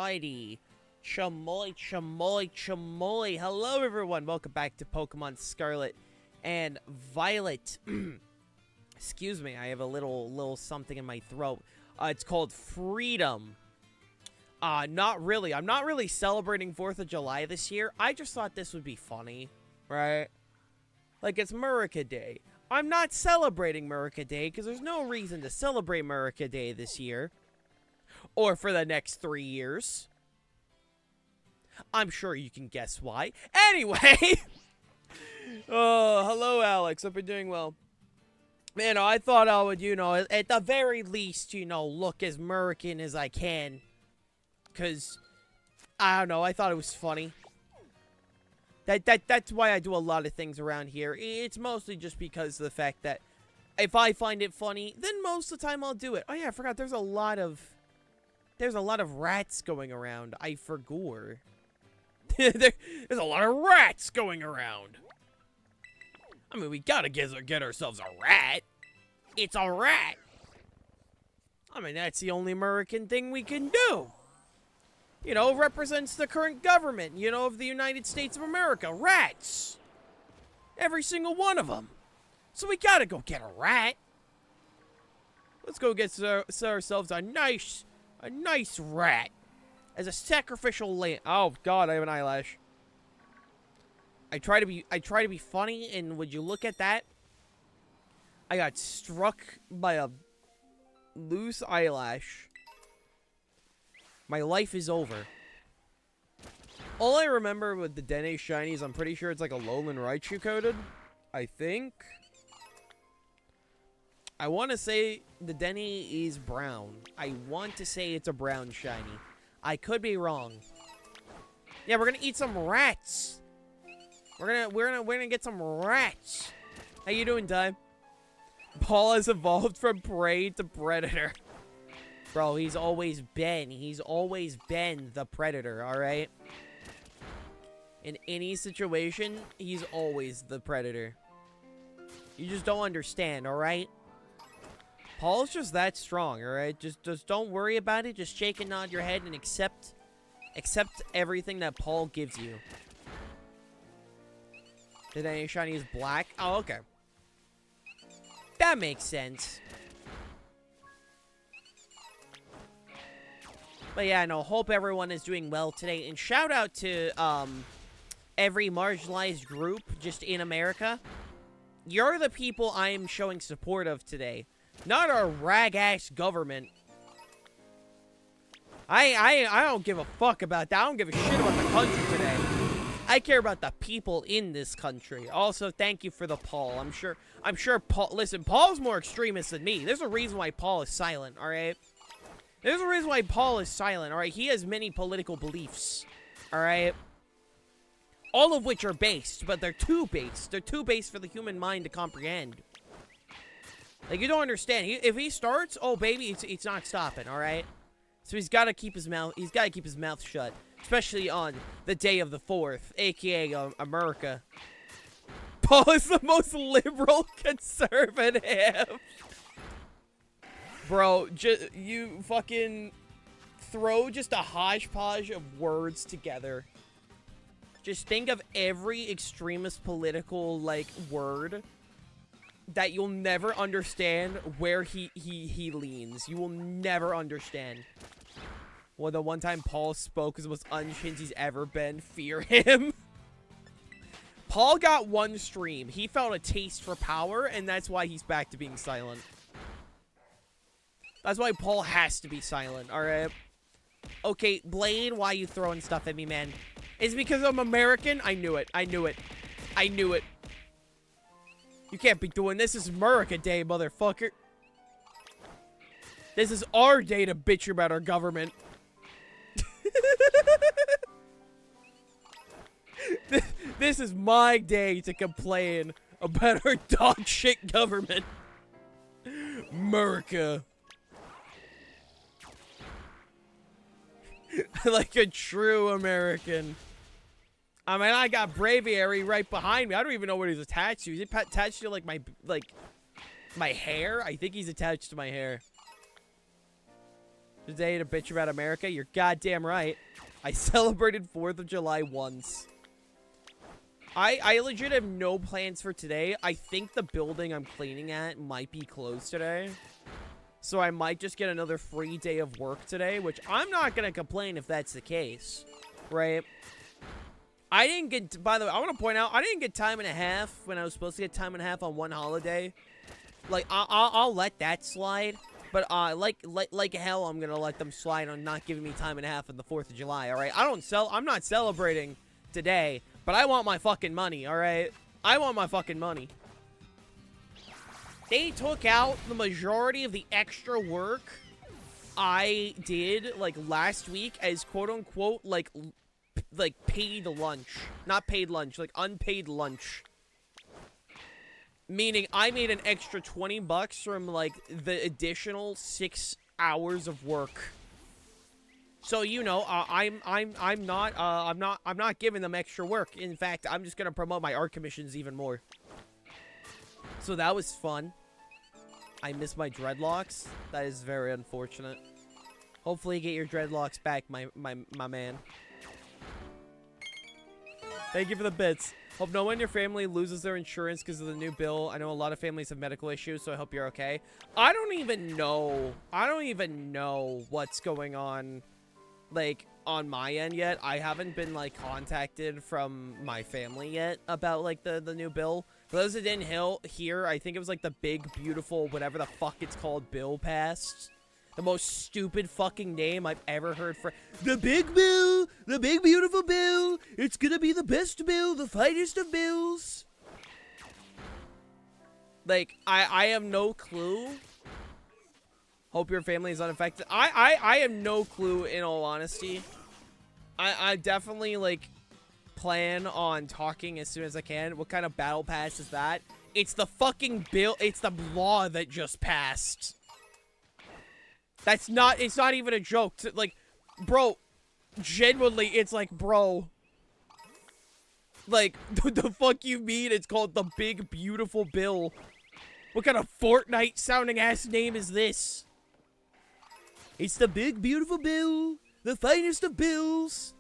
Alrighty. Chamoy, chamoy, chamoy. Hello, everyone. Welcome back to Pokemon Scarlet and Violet. Excuse me, I have a little something in my throat. It's called Freedom. Not really. I'm not really celebrating 4th of July this year. I just thought this would be funny, right? Like, it's Murica Day. I'm not celebrating Murica Day because there's no reason to celebrate Murica Day this year. Or for the next 3 years. I'm sure you can guess why. Anyway! Oh, hello, Alex. Hope you're doing well. Man, I thought I would, at the very least, look as Murican as I can. Because, I don't know, I thought it was funny. That's why I do a lot of things around here. It's mostly just because of the fact that if I find it funny, then most of the time I'll do it. Oh yeah, I forgot there's a lot of rats going around. I forgot. There's a lot of rats going around. I mean, we gotta get ourselves a rat. It's a rat. I mean, that's the only American thing we can do. Represents the current government, of the United States of America. Rats. Every single one of them. So we gotta go get a rat. Let's go get ourselves a nice rat. As a sacrificial lamb. Oh God, I have an eyelash. I try to be funny, and would you look at that? I got struck by a loose eyelash. My life is over. All I remember with the Dene Shinies, I'm pretty sure it's like a Alolan Raichu coated. I think. I want to say the Dene is brown. I want to say it's a brown shiny. I could be wrong. Yeah, we're gonna eat some rats. We're gonna get some rats. How you doing, Ty? Paul has evolved from prey to predator. Bro, he's always been the predator, alright? In any situation, he's always the predator. You just don't understand, alright? Paul's just that strong, alright? Just don't worry about it. Just shake and nod your head and accept everything that Paul gives you. The Dene Shiny is black? Oh, okay. That makes sense. But yeah, no, hope everyone is doing well today. And shout out to every marginalized group just in America. You're the people I am showing support of today. Not our rag-ass government. I don't give a fuck about that. I don't give a shit about the country today. I care about the people in this country. Also, thank you for the Paul. I'm sure Paul... Listen, Paul's more extremist than me. There's a reason why Paul is silent, alright? There's a reason why Paul is silent, alright? He has many political beliefs, alright? All of which are based, but they're too based. They're too based for the human mind to comprehend. Like, you don't understand. If he starts, oh, baby, it's not stopping, alright? So he's got to keep his mouth shut. Especially on the day of the 4th, a.k.a. America. Paul is the most liberal conservative. Bro, you fucking throw just a hodgepodge of words together. Just think of every extremist political, word that you'll never understand where he leans. You will never understand. Well, the one time Paul spoke is the most unhinged he's ever been. Fear him. Paul got one stream. He felt a taste for power, and that's why he's back to being silent. That's why Paul has to be silent, alright? Okay, Blade, why are you throwing stuff at me, man? Is it because I'm American? I knew it. I knew it. I knew it. You can't be doing this. This is Murica Day, motherfucker. This is our day to bitch about our government. This is my day to complain about our dog shit government. Murica. Like a true American. I mean, I got Braviary right behind me. I don't even know what he's attached to. Is he attached to, my hair? I think he's attached to my hair. Today to bitch about America? You're goddamn right. I celebrated 4th of July once. I legit have no plans for today. I think the building I'm cleaning at might be closed today. So I might just get another free day of work today, which I'm not going to complain if that's the case. Right? I didn't get, by the way, I want to point out, I didn't get time and a half when I was supposed to get time and a half on one holiday. Like, I'll let that slide. But, like hell, I'm gonna let them slide on not giving me time and a half on the 4th of July, alright? I'm not celebrating today, but I want my fucking money, alright? I want my fucking money. They took out the majority of the extra work I did, like, last week as quote-unquote, like, paid lunch. Not paid lunch, like, unpaid lunch. Meaning, I made an extra 20 bucks from, like, the additional 6 hours of work. So, you know, I'm not giving them extra work. In fact, I'm just gonna promote my art commissions even more. So that was fun. I miss my dreadlocks. That is very unfortunate. Hopefully you get your dreadlocks back, my man. Thank you for the bits. Hope no one in your family loses their insurance because of the new bill. I know a lot of families have medical issues, so I hope you're okay. I don't even know. I don't even know what's going on, like, on my end yet. I haven't been, like, contacted from my family yet about, like, the new bill. For those that didn't hear, I think it was, like, the big, beautiful, whatever the fuck it's called, bill passed. The most stupid fucking name I've ever heard for the big bill, the big beautiful bill. It's gonna be the best bill, the finest of bills. Like, I have no clue. Hope your family is unaffected. I have no clue, in all honesty. I definitely, like, plan on talking as soon as I can. What kind of battle pass is that? It's the fucking bill. It's the law that just passed. It's not even a joke. Like, bro, genuinely, it's like, bro. Like, the fuck you mean it's called the big, beautiful bill? What kind of FORTNITE sounding ass name is this? It's the big, beautiful bill. The finest of bills.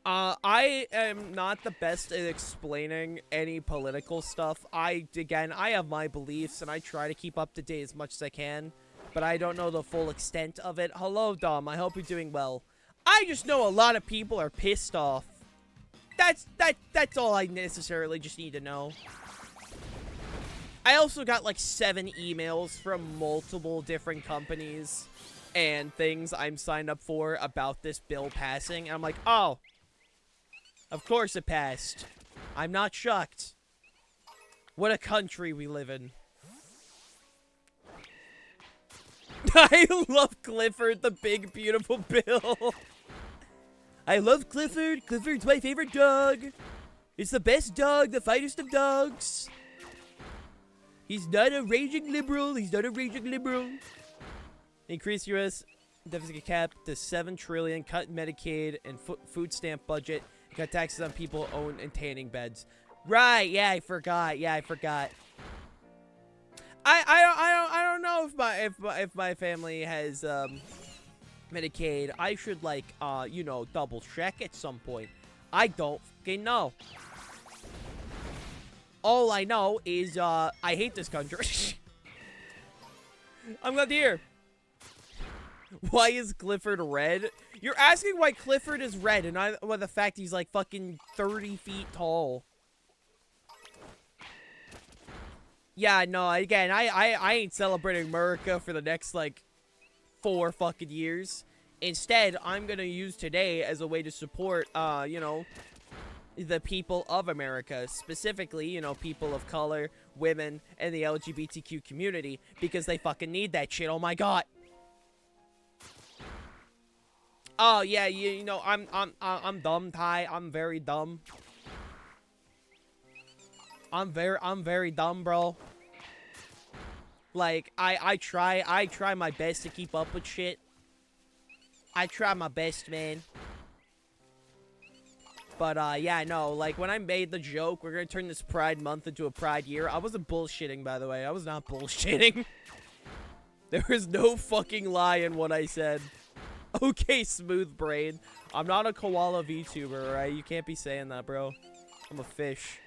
I am not the best at explaining any political stuff. Again, I have my beliefs, and I try to keep up to date as much as I can. But I don't know the full extent of it. Hello, Dom. I hope you're doing well. I just know a lot of people are pissed off. That's all I necessarily just need to know. I also got like 7 emails from multiple different companies and things I'm signed up for about this bill passing. And I'm like, oh, of course it passed. I'm not shocked. What a country we live in. I love Clifford, the big, beautiful bill. I love Clifford. Clifford's my favorite dog. It's the best dog, the finest of dogs. He's not a raging liberal. He's not a raging liberal. Increase U.S. deficit cap to $7 trillion. Cut Medicaid and food stamp budget. Cut taxes on people who own and tanning beds. Right? Yeah, I forgot. Yeah, I forgot. I don't know if my family has Medicaid. I should like you know, double check at some point. I don't fucking know. All I know is I hate this country. I'm glad to hear. Why is Clifford red? You're asking why Clifford is red and not well, the fact he's like fucking 30 feet tall. Yeah, no, again, I ain't celebrating Murica for the next, like, 4 fucking years. Instead, I'm gonna use today as a way to support, you know, the people of America. Specifically, you know, people of color, women, and the LGBTQ community. Because they fucking need that shit, oh my god. Oh, yeah, you know, I'm dumb, Ty. I'm very dumb. I'm very dumb, bro. Like, I try my best to keep up with shit. I try my best, man. But, yeah, no, like, when I made the joke, we're gonna turn this Pride Month into a Pride Year, I wasn't bullshitting, by the way. I was not bullshitting. There was no fucking lie in what I said. Okay, smooth brain. I'm not a koala VTuber, alright? You can't be saying that, bro. I'm a fish.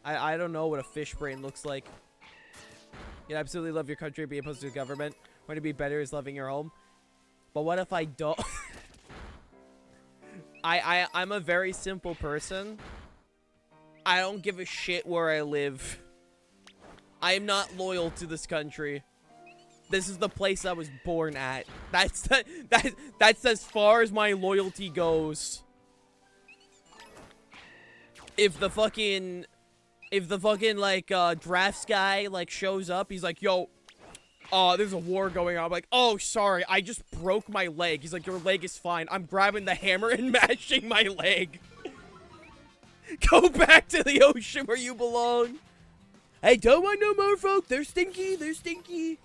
I don't know what a fish brain looks like. You absolutely love your country, be opposed to the government. Want to be better is loving your home. But what if I don't? I'm a very simple person. I don't give a shit where I live. I am not loyal to this country. This is the place I was born at. That's as far as my loyalty goes. If the fucking like drafts guy like shows up, he's like, yo, there's a war going on. I'm like, oh, sorry, I just broke my leg. He's like, your leg is fine. I'm grabbing the hammer and mashing my leg. Go back to the ocean where you belong. I don't want no more folk. They're stinky. They're stinky.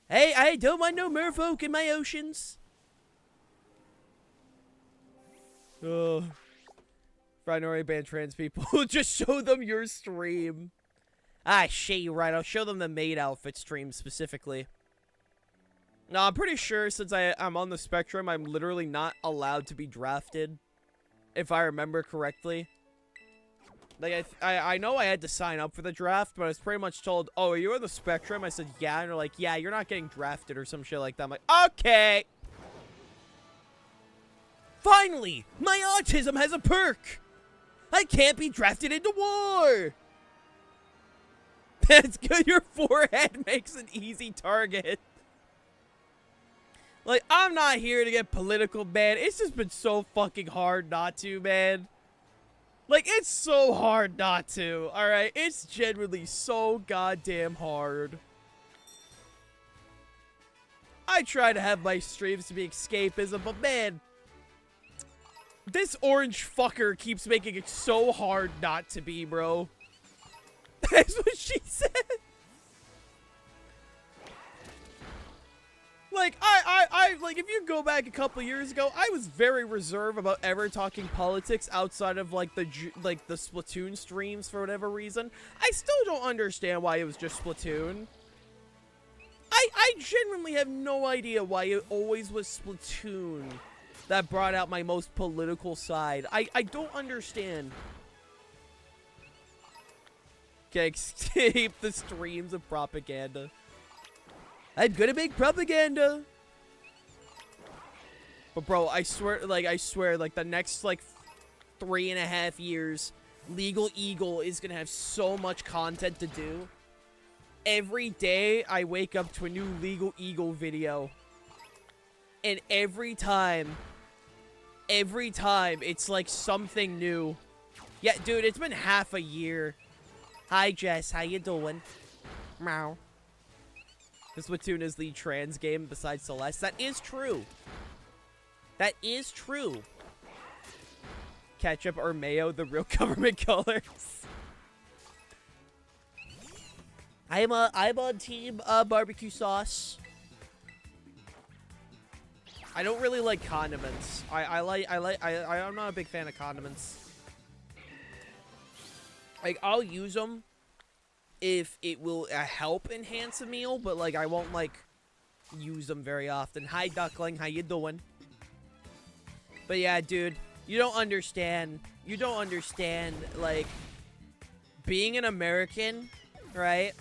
Hey, I don't want no merfolk in my oceans. Oh. Minority banned trans people. Just show them your stream. Ah, shit, you're right. I'll show them the maid outfit stream specifically. No, I'm pretty sure since I'm on the spectrum, I'm literally not allowed to be drafted. If I remember correctly. Like, I know I had to sign up for the draft, but I was pretty much told, oh, are you on the spectrum? I said, yeah. And they're like, yeah, you're not getting drafted or some shit like that. I'm like, okay. Finally, my autism has a perk. I can't be drafted into war. That's good. Your forehead makes an easy target. Like, I'm not here to get political, man. It's just been so fucking hard not to, man. Like, it's so hard not to, alright? It's genuinely so goddamn hard. I try to have my streams to be escapism, but man, this orange fucker keeps making it so hard not to be, bro. That's what she said. Like, like, if you go back a couple years ago, I was very reserved about ever talking politics outside of, like, the Splatoon streams for whatever reason. I still don't understand why it was just Splatoon. I genuinely have no idea why it always was Splatoon that brought out my most political side. I don't understand. Okay, escape the streams of propaganda. I'm gonna make propaganda. But bro, I swear, like the next, like, 3.5 years, Legal Eagle is gonna have so much content to do. Every day, I wake up to a new Legal Eagle video. And every time, it's like something new. Yeah, dude, it's been half a year. Hi, Jess, how you doing? Meow. This Splatoon is the trans game besides Celeste. That is true. That is true. Ketchup or mayo, the real government colors. I'm on team barbecue sauce. I don't really like condiments. I'm not a big fan of condiments. Like, I'll use them if it will help enhance a meal, but, like, I won't, like, use them very often. Hi, Duckling. How you doing? But, yeah, dude, you don't understand. You don't understand, like, being an American, right?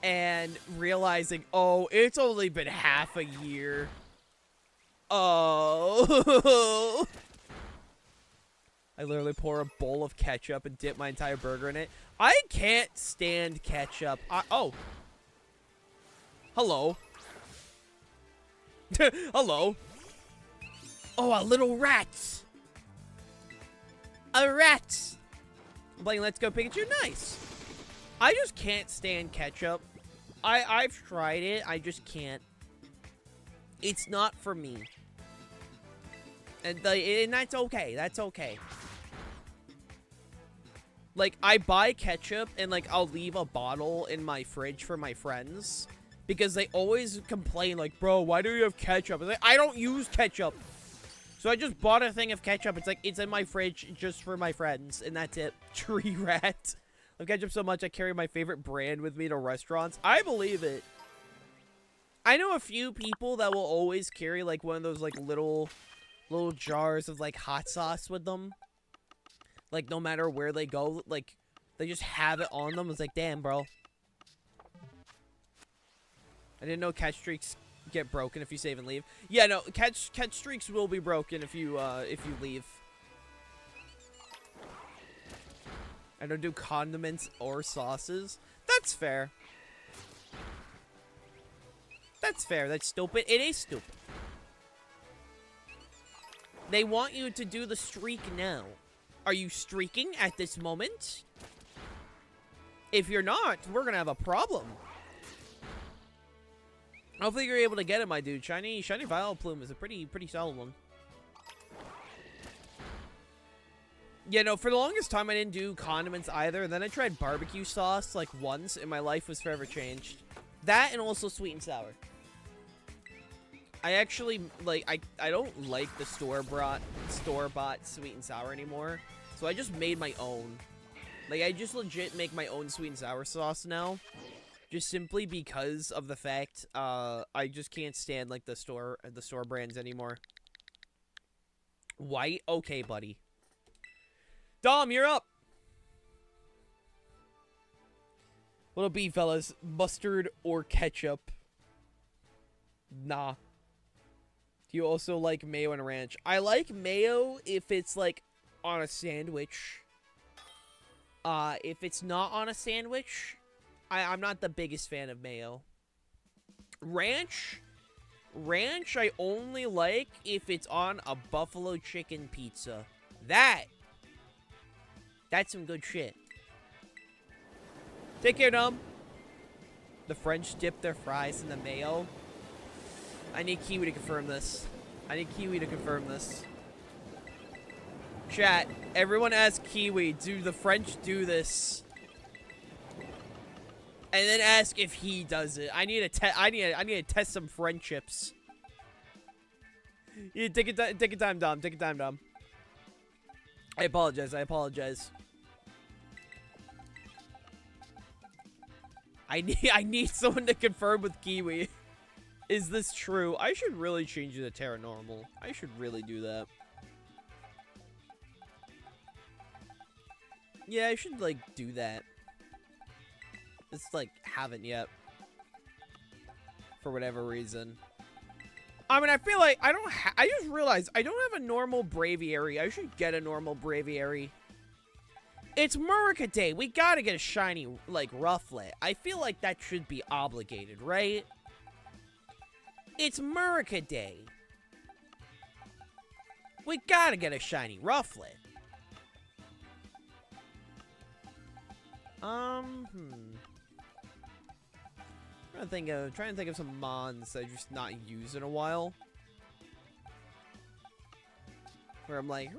And realizing, oh, it's only been half a year. Oh. I literally pour a bowl of ketchup and dip my entire burger in it. I can't stand ketchup. Oh. Hello. Hello. Oh, a little rat. A rat. I'm playing Let's Go Pikachu. Nice. I just can't stand ketchup. I've tried it. I just can't. It's not for me. And that's okay. That's okay. Like, I buy ketchup and, like, I'll leave a bottle in my fridge for my friends. Because they always complain, like, bro, why do you have ketchup? Like, I don't use ketchup. So I just bought a thing of ketchup. It's like, it's in my fridge just for my friends. And that's it. Tree rat. Love ketchup so much I carry my favorite brand with me to restaurants. I believe it. I know a few people that will always carry like one of those like little jars of like hot sauce with them. Like no matter where they go, like they just have it on them. It's like, damn, bro. I didn't know catch streaks get broken if you save and leave. Yeah, no, catch streaks will be broken if you leave. I don't do condiments or sauces. That's fair. That's fair. That's stupid. It is stupid. They want you to do the streak now. Are you streaking at this moment? If you're not, we're gonna have a problem. Hopefully you're able to get it, my dude. Shiny Violet Plume is a pretty solid one. Yeah, no, for the longest time I didn't do condiments either. And then I tried barbecue sauce like once, and my life was forever changed. That and also sweet and sour. I actually like I don't like the store-bought sweet and sour anymore. So I just made my own. Like I just legit make my own sweet and sour sauce now. Just simply because of the fact I just can't stand like the store brands anymore. White? Okay, buddy. Dom, you're up. What'll be, fellas? Mustard or ketchup? Nah. Do you also like mayo and ranch? I like mayo if it's like on a sandwich. If it's not on a sandwich, I'm not the biggest fan of mayo. Ranch I only like if it's on a buffalo chicken pizza. That's some good shit. Take care, Dom. The French dip their fries in the mayo. I need Kiwi to confirm this. Chat, everyone ask Kiwi, do the French do this? And then ask if he does it. I need to test some friendships. Yeah, take your time, Dom. Take your time, Dom. I apologize. I need someone to confirm with Kiwi. Is this true? I should really change it to Terra Normal. I should really do that. Yeah, I should like do that. Just like haven't yet. For whatever reason. I mean, I feel like I just realized I don't have a normal Braviary. I should get a normal Braviary. It's Murica Day. We gotta get a shiny, like, Rufflet. I feel like that should be obligated, right? It's Murica Day. We gotta get a shiny Rufflet. Trying to think of some mons that I just not used in a while. Where I'm like,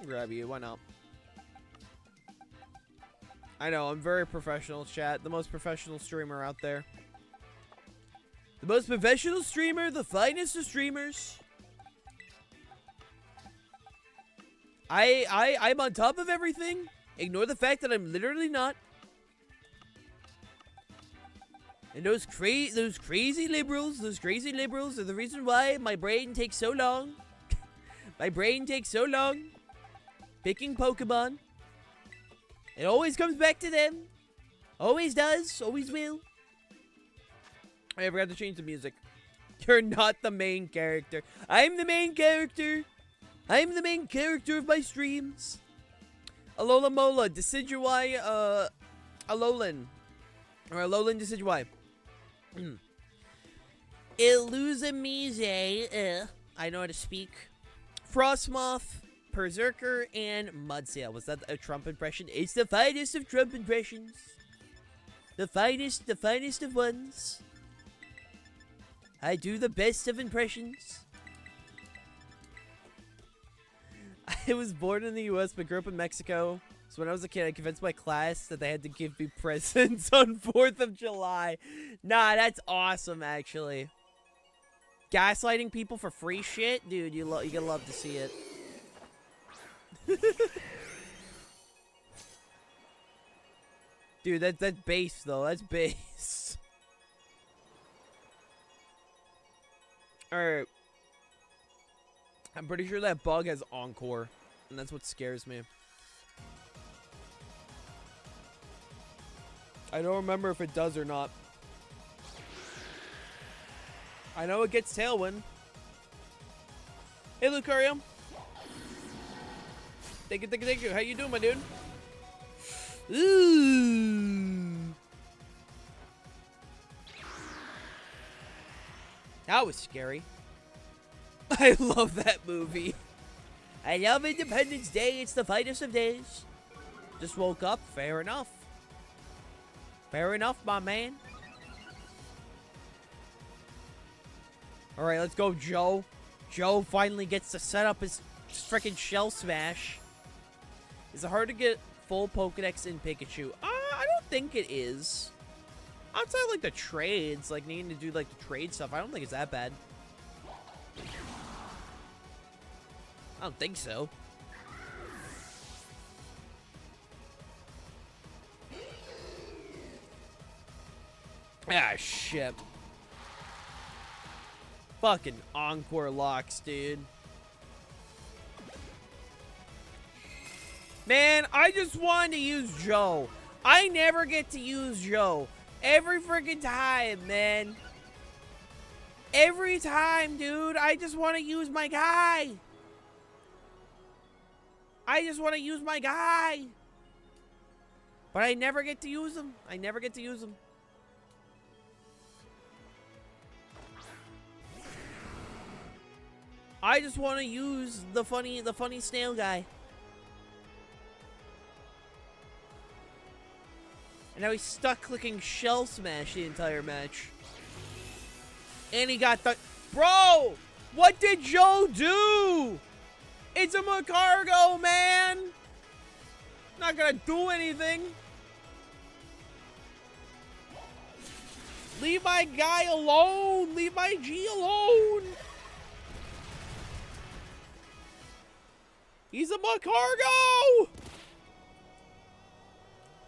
grab you, why not? I know, I'm very professional, chat. The most professional streamer out there. The most professional streamer, the finest of streamers. I'm on top of everything. Ignore the fact that I'm literally not. And those crazy liberals are the reason why my brain takes so long. My brain takes so long picking Pokemon. It always comes back to them. Always does. Always will. I forgot to change the music. You're not the main character. I'm the main character. I'm the main character of my streams. Alola Mola, Decidueye, Alolan. Or Alolan Decidueye. Illusimise, I know how to speak. Frostmoth, Berserker, and Mudsail. Was that a Trump impression? It's the finest of Trump impressions. The finest of ones. I do the best of impressions. I was born in the US but grew up in Mexico. So when I was a kid, I convinced my class that they had to give me presents on 4th of July. Nah, that's awesome, actually. gaslighting people for free shit? Dude, you're gonna love to see it. Dude, that's base, though. That's base. Alright. I'm pretty sure that bug has Encore. And that's what scares me. I don't remember if it does or not. I know it gets Tailwind. Hey, Lucario. Thank you, thank you, thank you. How you doing, my dude? Ooh. That was scary. I love that movie. I love Independence Day. It's the finest of days. Just woke up. Fair enough. Fair enough, my man. Alright, let's go, Joe. Joe finally gets to set up his freaking Shell Smash. Is it hard to get full Pokedex in Pikachu? I don't think it is. Outside, like, the trades, like, needing to do, like, the trade stuff, I don't think it's that bad. I don't think so. Ah, shit. Fucking Encore locks, dude. Man, I just wanted to use Joe. I never get to use Joe. Every freaking time, man. Every time, dude. I just want to use my guy. I just want to use my guy. But I never get to use him. I never get to use him. I just want to use the funny snail guy. And now he's stuck clicking Shell Smash the entire match. And he got the... Bro! What did Joe do? It's a Macargo, man! Not gonna do anything. Leave my guy alone! Leave my G alone! He's a Macargo!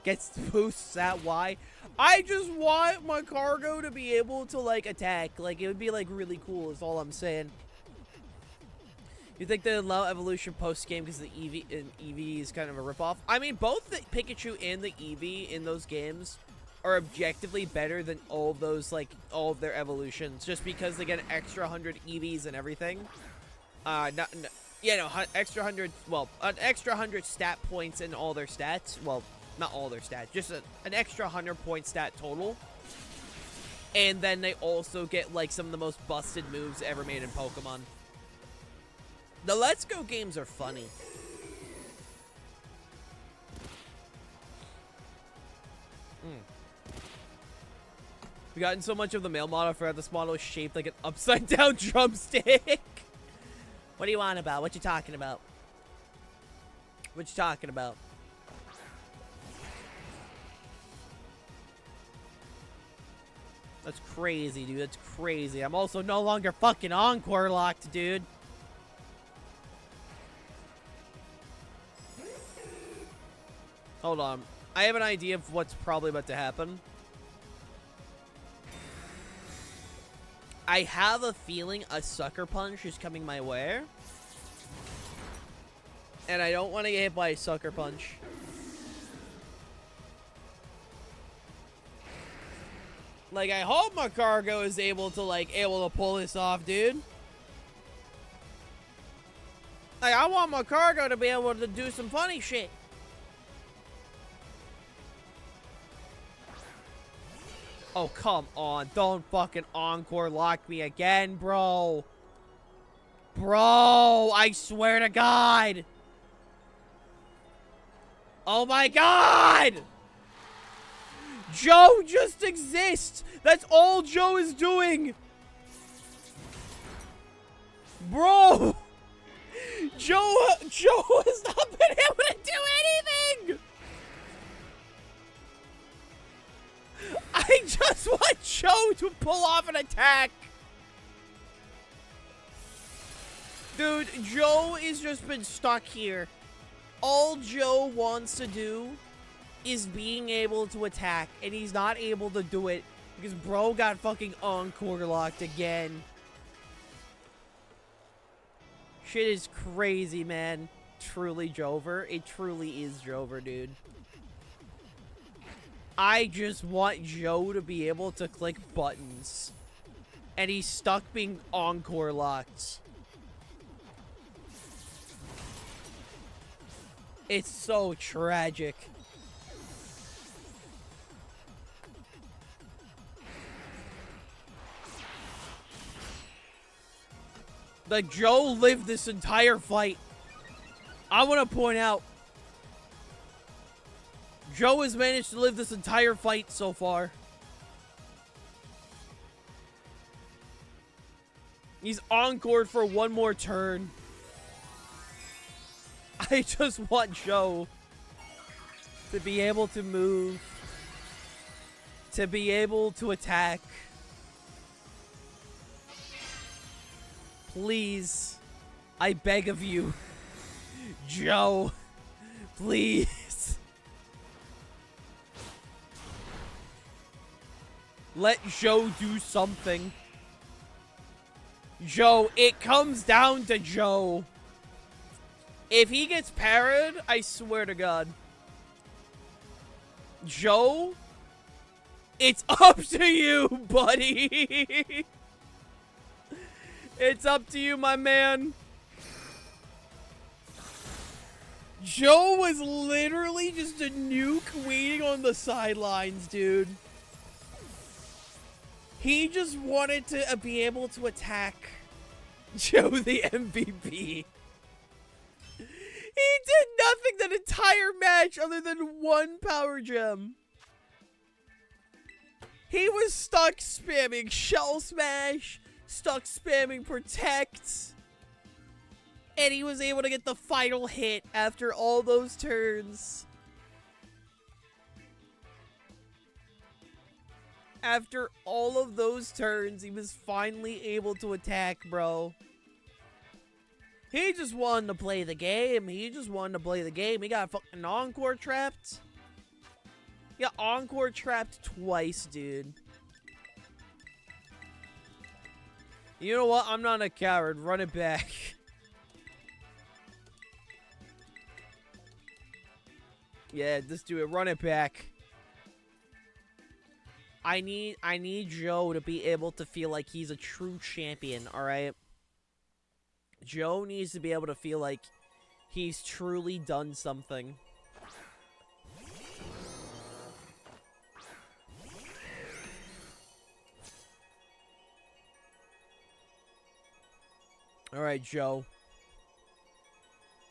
Gets boosts that Y. I just want Macargo to be able to, like, attack. Like, it would be, like, really cool is all I'm saying. You think they allow evolution post-game because the EV is kind of a ripoff? I mean, both the Pikachu and the Eevee in those games are objectively better than all of those, like, all of their evolutions. Just because they get an extra 100 EVs and everything. Extra 100, well, an extra 100 stat points in all their stats. Well, not all their stats, just an extra 100-point stat total. And then they also get, like, some of the most busted moves ever made in Pokemon. The Let's Go games are funny. We gotten so much of the male model, I forgot this model is shaped like an upside-down drumstick. What do you want about? What you talking about? What you talking about? That's crazy, dude. That's crazy. I'm also no longer fucking Encore locked, dude. Hold on. I have an idea of what's probably about to happen. I have a feeling a Sucker Punch is coming my way. And I don't want to get hit by a Sucker Punch. Like, I hope Macargo is able to pull this off, dude. Like, I want Macargo to be able to do some funny shit. Oh, come on. Don't fucking Encore lock me again, bro. Bro, I swear to God. Oh my God. Joe just exists. That's all Joe is doing. Bro. Joe has not been able to do anything. I just want Joe to pull off an attack. Dude, Joe has just been stuck here. All Joe wants to do is being able to attack, and he's not able to do it because bro got fucking encore locked again. Shit is crazy, man. Truly Jover. It truly is Jover, dude. I just want Joe to be able to click buttons. And he's stuck being encore locked. It's so tragic. Like, Joe lived this entire fight. I want to point out, Joe has managed to live this entire fight so far. He's encored for one more turn. I just want Joe to be able to move, to be able to attack. Please, I beg of you, Joe, please. Let Joe do something. Joe, it comes down to Joe. If he gets parried, I swear to God. Joe, it's up to you, buddy. It's up to you, my man. Joe was literally just a nuke waiting on the sidelines, dude. He just wanted to be able to attack Joe the MVP. He did nothing that entire match other than one power gem. He was stuck spamming Shell Smash, stuck spamming Protect, and he was able to get the final hit after all those turns. After all of those turns, he was finally able to attack, bro. He just wanted to play the game. He just wanted to play the game. He got fucking encore trapped. He got encore trapped twice, dude. You know what? I'm not a coward. Run it back. Yeah, just do it. Run it back. I need Joe to be able to feel like he's a true champion, alright? Joe needs to be able to feel like he's truly done something. Alright, Joe.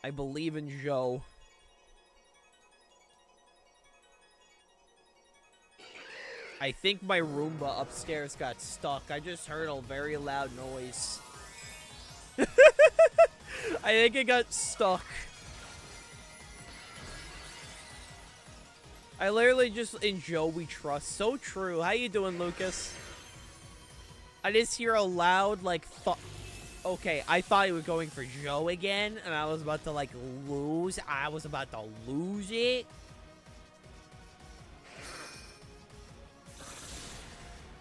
I believe in Joe. I think my Roomba upstairs got stuck. I just heard a very loud noise. I think it got stuck. I literally just, in Joe we trust. So true. How you doing, Lucas? I just hear a loud, like, okay, I thought he was going for Joe again, and I was about to, like, lose. I was about to lose it.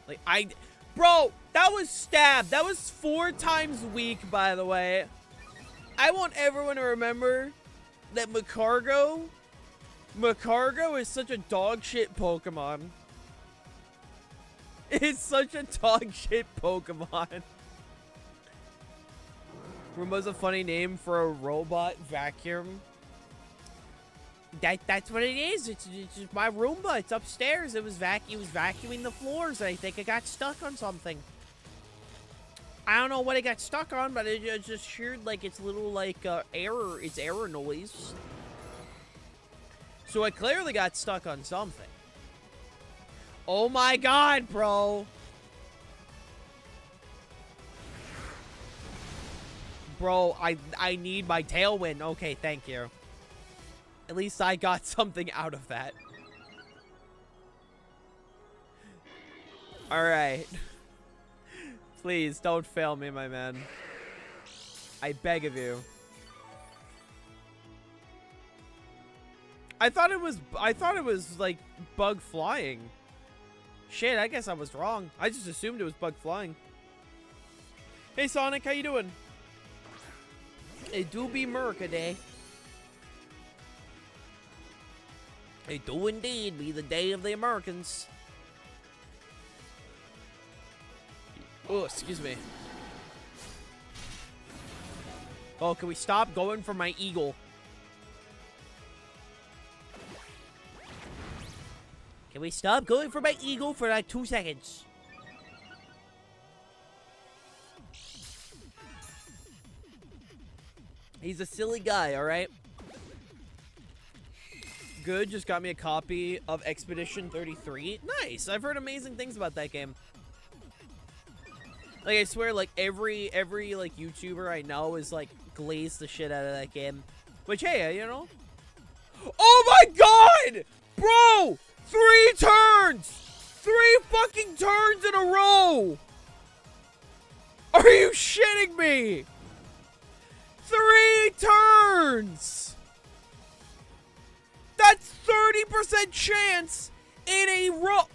Like, bro, that was stab. That was 4 times weak, by the way. I want everyone to remember that Murica is such a dog shit Pokemon. It's such a dog shit Pokemon. Roomba's a funny name for a robot vacuum. That's what it is. It's my Roomba. It's upstairs. It was vacuuming the floors. I think it got stuck on something. I don't know what it got stuck on, but it just heard like its little like error. Its error noise. So it clearly got stuck on something. Oh my god, bro. Bro, I need my Tailwind. Okay, thank you. At least I got something out of that. Alright. Please, don't fail me, my man. I beg of you. I thought it was like bug flying. Shit, I guess I was wrong. I just assumed it was bug flying. Hey Sonic, how you doing? It do be Murica Day. It do indeed be the day of the Americans. Oh, excuse me. Oh, can we stop going for my eagle? Can we stop going for my eagle for like 2 seconds? He's a silly guy, alright? Good, just got me a copy of Expedition 33. Nice! I've heard amazing things about that game. Like, I swear, like, every like, YouTuber I know is, like, glazed the shit out of that game. Which, hey, you know? Oh my god! Bro! 3 turns! 3 fucking turns in a row! Are you shitting me? 3 turns! That's 30% chance in a row.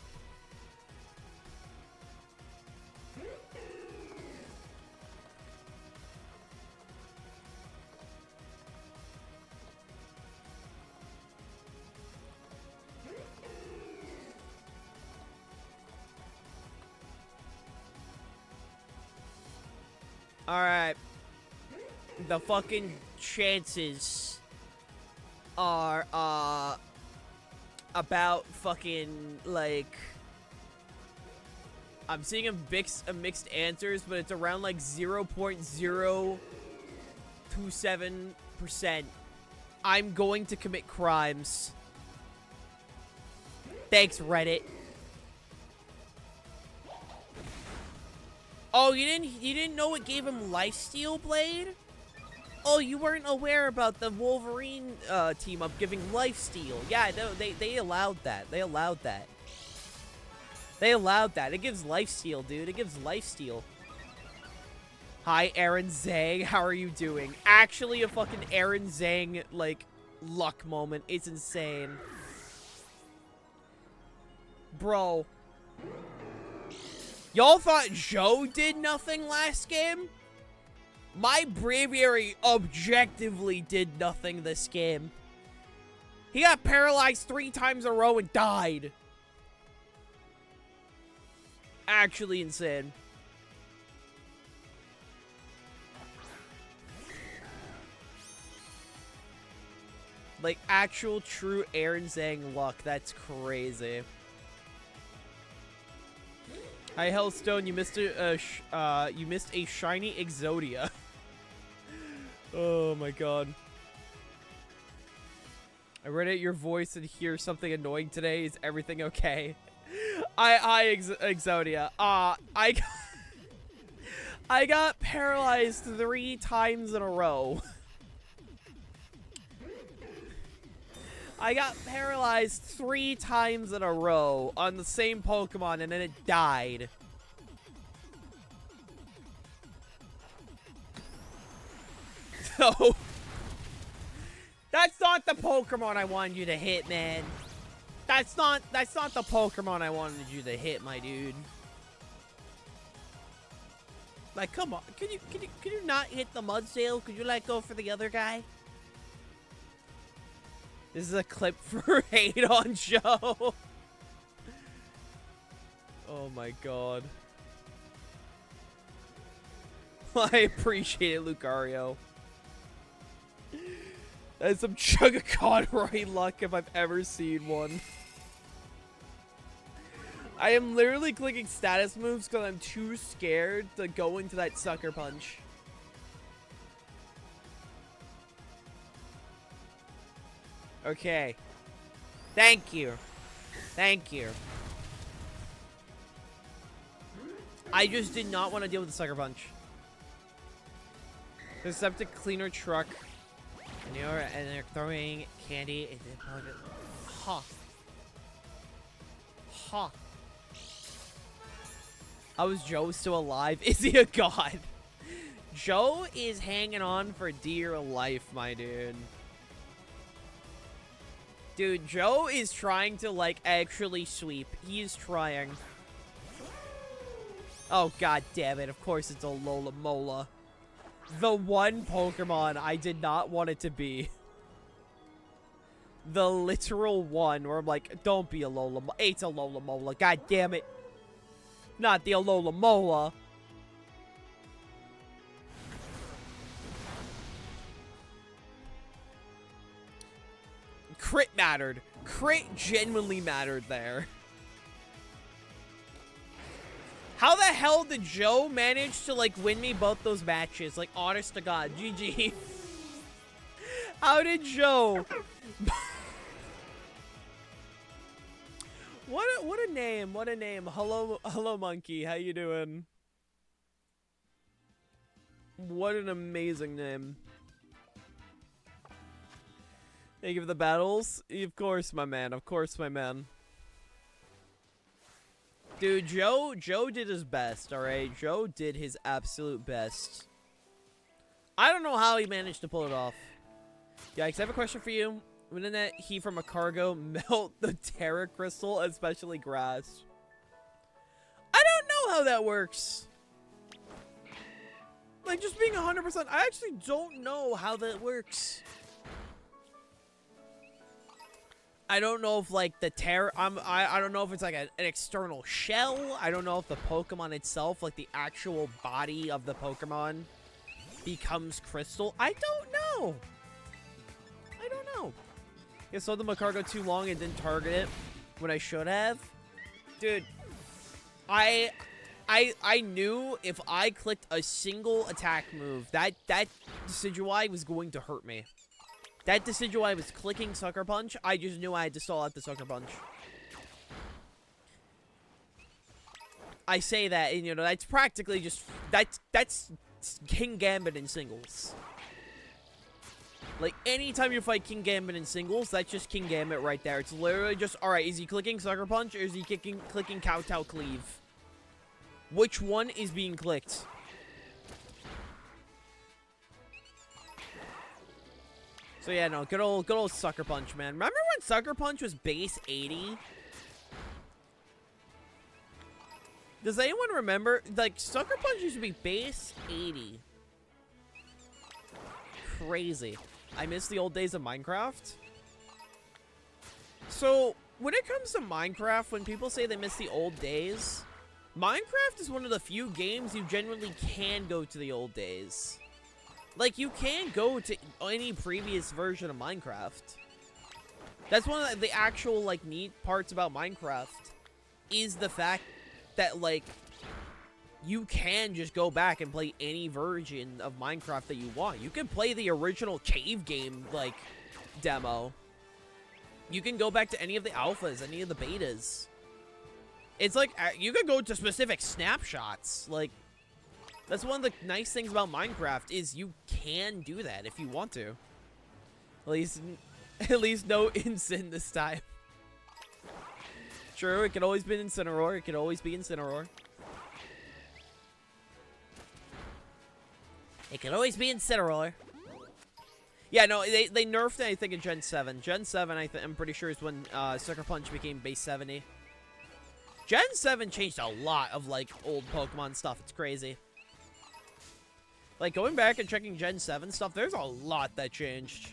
Alright. The fucking chances are, about fucking, like, I'm seeing a mixed answers, but it's around, like, 0.027%. I'm going to commit crimes. Thanks, Reddit. Oh, you didn't know it gave him Lifesteal Blade? Oh, you weren't aware about the Wolverine team up giving Lifesteal. Yeah, no, they allowed that. They allowed that. They allowed that. It gives Lifesteal, dude. It gives Lifesteal. Hi, Aaron Zhang. How are you doing? Actually, a fucking Aaron Zhang, like, luck moment. It's insane. Bro. Y'all thought Joe did nothing last game? My Braviary objectively did nothing this game. He got paralyzed 3 times in a row and died. Actually insane. Like, actual true Aaron Zhang luck. That's crazy. Hi, Hellstone. You missed a shiny Exodia. Oh my god. I read out your voice and hear something annoying today. Is everything okay? Exodia. I got paralyzed 3 times in a row. I got paralyzed 3 times in a row on the same Pokemon, and then it died. So, that's not the Pokemon I wanted you to hit, man. That's not the Pokemon I wanted you to hit, my dude. Like, come on. Could you not hit the Mudsail? Could you, like, go for the other guy? This is a clip for hate on Joe. Oh my god. I appreciate it, Lucario. That's some Chugga-Conroy luck if I've ever seen one. I am literally clicking status moves because I'm too scared to go into that Sucker Punch. Okay. Thank you. Thank you. I just did not want to deal with the Sucker Punch. The septic cleaner truck. And they're throwing candy into the pocket. Ha. Ha. How is Joe still alive? Is he a god? Joe is hanging on for dear life, my dude. Dude, Joe is trying to, like, actually sweep. He is trying. Oh, god damn it. Of course it's a Lola Mola. The one Pokemon I did not want it to be. The literal one where I'm like, don't be a Lola Mola. It's a Lola Mola. God damn it. Not the Alola Mola. Crit mattered. Crit genuinely mattered there. How the hell did Joe manage to, like, win me both those matches? Like, honest to God. GG. How did Joe... What a name. What a name. Hello, monkey. How you doing? What an amazing name. Thank you for the battles. Of course, my man. Of course, my man. Dude, Joe did his best, alright? Joe did his absolute best. I don't know how he managed to pull it off. Yikes, I have a question for you. Wouldn't that heat from a cargo melt the Terra Crystal, especially grass? I don't know how that works. Like, just being 100%, I actually don't know how that works. I don't know if, like, the Terra... I don't know if it's, like, an external shell. I don't know if the Pokemon itself, like, the actual body of the Pokemon becomes crystal. I don't know. I don't know. I sold the Macargo too long and didn't target it when I should have. Dude, I knew if I clicked a single attack move, that Decidueye was going to hurt me. That Decidueye was clicking Sucker Punch. I just knew I had to stall out the Sucker Punch. I say that, and, you know, that's practically just... That's King Gambit in singles. Like, anytime you fight King Gambit in singles, that's just King Gambit right there. It's literally just, alright, is he clicking Sucker Punch, or is he clicking Kowtow Cleave? Which one is being clicked? So yeah, no, good old Sucker Punch, man. Remember when Sucker Punch was base 80? Does anyone remember? Like, Sucker Punch used to be base 80. Crazy. I miss the old days of Minecraft. So, when it comes to Minecraft, when people say they miss the old days, Minecraft is one of the few games you genuinely can go to the old days. Like, you can go to any previous version of Minecraft. That's one of the actual, like, neat parts about Minecraft, is the fact that, like, you can just go back and play any version of Minecraft that you want. You can play the original cave game, like, demo. You can go back to any of the alphas, any of the betas. It's like, you can go to specific snapshots. Like, that's one of the nice things about Minecraft, is you can do that if you want to. At least no Incin this time. True, it could always be Incineroar. It could always be Incineroar. It could always be Incineroar. Yeah, no, they nerfed it, I think, in Gen 7. Gen 7, I'm pretty sure, is when Sucker Punch became base 70. Gen 7 changed a lot of, like, old Pokemon stuff. It's crazy. Like, going back and checking Gen 7 stuff, there's a lot that changed.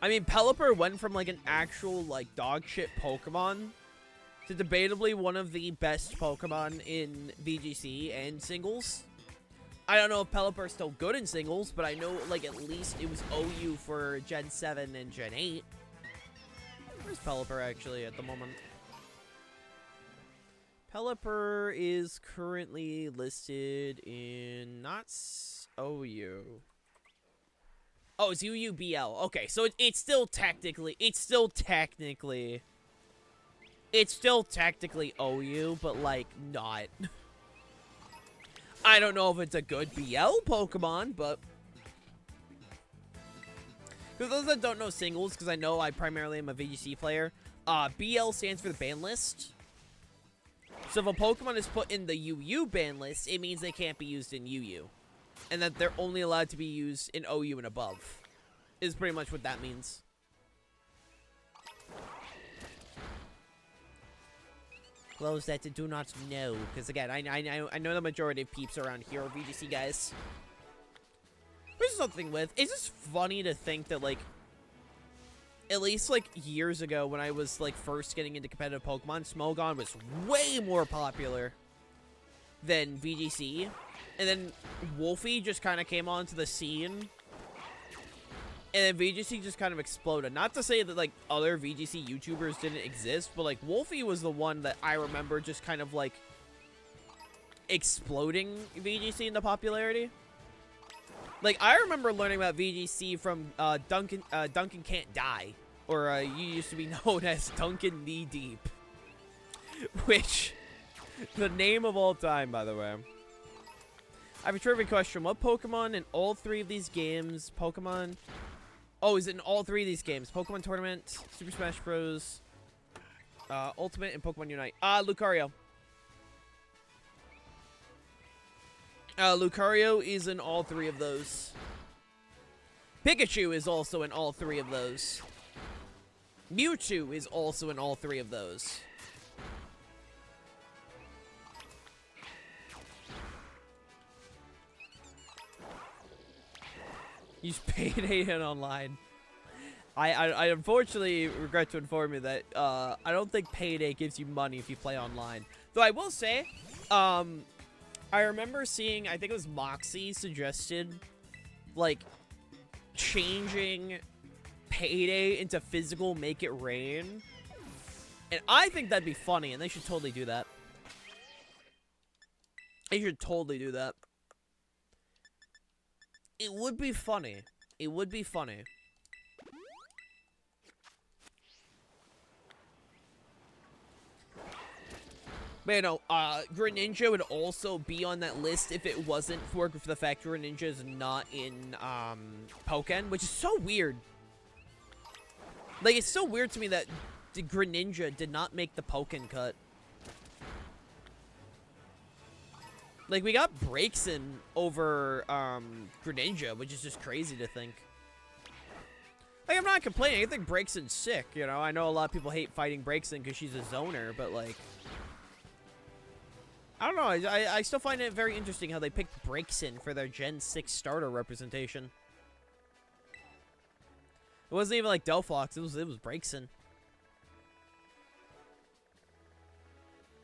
I mean, Pelipper went from, like, an actual, like, dog shit Pokemon to debatably one of the best Pokemon in VGC and singles. I don't know if Pelipper is still good in singles, but I know, like, at least it was OU for Gen 7 and Gen 8. Where's Pelipper, actually, at the moment? Pelipper is currently listed in not OU. Oh, it's UUBL. Okay, so it's still technically OU, but, like, not. I don't know if it's a good BL Pokemon, but... For those that don't know singles, because I know I primarily am a VGC player, BL stands for the ban list. So if a Pokemon is put in the UU ban list, it means they can't be used in UU. And that they're only allowed to be used in OU and above. Is pretty much what that means. Close that to do not know. Because again, I know the majority of peeps around here are VGC guys. There's something with, it's just funny to think that, like, at least, like, years ago when I was, like, first getting into competitive Pokemon, Smogon was way more popular than VGC. And then Wolfie just kind of came onto the scene. And then VGC just kind of exploded. Not to say that, like, other VGC YouTubers didn't exist, but, like, Wolfie was the one that I remember just kind of, like, exploding VGC into popularity. Like, I remember learning about VGC from Duncan Can't Die, or you used to be known as Duncan Knee Deep, which, the name of all time, by the way. I have a trivia question. What Pokemon in all three of these games, Pokemon... Oh, is it in all three of these games? Pokemon Tournament, Super Smash Bros., Ultimate, and Pokemon Unite. Lucario. Lucario is in all three of those. Pikachu is also in all three of those. Mewtwo is also in all three of those. Use Payday in online. I unfortunately regret to inform you that I don't think Payday gives you money if you play online. Though I will say, I remember seeing, I think it was Moxie suggested, like, changing Payday into physical Make It Rain. And I think that'd be funny, and they should totally do that. They should totally do that. It would be funny. It would be funny. But, you know, Greninja would also be on that list if it wasn't for the fact Greninja is not in, Pokken, which is so weird. Like, it's so weird to me that Greninja did not make the Pokken cut. Like, we got Braixen over, Greninja, which is just crazy to think. Like, I'm not complaining. I think Braixen's sick, you know? I know a lot of people hate fighting Braixen because she's a zoner, but, like... I don't know, I still find it very interesting how they picked Braixen for their Gen 6 starter representation. It wasn't even like Delphox, it was Braixen.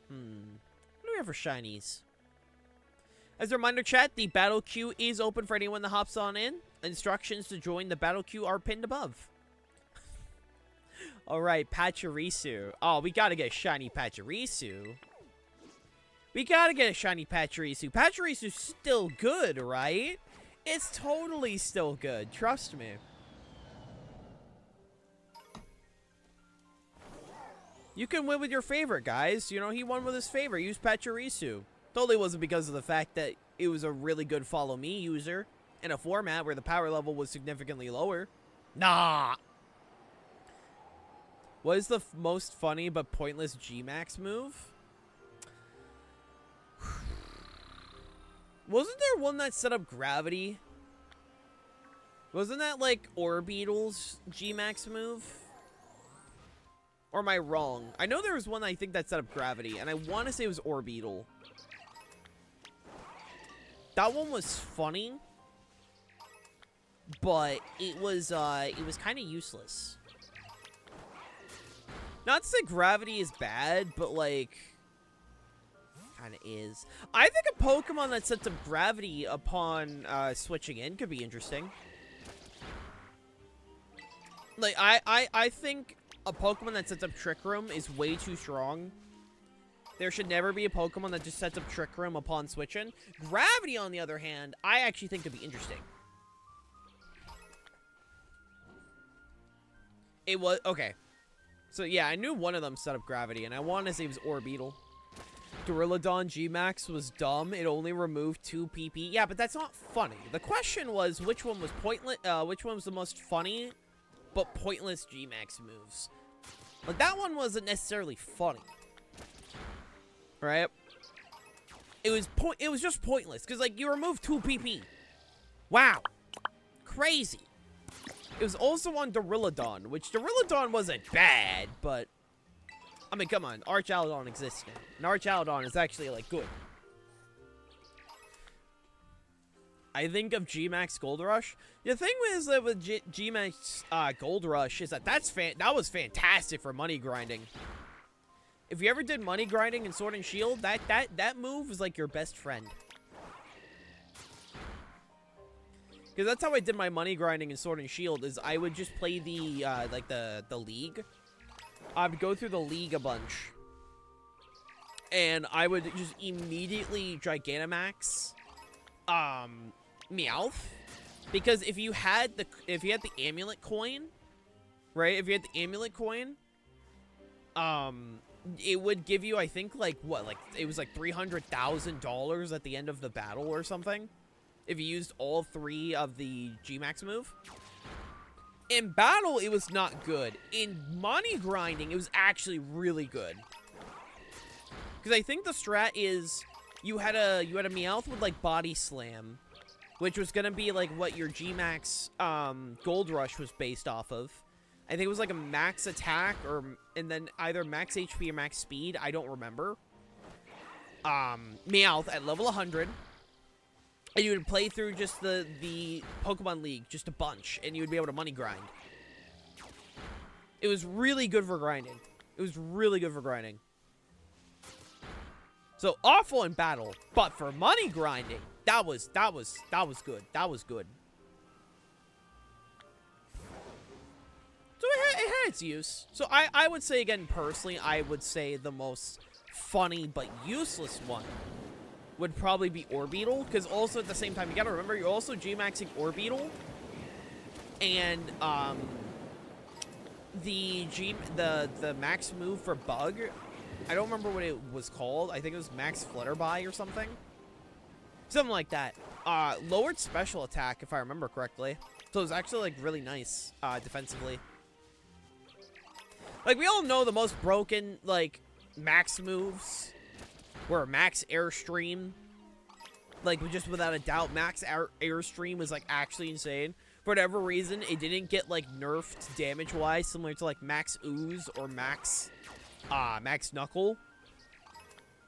What do we have for shinies? As a reminder, chat, the battle queue is open for anyone that hops on in. Instructions to join the battle queue are pinned above. Alright, Pachirisu. Oh, we gotta get a shiny Pachirisu. We gotta get a shiny Pachirisu. Pachirisu's still good, right? It's totally still good. Trust me. You can win with your favorite, guys. You know, he won with his favorite. Use Pachirisu. Totally wasn't because of the fact that it was a really good follow me user in a format where the power level was significantly lower. Nah. What is the most funny but pointless G-Max move? Wasn't there one that set up gravity? Wasn't that like Orbeetle's G-Max move? Or am I wrong? I know there was one I think that set up gravity, and I want to say it was Orbeetle. That one was funny, but it was kind of useless. Not to say gravity is bad, but like... kind of is. I think a Pokemon that sets up gravity upon switching in could be interesting. Like, I think a Pokemon that sets up Trick Room is way too strong. There should never be a Pokemon that just sets up Trick Room upon switching. Gravity, on the other hand, I actually think could be interesting. It was... okay. So, yeah, I knew one of them set up gravity, and I want to say it was Orbeetle. Gorillodon G-Max was dumb. It only removed 2 PP. Yeah, but that's not funny. The question was which one was pointless, which one was the most funny but pointless G-Max moves. Like, that one wasn't necessarily funny. right? It was just pointless because like you remove 2 PP. Wow, crazy. It was also on Dorilodon, which Dorilodon wasn't bad, but I mean, come on, Archaludon exists now, and Archaludon is actually like good. I think of G-Max Gold Rush. The thing is that with G-Max Gold Rush is that that was fantastic for money grinding. If you ever did money grinding in Sword and Shield, that move was like your best friend. Because that's how I did my money grinding in Sword and Shield, is I would just play the, like the league. I would go through the league a bunch. And I would just immediately Gigantamax, Meowth. Because if you had the amulet coin, right? If you had the amulet coin, it would give you, I think, like, what? Like, it was like $300,000 at the end of the battle or something. If you used all 3 of the G-Max move. In battle, it was not good. In money grinding, it was actually really good. Because I think the strat is you had a Meowth with like Body Slam, which was gonna be like what your G-Max Gold Rush was based off of. I think it was like a max attack and then either max HP or max speed. I don't remember. Meowth at level 100. And you would play through just the Pokemon League, just a bunch, and you would be able to money grind. It was really good for grinding. It was really good for grinding. So awful in battle, but for money grinding, that was good. That was good. So it had its use. So I would say, again, personally, I would say the most funny but useless one would probably be Orbeetle, because also at the same time, you gotta remember, you're also G-Maxing Orbeetle, and the max move for Bug, I don't remember what it was called. I think it was Max Flutterby or something. Something like that. Lowered special attack, if I remember correctly. So it was actually, like, really nice, defensively. Like, we all know the most broken, like, max moves were Max Airstream. Like, just without a doubt, Max Airstream was, like, actually insane. For whatever reason, it didn't get, like, nerfed damage-wise, similar to, like, Max Ooze or Max Knuckle.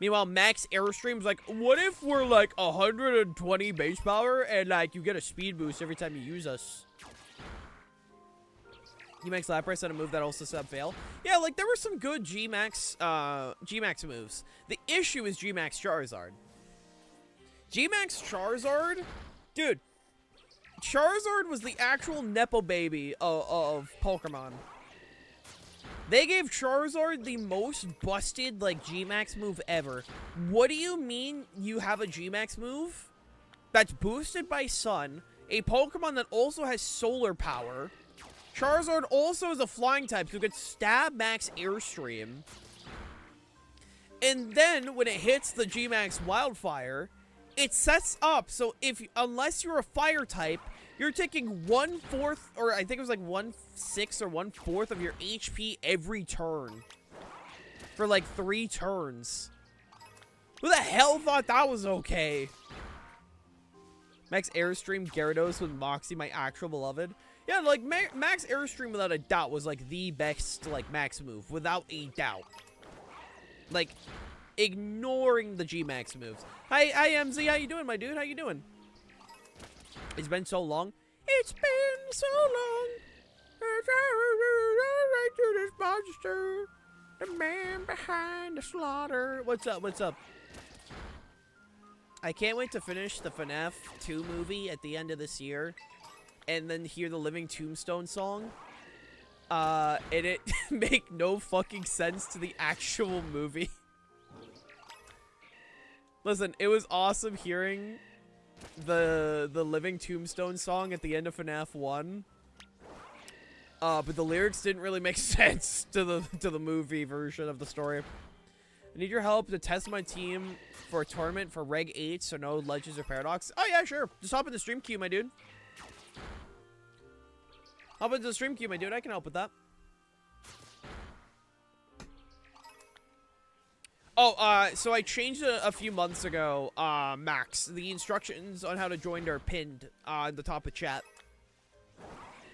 Meanwhile, Max Airstream's like, what if we're, like, 120 base power and, like, you get a speed boost every time you use us? G-Max Lapras had a move that also set up fail. Yeah, like, there were some good G-Max moves. The issue is G-Max Charizard. G-Max Charizard? Dude, Charizard was the actual Nepo baby of Pokemon. They gave Charizard the most busted, like, G-Max move ever. What do you mean you have a G-Max move that's boosted by Sun, a Pokemon that also has solar power? Charizard also is a flying type, so it could stab Max Airstream. And then, when it hits the G-Max Wildfire, it sets up, so unless you're a fire type, you're taking 1/4, or I think it was like 1/6 or 1/4 of your HP every turn. For like 3 turns. Who the hell thought that was okay? Max Airstream Gyarados with Moxie, my actual beloved. Yeah, like, Max Airstream, without a doubt, was, like, the best, like, max move. Without a doubt. Like, ignoring the G-Max moves. Hi, MZ, how you doing, my dude? How you doing? It's been so long. It's been so long. Right to this monster. The man behind the slaughter. What's up? What's up? I can't wait to finish the FNAF 2 movie at the end of this year. And then hear the Living Tombstone song. And it make no fucking sense to the actual movie. Listen, it was awesome hearing the Living Tombstone song at the end of FNAF 1. But the lyrics didn't really make sense to the movie version of the story. I need your help to test my team for a tournament for Reg 8, so no Legends or Paradox. Oh yeah, sure. Just hop in the stream queue, my dude. Hop into the stream queue, my dude. I can help with that. Oh, so I changed it a few months ago, Max. The instructions on how to join are pinned at the top of chat.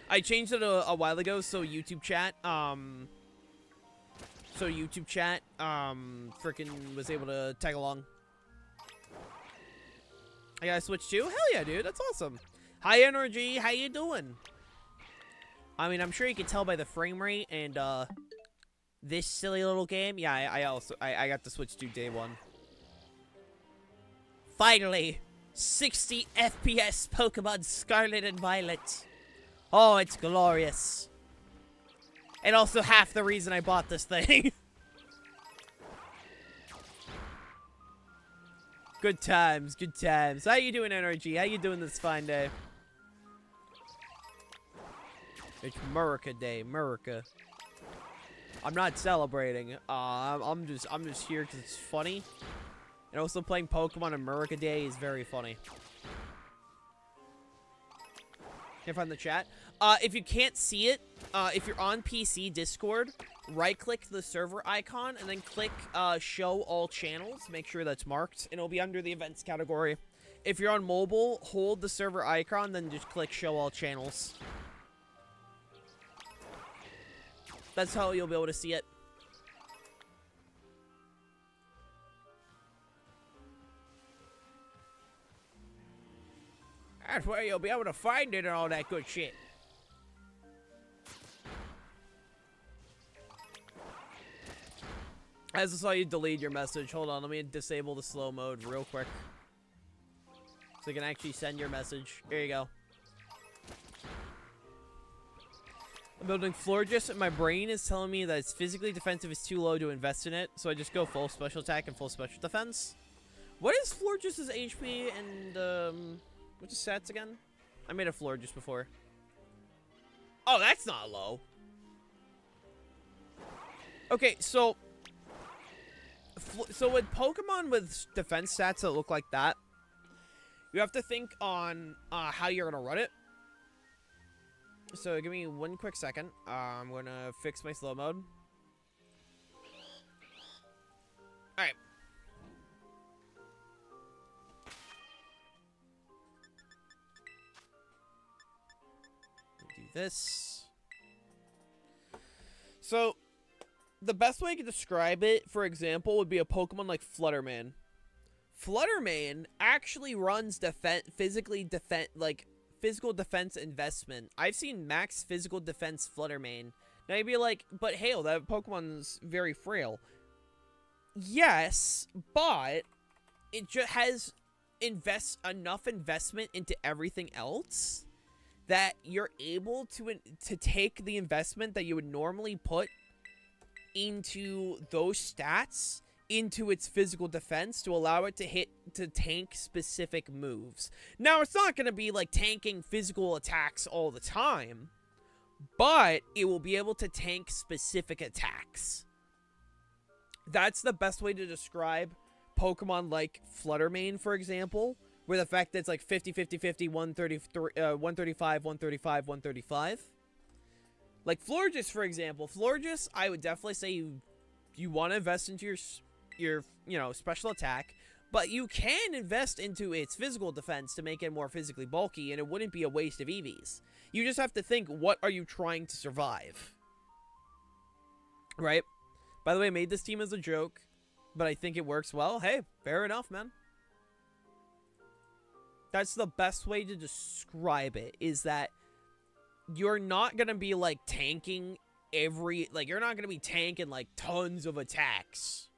I changed it a while ago, so YouTube chat, freaking was able to tag along. I gotta switch too? Hell yeah, dude. That's awesome. Hi, Energy. How you doing? I mean, I'm sure you can tell by the frame rate and, this silly little game. Yeah, I got to switch to day one. Finally, 60 FPS Pokemon Scarlet and Violet. Oh, it's glorious. And also half the reason I bought this thing. Good times, good times. How you doing, Energy? How you doing this fine day? It's Murica Day, Murica. I'm not celebrating. I'm just here because it's funny. And also playing Pokemon on Murica Day is very funny. Can't find the chat. If you can't see it, if you're on PC Discord, right-click the server icon and then click Show All Channels. Make sure that's marked, and it'll be under the events category. If you're on mobile, hold the server icon, then just click Show All Channels. That's how you'll be able to see it. That's where you'll be able to find it and all that good shit. I just saw you delete your message. Hold on, let me disable the slow mode real quick. So you can actually send your message. Here you go. I'm building Florges, and my brain is telling me that it's physically defensive is too low to invest in it, so I just go full special attack and full special defense. What is Florges' HP and, what's his stats again? I made a Florges before. Oh, that's not low. Okay, so with Pokemon with defense stats that look like that, you have to think on how you're going to run it. So give me one quick second. I'm going to fix my slow mode. Alright. Do this. So the best way I could describe it, for example, would be a Pokemon like Flutterman. Flutterman actually runs physical defense investment. I've seen max physical defense Flutterman. Now you'd be like, but Hale, that Pokemon's very frail. Yes, but it just has enough investment into everything else that you're able to take the investment that you would normally put into those stats into its physical defense to allow it to tank specific moves. Now, it's not going to be like tanking physical attacks all the time, but it will be able to tank specific attacks. That's the best way to describe Pokemon like Fluttermane, for example, where the fact that it's like 50, 50, 50, 135, 135, 135. Like Florges, for example. Florges, I would definitely say you want to invest into your special attack, but you can invest into its physical defense to make it more physically bulky, and it wouldn't be a waste of EVs. You just have to think, what are you trying to survive? Right? By the way, I made this team as a joke, but I think it works well. Hey, fair enough, man. That's the best way to describe it, is that you're not going to be, like, tanking you're not going to be tanking, like, tons of attacks.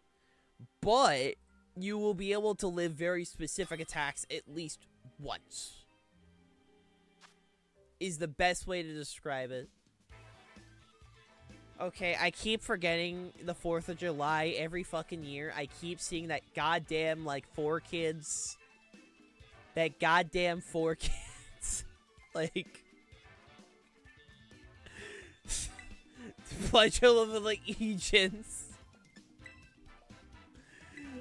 But you will be able to live very specific attacks at least once. Is the best way to describe it. Okay, I keep forgetting the 4th of July every fucking year. I keep seeing that goddamn, like, 4 kids. That goddamn 4 kids. Like... Pledge of Allegiance.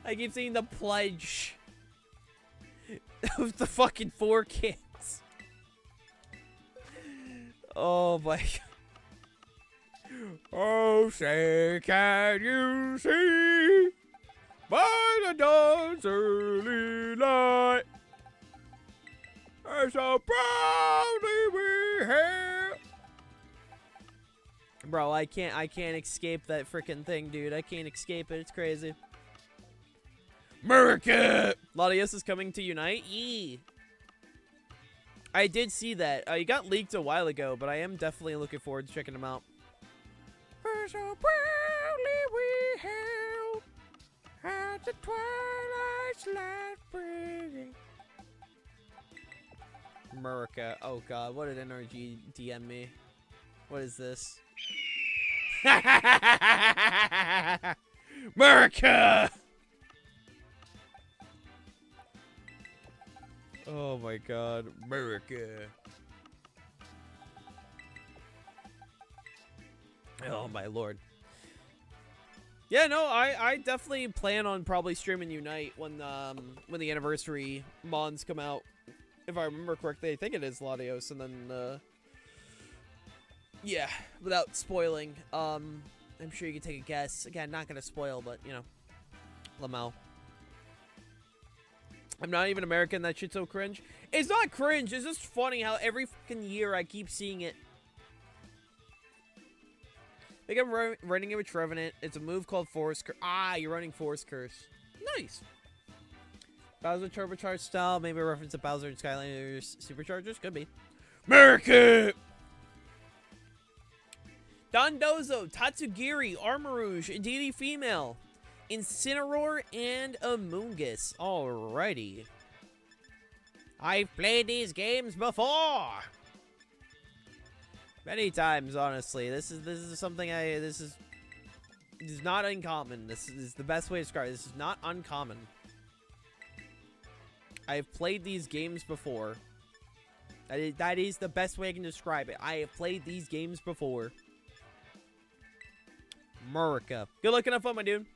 I keep seeing the pledge of the fucking 4 kids. Oh my god. Oh, say, can you see? By the dawn's early light, and so proudly we hail. Bro, I can't escape that freaking thing, dude. I can't escape it. It's crazy. Murica! Latios is coming to Unite? Yee. I did see that. He got leaked a while ago, but I am definitely looking forward to checking him out. For so proudly we hail at the twilight's light bringing. Murica. Oh god, what did NRG DM me? What is this? Murica! Oh my god, Murica. Oh my lord. Yeah, no, I definitely plan on probably streaming Unite when the anniversary mons come out. If I remember correctly, I think it is Latios, and then yeah, without spoiling, I'm sure you can take a guess. Again, not gonna spoil, but you know, Lamau. I'm not even American. That shit's so cringe. It's not cringe. It's just funny how every fucking year I keep seeing it. I think I'm running it with Trevenant. It's a move called Force Curse. Ah, you're running Force Curse. Nice. Bowser turbocharged style. Maybe a reference to Bowser and Skylanders superchargers. Could be. America! Dondozo, Tatsugiri, Armarouge, Indeedee Female, Incineroar, and Amoonguss. Alrighty. I've played these games before. Many times, honestly. This is something this is not uncommon. This is the best way to describe it. This is not uncommon. I've played these games before. That is the best way I can describe it. I have played these games before. Murica. Good luck and have fun, my dude.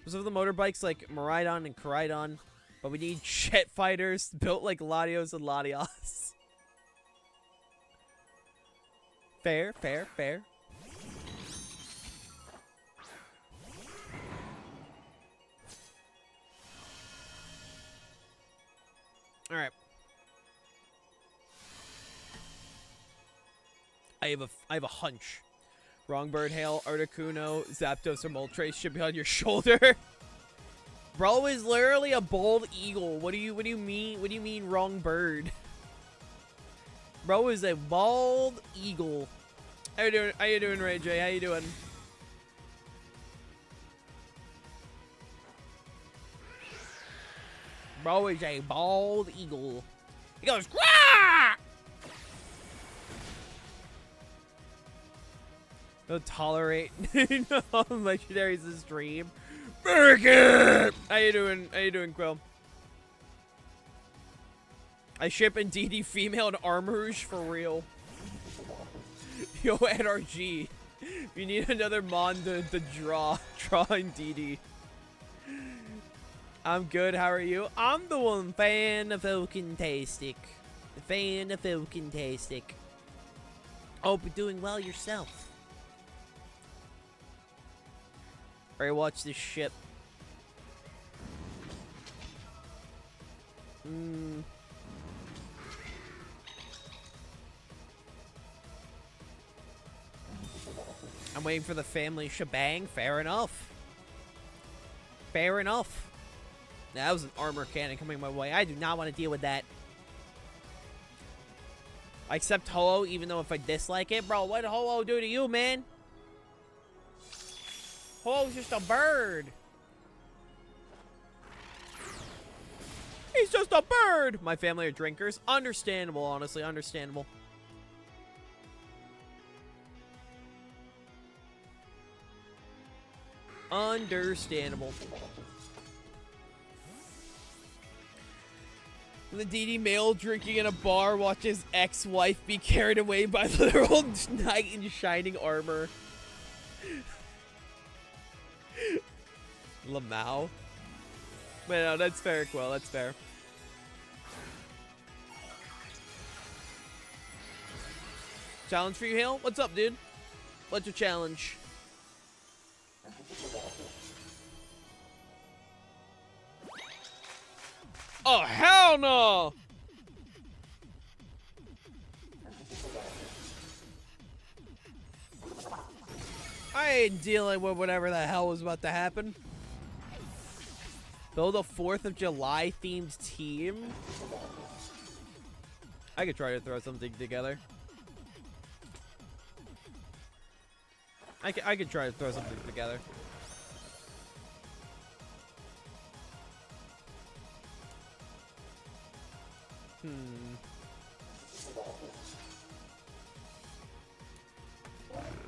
Some of the motorbikes like Miraidon and Koraidon, but we need jet fighters built like Latios and Latios. Fair, fair, fair. All right. I have a hunch. Wrong bird hail, Articuno, Zapdos, or Moltres should be on your shoulder. Bro is literally a bald eagle. What do you mean? What do you mean wrong bird? Bro is a bald eagle. How you doing? How you doing, Ray J? How you doing? Bro is a bald eagle. He goes, Quah! Don't tolerate no legendaries this stream. Murica! How you doing? How you doing, Quill? I ship Indeedee Female and Armarouge for real. Yo, NRG. If you need another mon to draw Indeedee. I'm good, how are you? I'm the one fan of Oakentastic. The fan of Oakentastic. Hope you're doing well yourself. Alright, watch this ship. I'm waiting for the family shebang. Fair enough. Fair enough. That was an armor cannon coming my way. I do not want to deal with that. I accept Ho-Oh, even though if I dislike it. Bro, what did Ho-Oh do to you, man? Ho-Oh's just a bird. He's just a bird. My family are drinkers. Understandable, honestly. Understandable. Understandable. The DD male drinking in a bar watches ex-wife be carried away by literal knight in shining armor. Lamau. But no, that's fair, Quill. That's fair. Challenge for you, Hale? What's up, dude? What's your challenge? Oh, hell no! I ain't dealing with whatever the hell was about to happen. Build a 4th of July themed team? I could try to throw something together. I could try to throw something together.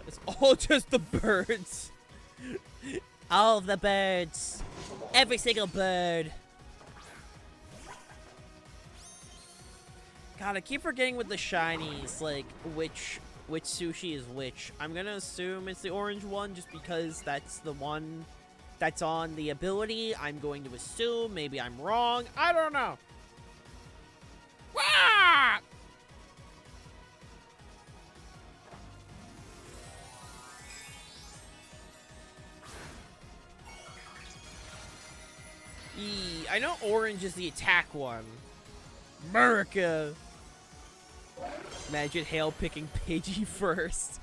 It's all just the birds. All of the birds. Every single bird. God, I keep forgetting with the shinies, like, which sushi is which. I'm gonna assume it's the orange one just because that's the one that's on the ability. I'm going to assume. Maybe I'm wrong. I don't know. Wah! I know orange is the attack one. Murica. Imagine Hale picking Pidgey first.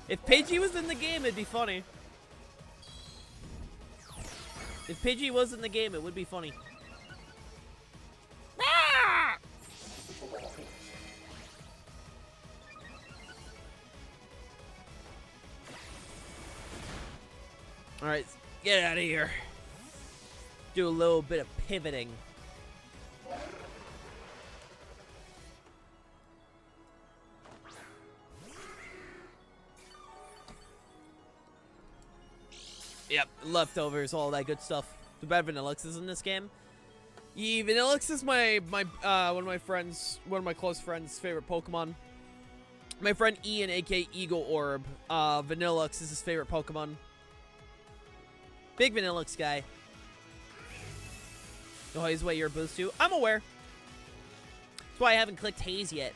If Pidgey was in the game, it'd be funny. If Pidgey was in the game, it would be funny. Ah! Alright, get out of here. Do a little bit of pivoting. Yep, leftovers, all that good stuff. Too bad Vanillix is in this game. Yeah, Vanillix is one of my close friends' favorite Pokemon. My friend Ian, aka Eagle Orb, Vanillix is his favorite Pokemon. Big Vanillix guy. Oh, he's way your boost too. I'm aware. That's why I haven't clicked Haze yet.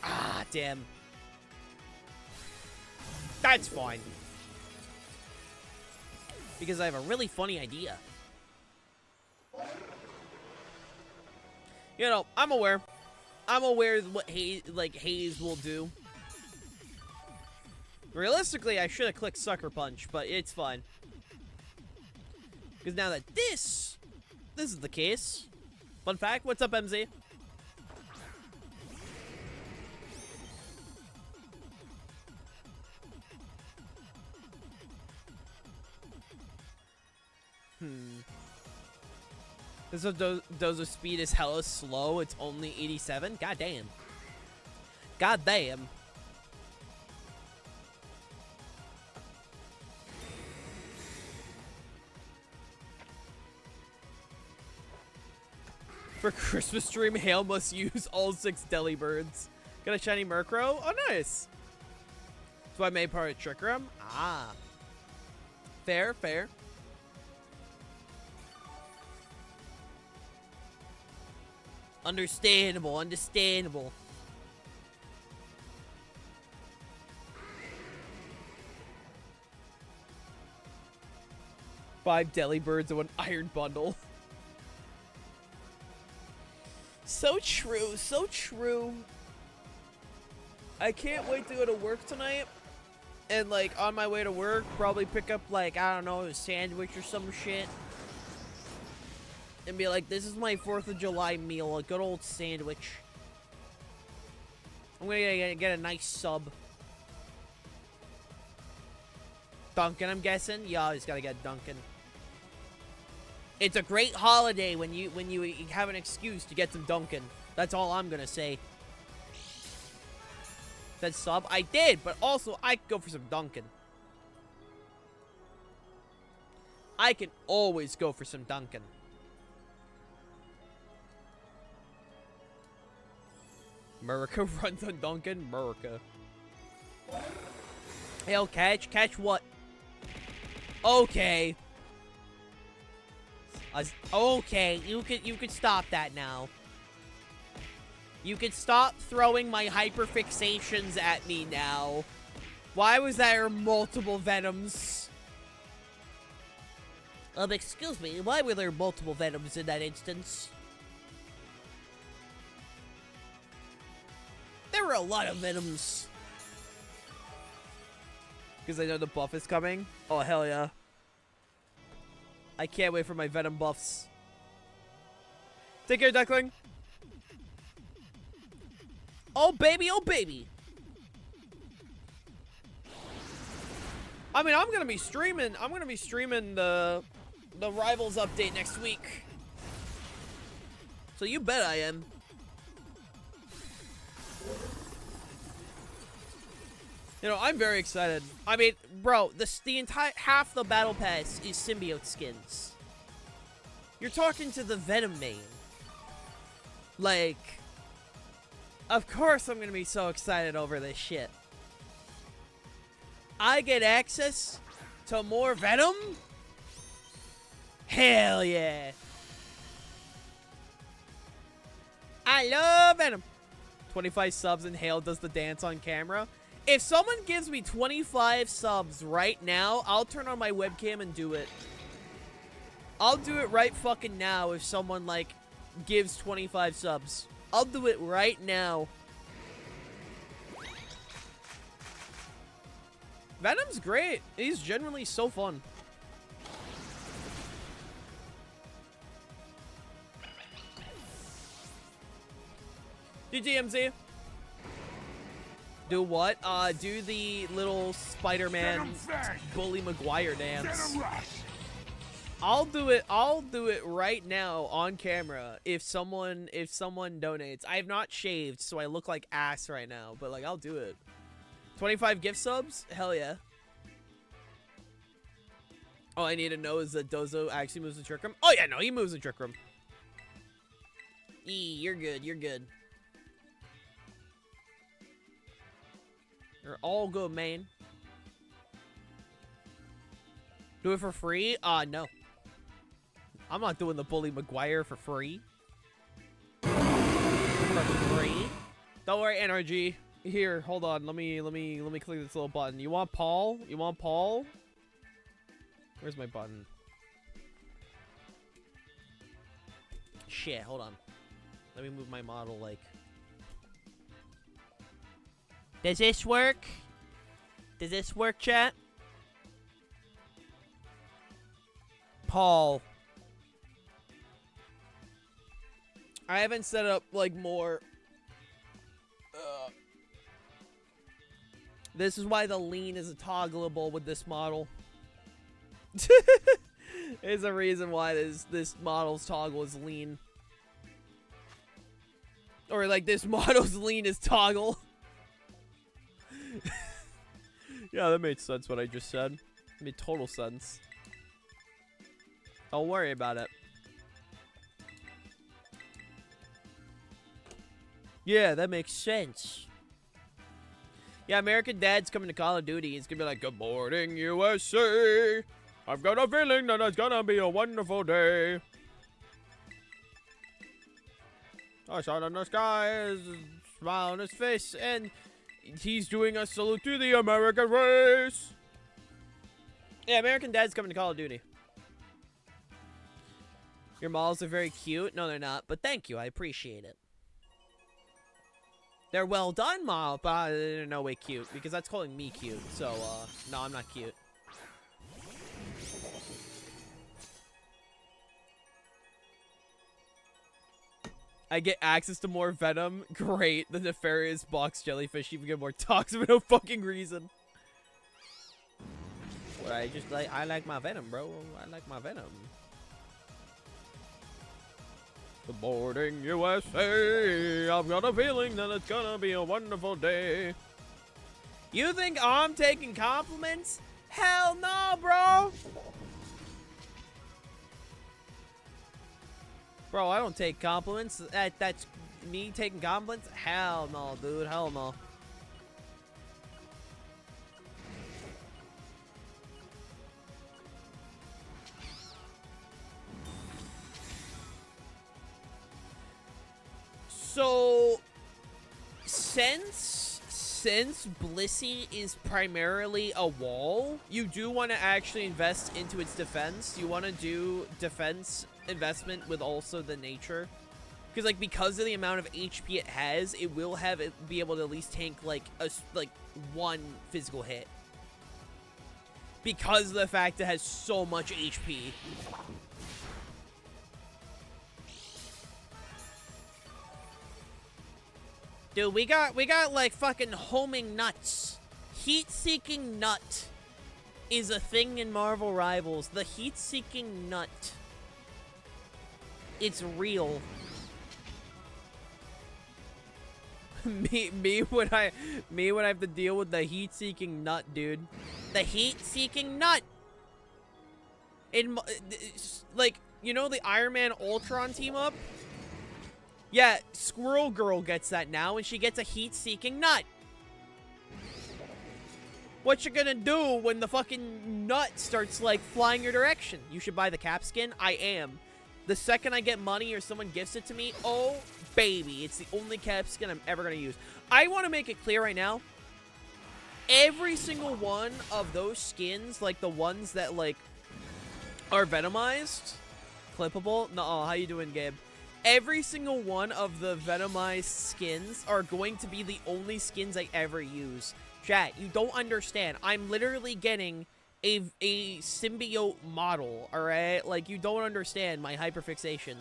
Ah, damn. That's fine. Because I have a really funny idea. You know, I'm aware. I'm aware of what Haze will do. Realistically, I should have clicked Sucker Punch, but it's fine. Because now that this is the case. Fun fact, what's up, MZ? This Dozer speed is hella slow. It's only 87. God damn. God damn. For Christmas stream, Hale must use all 6 Delibirds. Got a shiny Murkrow? Oh, nice. So I made part of Trick Room? Ah. Fair, fair. Understandable, understandable. Five Delibirds and 1 Iron Bundle. So true, so true. I can't wait to go to work tonight. And, like, on my way to work, probably pick up, like, I don't know, a sandwich or some shit. And be like, this is my 4th of July meal, a good old sandwich. I'm gonna get a nice sub. Dunkin', I'm guessing? Yeah, I just gotta get Dunkin'. It's a great holiday when you have an excuse to get some Dunkin'. That's all I'm gonna say. That sub? I did, but also I could go for some Dunkin'. I can always go for some Dunkin'. Murica runs on Dunkin'? Murica. Hell, catch? Catch what? Okay. Okay, you could stop that now. You could stop throwing my hyperfixations at me now. Why was there multiple Venoms? Excuse me, why were there multiple Venoms in that instance? There were a lot of Venoms. Because I know the buff is coming. Oh, hell yeah. I can't wait for my Venom buffs. Take care, Duckling. Oh, baby, oh, baby. I mean, I'm gonna be streaming the Rivals update next week. So you bet I am. You know, I'm very excited. I mean, bro, the entire half the battle pass is symbiote skins. You're talking to the Venom main. Like, of course I'm gonna be so excited over this shit. I get access to more Venom? Hell yeah. I love Venom. 25 subs and Hale does the dance on camera. If someone gives me 25 subs right now, I'll turn on my webcam and do it. I'll do it right fucking now if someone, like, gives 25 subs. I'll do it right now. Venom's great. He's generally so fun. GGMZ. Do what? Do the little Spider-Man Bully Maguire dance. I'll do it right now on camera if someone donates. I have not shaved, so I look like ass right now, but like I'll do it. 25 gift subs? Hell yeah. All I need to know is that Dozo actually moves the Trick Room. Oh yeah, no, he moves the Trick Room. You're good, you're good. You're all good, man. Do it for free? No. I'm not doing the Bully Maguire for free. For free? Don't worry, NRG. Here, hold on. Let me click this little button. You want Paul? You want Paul? Where's my button? Shit, hold on. Let me move my model, like... Does this work? Does this work, chat? Paul. I haven't set up, like, more... This is why the lean is toggleable with this model. There's a reason why this model's toggle is lean. Or, like, this model's lean is toggle. Yeah, that made sense what I just said. It made total sense. Don't worry about it. Yeah, that makes sense. Yeah, American Dad's coming to Call of Duty. He's gonna be like, "Good morning, USA. I've got a feeling that it's gonna be a wonderful day. A sun in the sky is a smile on his face, and he's doing a salute to the American race." Yeah, American Dad's coming to Call of Duty. Your models are very cute. No, they're not, but thank you. I appreciate it. They're well done, Ma, but they're no way cute, because that's calling me cute. So, no, I'm not cute. I get access to more Venom. Great. The nefarious box jellyfish even get more toxic for no fucking reason. But I like my Venom, bro. I like my Venom. Good morning, USA. I've got a feeling that it's gonna be a wonderful day. You think I'm taking compliments? Hell no, bro. Bro, I don't take compliments. That's me taking compliments? Hell no, dude. Hell no. So, since since Blissey is primarily a wall, you do want to actually invest into its defense. You want to do defense investment with also the nature. Because, like, because of the amount of HP it has, it will have it be able to at least tank, like, one physical hit. Because of the fact it has so much HP. Dude, we got like fucking homing nuts. Heat-seeking nut is a thing in Marvel Rivals. The heat-seeking nut. It's real. me when I have to deal with the heat-seeking nut, dude. The heat-seeking nut. Like, you know the Iron Man Ultron team up? Yeah, Squirrel Girl gets that now, and she gets a heat-seeking nut. What you gonna do when the fucking nut starts, like, flying your direction? You should buy the Cap skin? I am. The second I get money or someone gifts it to me, oh, baby. It's the only Cap skin I'm ever gonna use. I want to make it clear right now. Every single one of those skins, like the ones that, like, are Venomized, clippable. Nuh-uh, how you doing, Gabe? Every single one of the Venomized skins are going to be the only skins I ever use. Chat, you don't understand. I'm literally getting a symbiote model, alright? Like, you don't understand my hyperfixation.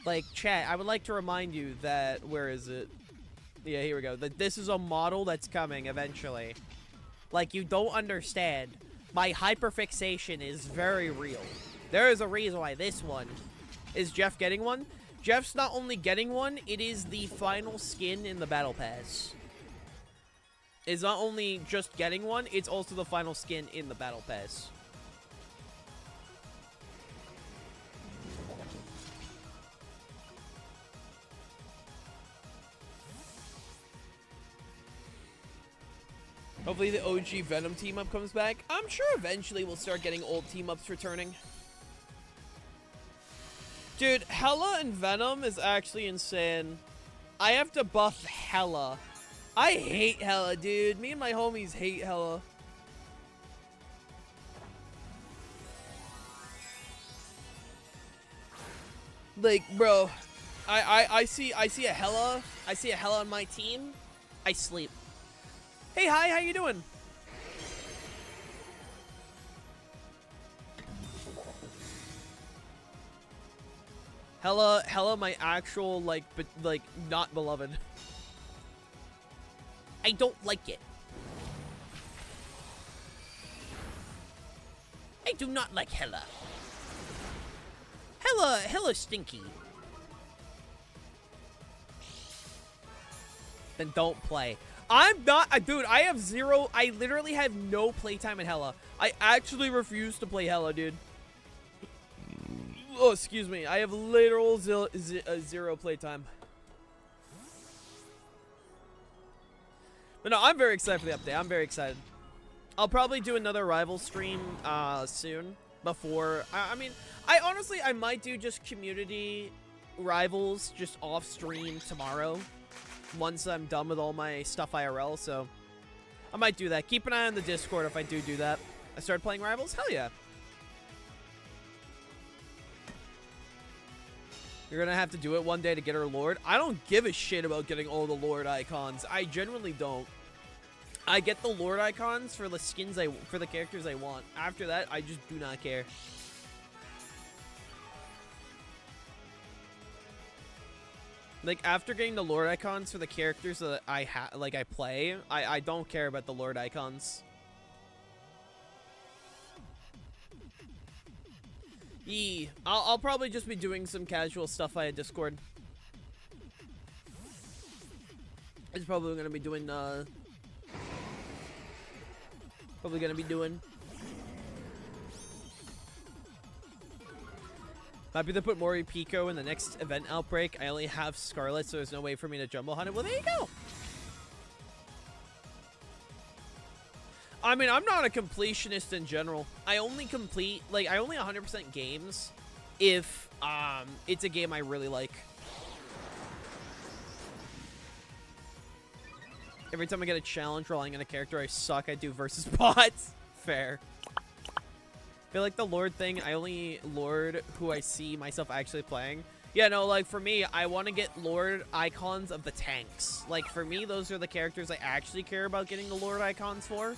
Like, chat, I would like to remind you that... Where is it? Yeah, here we go. That this is a model that's coming eventually. Like, you don't understand. My hyperfixation is very real. There is a reason why this one... Is Jeff getting one? Jeff's not only getting one, it is the final skin in the Battle Pass. It's not only just getting one, it's also the final skin in the Battle Pass. Hopefully the OG Venom team-up comes back. I'm sure eventually we'll start getting old team-ups returning. Dude, Hela and Venom is actually insane. I have to buff Hela. I hate Hela, dude. Me and my homies hate Hela. Like, bro, I see a Hela. I see a Hela on my team. I sleep. Hey, hi, how you doing? Hela, my actual, like, not beloved. I don't like it. I do not like Hela. Hela's stinky. Then don't play. I'm not, dude, I have zero, I literally have no playtime in Hela. I actually refuse to play Hela, dude. Oh, excuse me. I have literal zero playtime. But no, I'm very excited for the update. I'm very excited. I'll probably do another rival stream soon. Before, I mean, I might do just community rivals just off stream tomorrow. Once I'm done with all my stuff IRL, so I might do that. Keep an eye on the Discord if I do that. I started playing rivals? Hell yeah. You're gonna have to do it one day to get her Lord. I don't give a shit about getting all the Lord icons. I genuinely don't. I get the Lord icons for the skins for the characters I want. After that, I just do not care. Like, after getting the Lord icons for the characters that I play, I don't care about the Lord icons. I'll probably just be doing some casual stuff via Discord. It's probably gonna be doing Happy to put Mori Pico in the next event outbreak. I only have Scarlet, so there's no way for me to jumbo hunt it. Well, there you go. I mean, I'm not a completionist in general. I only complete, like, I only 100% games if it's a game I really like. Every time I get a challenge rolling on a character I suck, I do versus bots. Fair. I feel like the Lord thing, I only Lord who I see myself actually playing. Yeah, no, like, for me, I want to get Lord icons of the tanks. Like, for me, those are the characters I actually care about getting the Lord icons for.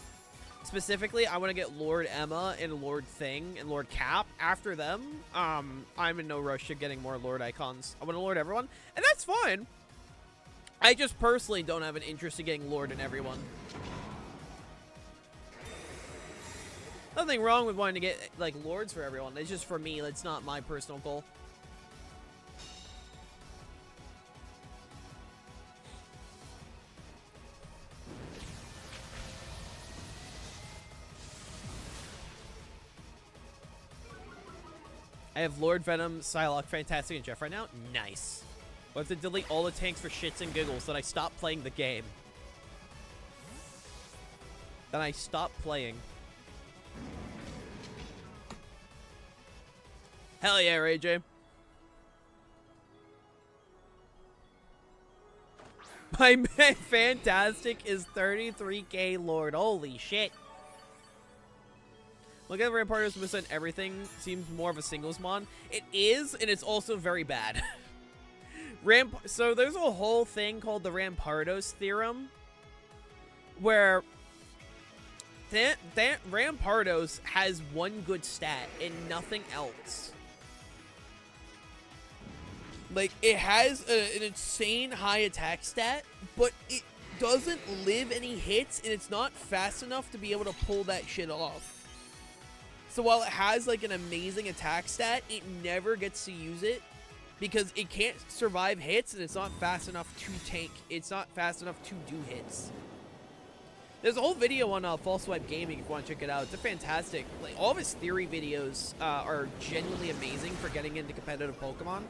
Specifically, I want to get Lord Emma and Lord Thing and Lord Cap. After them, I'm in no rush to getting more Lord icons. I want to Lord everyone, and that's fine. I just personally don't have an interest in getting Lord in everyone. Nothing wrong with wanting to get, like, Lords for everyone. It's just for me, it's not my personal goal. I have Lord Venom, Psylocke, Fantastic, and Jeff right now. Nice. I'll have to delete all the tanks for shits and giggles, then I stop playing the game. Then I stop playing. Hell yeah, Ray J. My man Fantastic is 33k Lord. Holy shit. Look at the Rampardos missing everything. Seems more of a singles mod. It is, and it's also very bad. So there's a whole thing called the Rampardos theorem, where Rampardos has one good stat and nothing else. Like, it has an insane high attack stat, but it doesn't live any hits, and it's not fast enough to be able to pull that shit off. So while it has, like, an amazing attack stat, it never gets to use it because it can't survive hits, and it's not fast enough to tank. It's not fast enough to do hits. There's a whole video on False Swipe Gaming if you want to check it out. It's a fantastic. Like, all of his theory videos are genuinely amazing for getting into competitive Pokemon.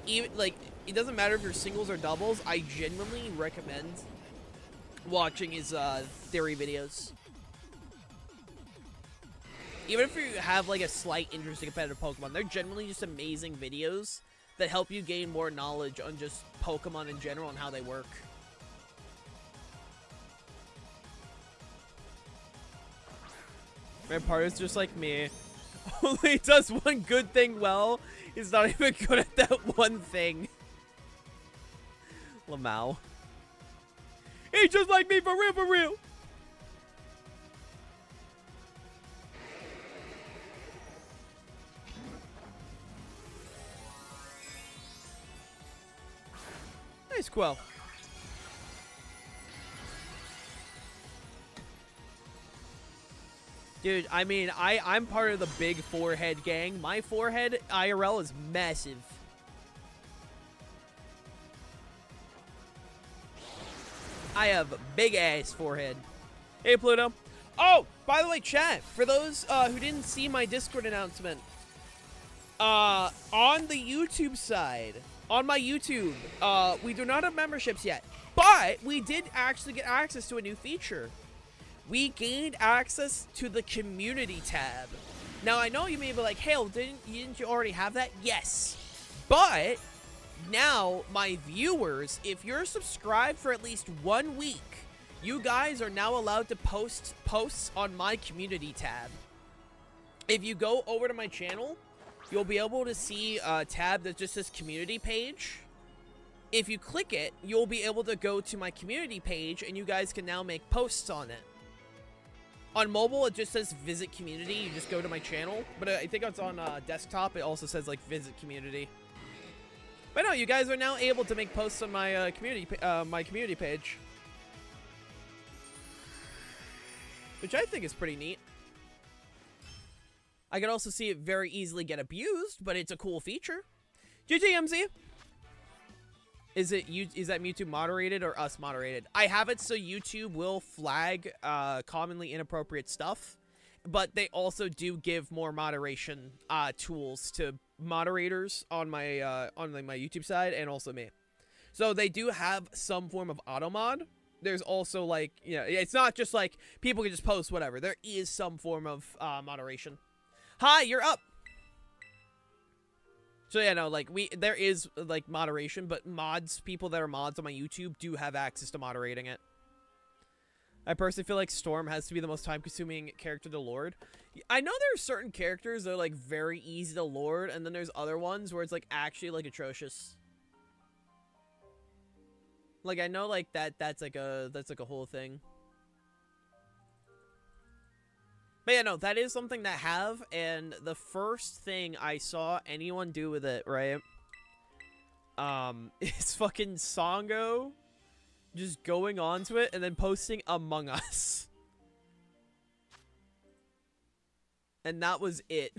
Even, like, it doesn't matter if you're singles or doubles. I genuinely recommend watching his theory videos. Even if you have, like, a slight interest in competitive Pokemon, they're generally just amazing videos that help you gain more knowledge on just Pokemon in general and how they work. Rampardos just like me. Only does one good thing well. He's not even good at that one thing. Lamau. He's just like me, for real, for real. Nice Quell. Dude, I mean, I'm part of the big forehead gang. My forehead IRL is massive. I have a big ass forehead. Hey, Pluto. Oh, by the way, chat, for those who didn't see my Discord announcement, on the YouTube side, on my YouTube, we do not have memberships yet, but we did actually get access to a new feature. We gained access to the community tab. Now, I know you may be like, hey, didn't you already have that? Yes. But now, my viewers, if you're subscribed for at least 1 week, you guys are now allowed to post posts on my community tab. If you go over to my channel, you'll be able to see a tab that just says community page. If you click it, you'll be able to go to my community page, and you guys can now make posts on it. On mobile, it just says visit community. You just go to my channel. But I think it's on desktop. It also says, like, visit community. But no, you guys are now able to make posts on my community page. Which I think is pretty neat. I can also see it very easily get abused, but it's a cool feature. GGMZ. Is that YouTube moderated or us moderated? I have it so YouTube will flag commonly inappropriate stuff, but they also do give more moderation tools to moderators on my my YouTube side and also me. So they do have some form of auto mod. There's also, like, you know, it's not just like people can just post whatever. There is some form of moderation. Hi, you're up. So yeah, no, like there is like moderation, but people that are mods on my YouTube do have access to moderating it. I personally feel like Storm has to be the most time-consuming character to lord. I know there are certain characters that are like very easy to lord, and then there's other ones where it's like actually like atrocious. Like I know like that's like a whole thing. But yeah, no, that is something to have, and the first thing I saw anyone do with it, right? Is fucking Songo just going onto it and then posting Among Us. And that was it.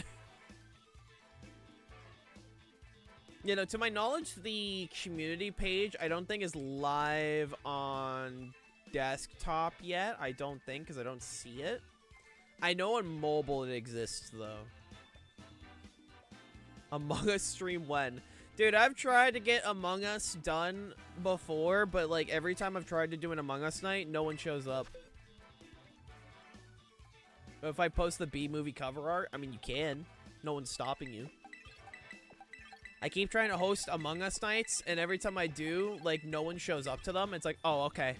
You know, to my knowledge, the community page, I don't think is live on desktop yet. I don't think, because I don't see it. I know on mobile it exists, though. Among Us stream when? Dude, I've tried to get Among Us done before, but, like, every time I've tried to do an Among Us night, no one shows up. If I post the B-movie cover art, I mean, you can. No one's stopping you. I keep trying to host Among Us nights, and every time I do, like, no one shows up to them. It's like, oh, okay.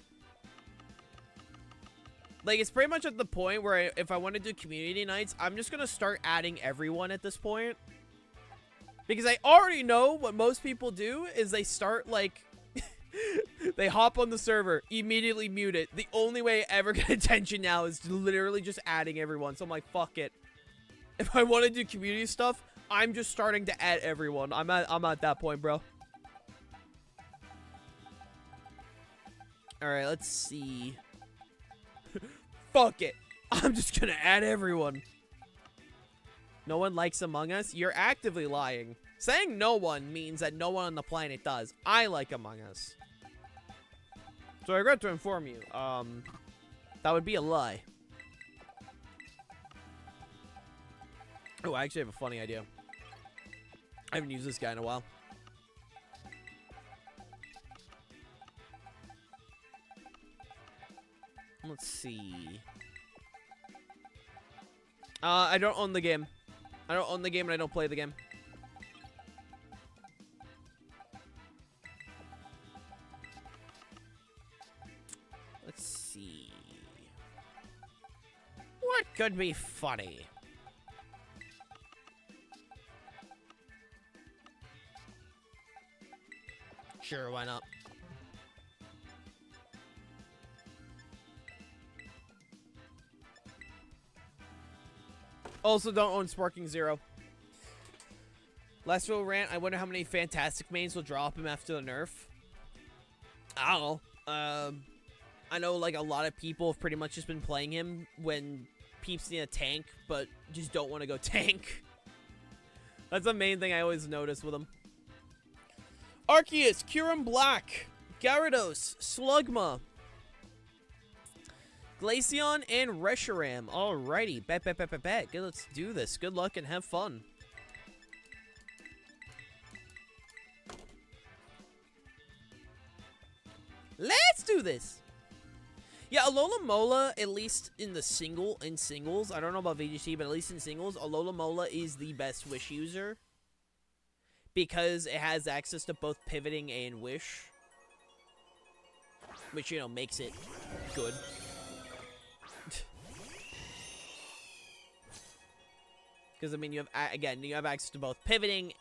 Like, it's pretty much at the point where if I want to do community nights, I'm just going to start adding everyone at this point. Because I already know what most people do is they start, like, they hop on the server, immediately mute it. The only way I ever get attention now is literally just adding everyone. So I'm like, fuck it. If I want to do community stuff, I'm just starting to add everyone. I'm at that point, bro. All right, let's see. Fuck it. I'm just gonna add everyone. No one likes Among Us? You're actively lying. Saying no one means that no one on the planet does. I like Among Us. So I regret to inform you, that would be a lie. Oh, I actually have a funny idea. I haven't used this guy in a while. Let's see. I don't own the game. I don't own the game and I don't play the game. Let's see. What could be funny? Sure, why not? Also, don't own Sparking Zero. Last real rant, I wonder how many fantastic mains will drop him after the nerf. I don't know. I know, like, a lot of people have pretty much just been playing him when peeps need a tank, but just don't want to go tank. That's the main thing I always notice with him. Arceus, Kyurem Black, Gyarados, Slugma, Glaceon, and Reshiram. Alrighty, bet. Good, let's do this. Good luck and have fun. Let's do this. Yeah, Alola Mola, at least in singles, I don't know about VGC, but at least in singles, Alola Mola is the best Wish user. Because it has access to both pivoting and Wish. Which, you know, makes it good. Because, I mean, you have access to both pivoting,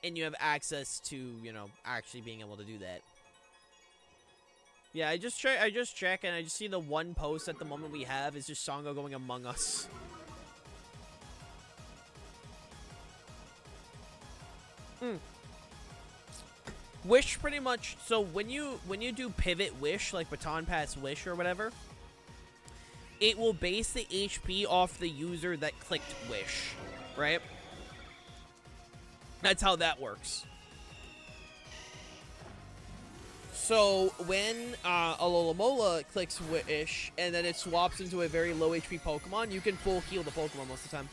and you have access to, you know, actually being able to do that. Yeah, I just check, and I just see the one post at the moment we have is just Songo going Among Us. Wish pretty much, so when you do pivot Wish, like Baton Pass Wish or whatever, it will base the HP off the user that clicked Wish, right? That's how that works. So when Alola Mola clicks Wish and then it swaps into a very low HP Pokemon, you can full heal the Pokemon most of the time.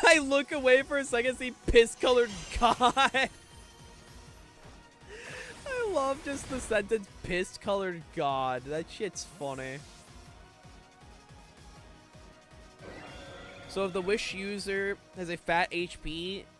I look away for a second, see piss-colored God. I love just the sentence, piss-colored God. That shit's funny. So if the Wish user has a fat HP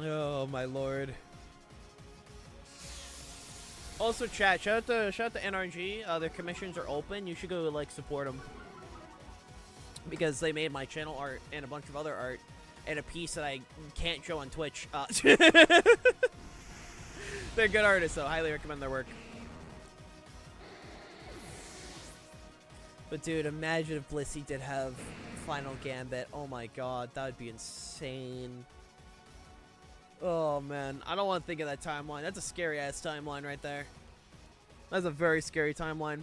Oh my lord. Also, chat, shout out to NRG. Their commissions are open. You should go like support them because they made my channel art and a bunch of other art and a piece that I can't show on Twitch. They're good artists, though. Highly recommend their work. But dude, imagine if Blissey did have Final Gambit. Oh my god, that would be insane. Oh man, I don't want to think of that timeline. That's a scary ass timeline right there. That's a very scary timeline.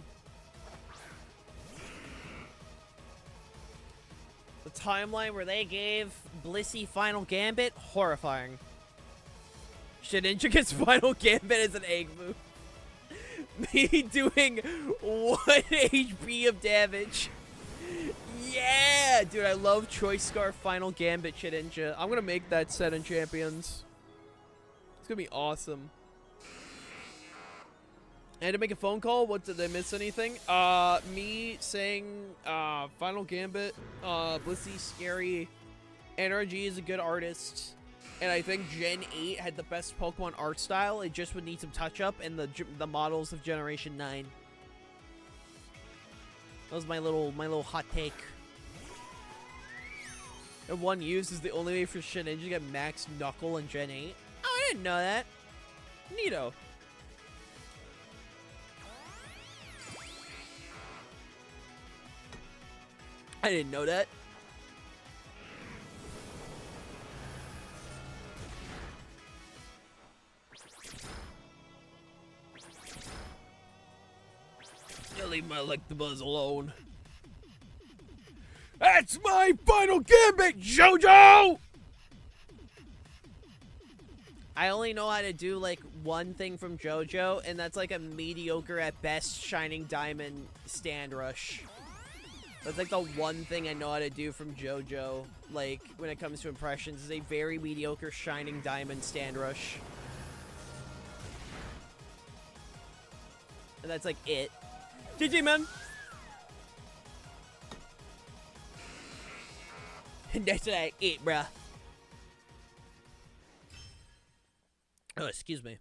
The timeline where they gave Blissey Final Gambit, horrifying. Shedinja gets Final Gambit as an egg move. Me doing 1 HP of damage. Yeah, dude, I love Choice Scarf Final Gambit Shedinja. I'm gonna make that set in Champions. It's gonna be awesome. I had to make a phone call. What, did I miss anything? Me saying Final Gambit, Blissey, scary. NRG is a good artist. And I think Gen 8 had the best Pokemon art style. It just would need some touch-up and the models of Generation 9. That was my little hot take. And one use is the only way for Shedinja to get max Knuckle in Gen 8. Oh, I didn't know that. Neato. I didn't know that. Leave my Electabuzz alone. That's my Final Gambit, JoJo! I only know how to do, like, one thing from JoJo, and that's, like, a mediocre at best Shining Diamond stand rush. That's, like, the one thing I know how to do from JoJo, like, when it comes to impressions, is a very mediocre Shining Diamond stand rush. And that's, like, it. GG, man. That's like it, bruh. Oh, excuse me.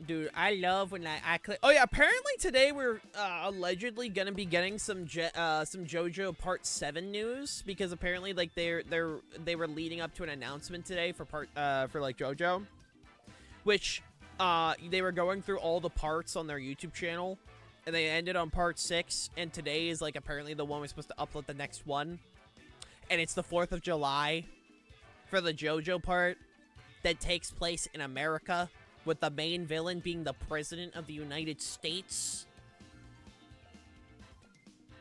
Dude, I love when I click. Oh yeah, apparently today we're allegedly gonna be getting some JoJo Part 7 news because apparently like they were leading up to an announcement today for like JoJo, which they were going through all the parts on their YouTube channel, and they ended on Part 6, and today is like apparently the one we're supposed to upload the next one, and it's the 4th of July for the JoJo part that takes place in America, with the main villain being the President of the United States.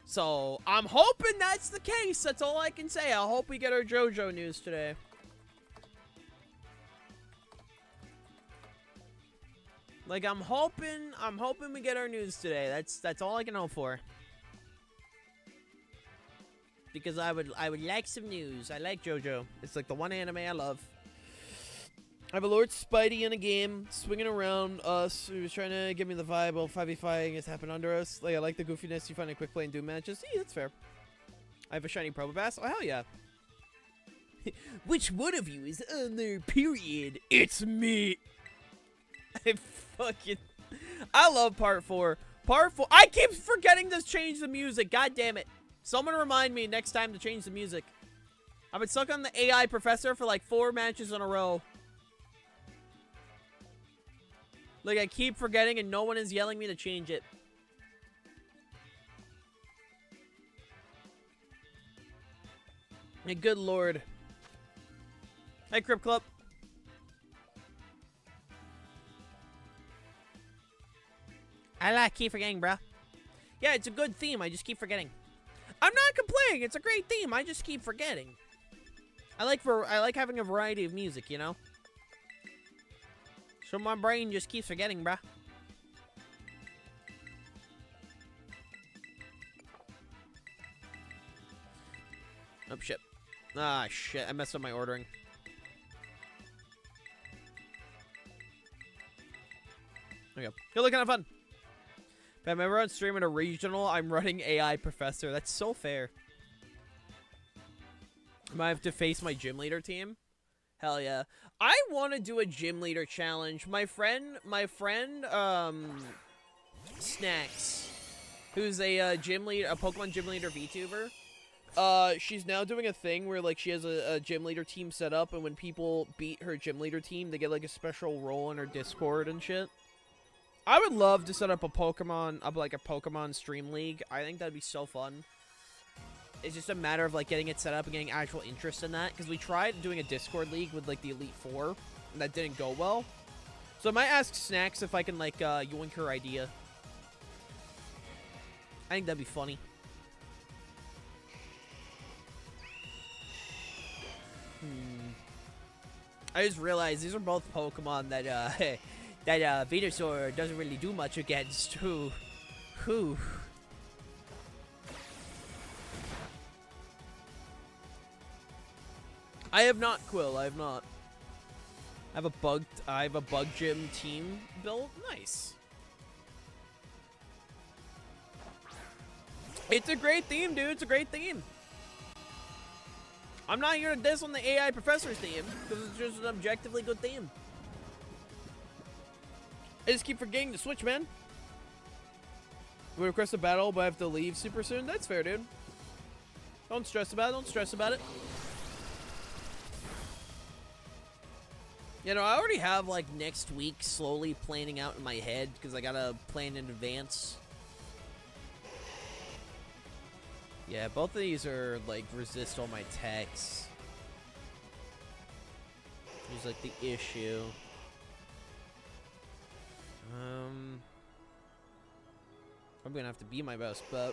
So, I'm hoping that's the case. That's all I can say. I hope we get our JoJo news today. Like, I'm hoping we get our news today. That's all I can hope for. Because I would like some news. I like JoJo. It's like the one anime I love. I have a Lord Spidey in a game, swinging around us. He was trying to give me the vibe while 5v5ing has happened under us. Like, I like the goofiness you find in quick play and Doom matches. Yeah, that's fair. I have a shiny Probopass. Oh, hell yeah. Which one of you is on there, period? It's me. I love Part 4. Part 4. I keep forgetting to change the music. God damn it. Someone remind me next time to change the music. I've been stuck on the AI professor for like 4 matches in a row. Like, I keep forgetting and no one is yelling me to change it. Hey, good lord. Hey, Crip Club. I keep forgetting, bruh. Yeah, it's a good theme. I just keep forgetting. I'm not complaining. It's a great theme. I just keep forgetting. I like having a variety of music, you know? So my brain just keeps forgetting, bruh. Oh, shit. Ah, shit. I messed up my ordering. There we go. You're looking at fun. If I remember on stream at a regional, I'm running AI Professor. That's so fair. Might have to face my gym leader team. Hell yeah. I want to do a gym leader challenge. My friend, Snacks, who's a gym leader, a Pokemon gym leader VTuber. She's now doing a thing where, like, she has a gym leader team set up, and when people beat her gym leader team, they get, like, a special role in her Discord and shit. I would love to set up a Pokemon stream league. I think that'd be so fun. It's just a matter of, like, getting it set up and getting actual interest in that, because we tried doing a Discord league with, like, the Elite Four, and that didn't go well. So I might ask Snacks if I can, like, yoink her idea. I think that'd be funny. I just realized these are both Pokemon that, that Venusaur doesn't really do much against. Whew. I have not, Quill. I have not. I have a bug gym team built. Nice. It's a great theme, dude. It's a great theme. I'm not here to diss on the AI Professor's theme, because it's just an objectively good theme. I just keep forgetting to switch, man. We request a battle, but I have to leave super soon. That's fair, dude. Don't stress about it. Don't stress about it. You know, I already have, like, next week slowly planning out in my head, because I gotta plan in advance. Yeah, both of these are, like, resist all my attacks. Which is, like, the issue. I'm gonna have to be my best bet.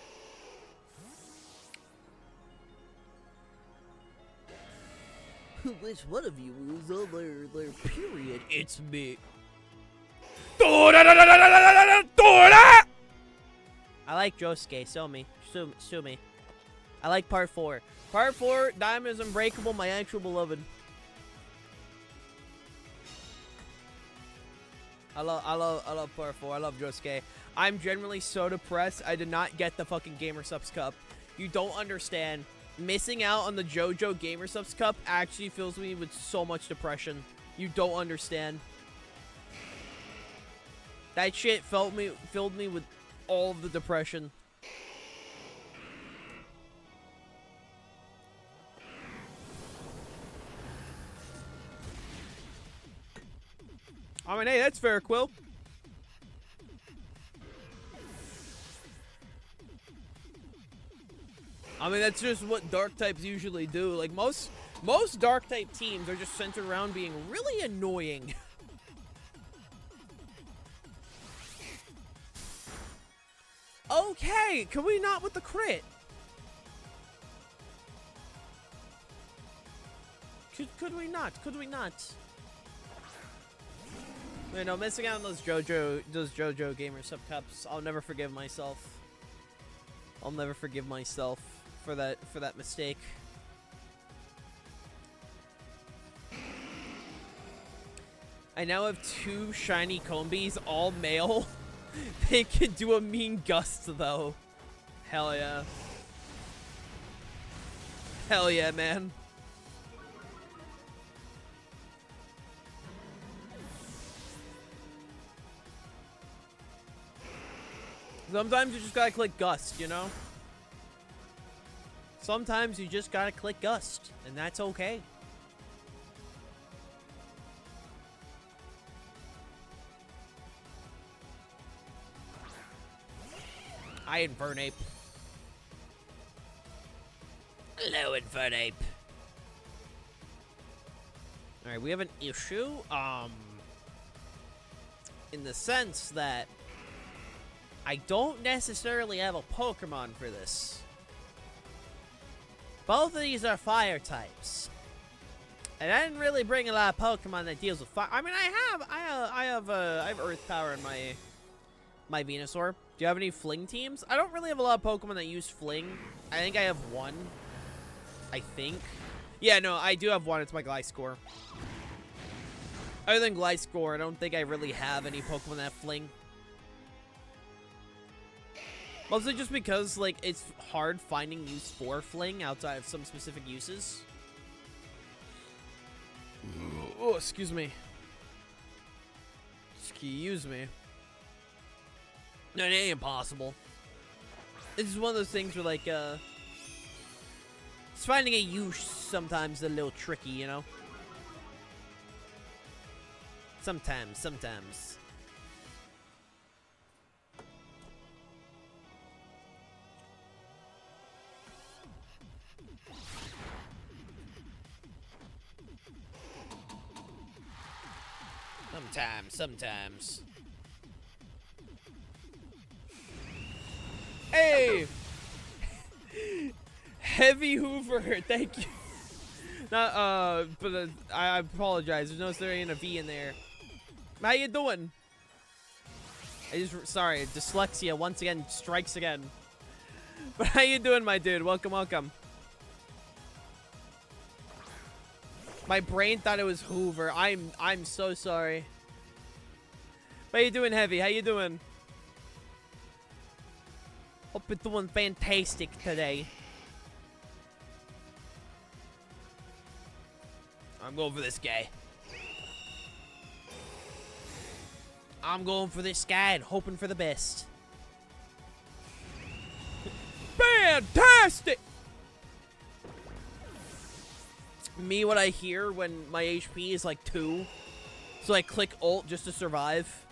Which one of you is on their period? It's me. I like Josuke. Sue me. I like part 4. Part 4, Diamond is Unbreakable, my actual beloved. I love part 4. I love Josuke. I'm generally so depressed. I did not get the fucking Gamersubs Cup. You don't understand. Missing out on the JoJo Gamersubs Cup actually fills me with so much depression. You don't understand. That shit filled me with all of the depression. I mean, hey, that's fair, Quill. I mean, that's just what dark types usually do. Like, most dark type teams are just centered around being really annoying. Okay, can we not with the crit? Could we not? Could we not? You know, missing out on those JoJo Gamersub Cups, I'll never forgive myself. I'll never forgive myself for that mistake. I now have 2 shiny Combees, all male. They can do a mean gust, though. Hell yeah. Hell yeah, man. Sometimes you just gotta click Gust, you know? Sometimes you just gotta click Gust, and that's okay. Hi, Infernape. Hello, Infernape. Alright, we have an issue, in the sense that I don't necessarily have a Pokemon for this. Both of these are fire types. And I didn't really bring a lot of Pokemon that deals with fire. I mean, I have Earth Power in my Venusaur. Do you have any Fling teams? I don't really have a lot of Pokemon that use Fling. I think I have one. I think. Yeah, no, I do have one. It's my Gliscor. Other than Gliscor, I don't think I really have any Pokemon that Fling. Mostly just because, like, it's hard finding use for Fling outside of some specific uses. Oh, excuse me. Excuse me. No, it ain't impossible. This is one of those things where, like, it's finding a use sometimes a little tricky, you know? Sometimes. Sometimes. Hey! ENVtuber, thank you. Not, but I apologize. There's no there ain't a V in there. How you doing? Sorry, dyslexia once again strikes again. But how you doing, my dude? Welcome. My brain thought it was Hoover. I'm so sorry. How you doing, Heavy? How you doing? Hope you're doing fantastic today. I'm going for this guy. I'm going for this guy and hoping for the best. Fantastic! Me, what I hear when my HP is like 2. So I click ult just to survive.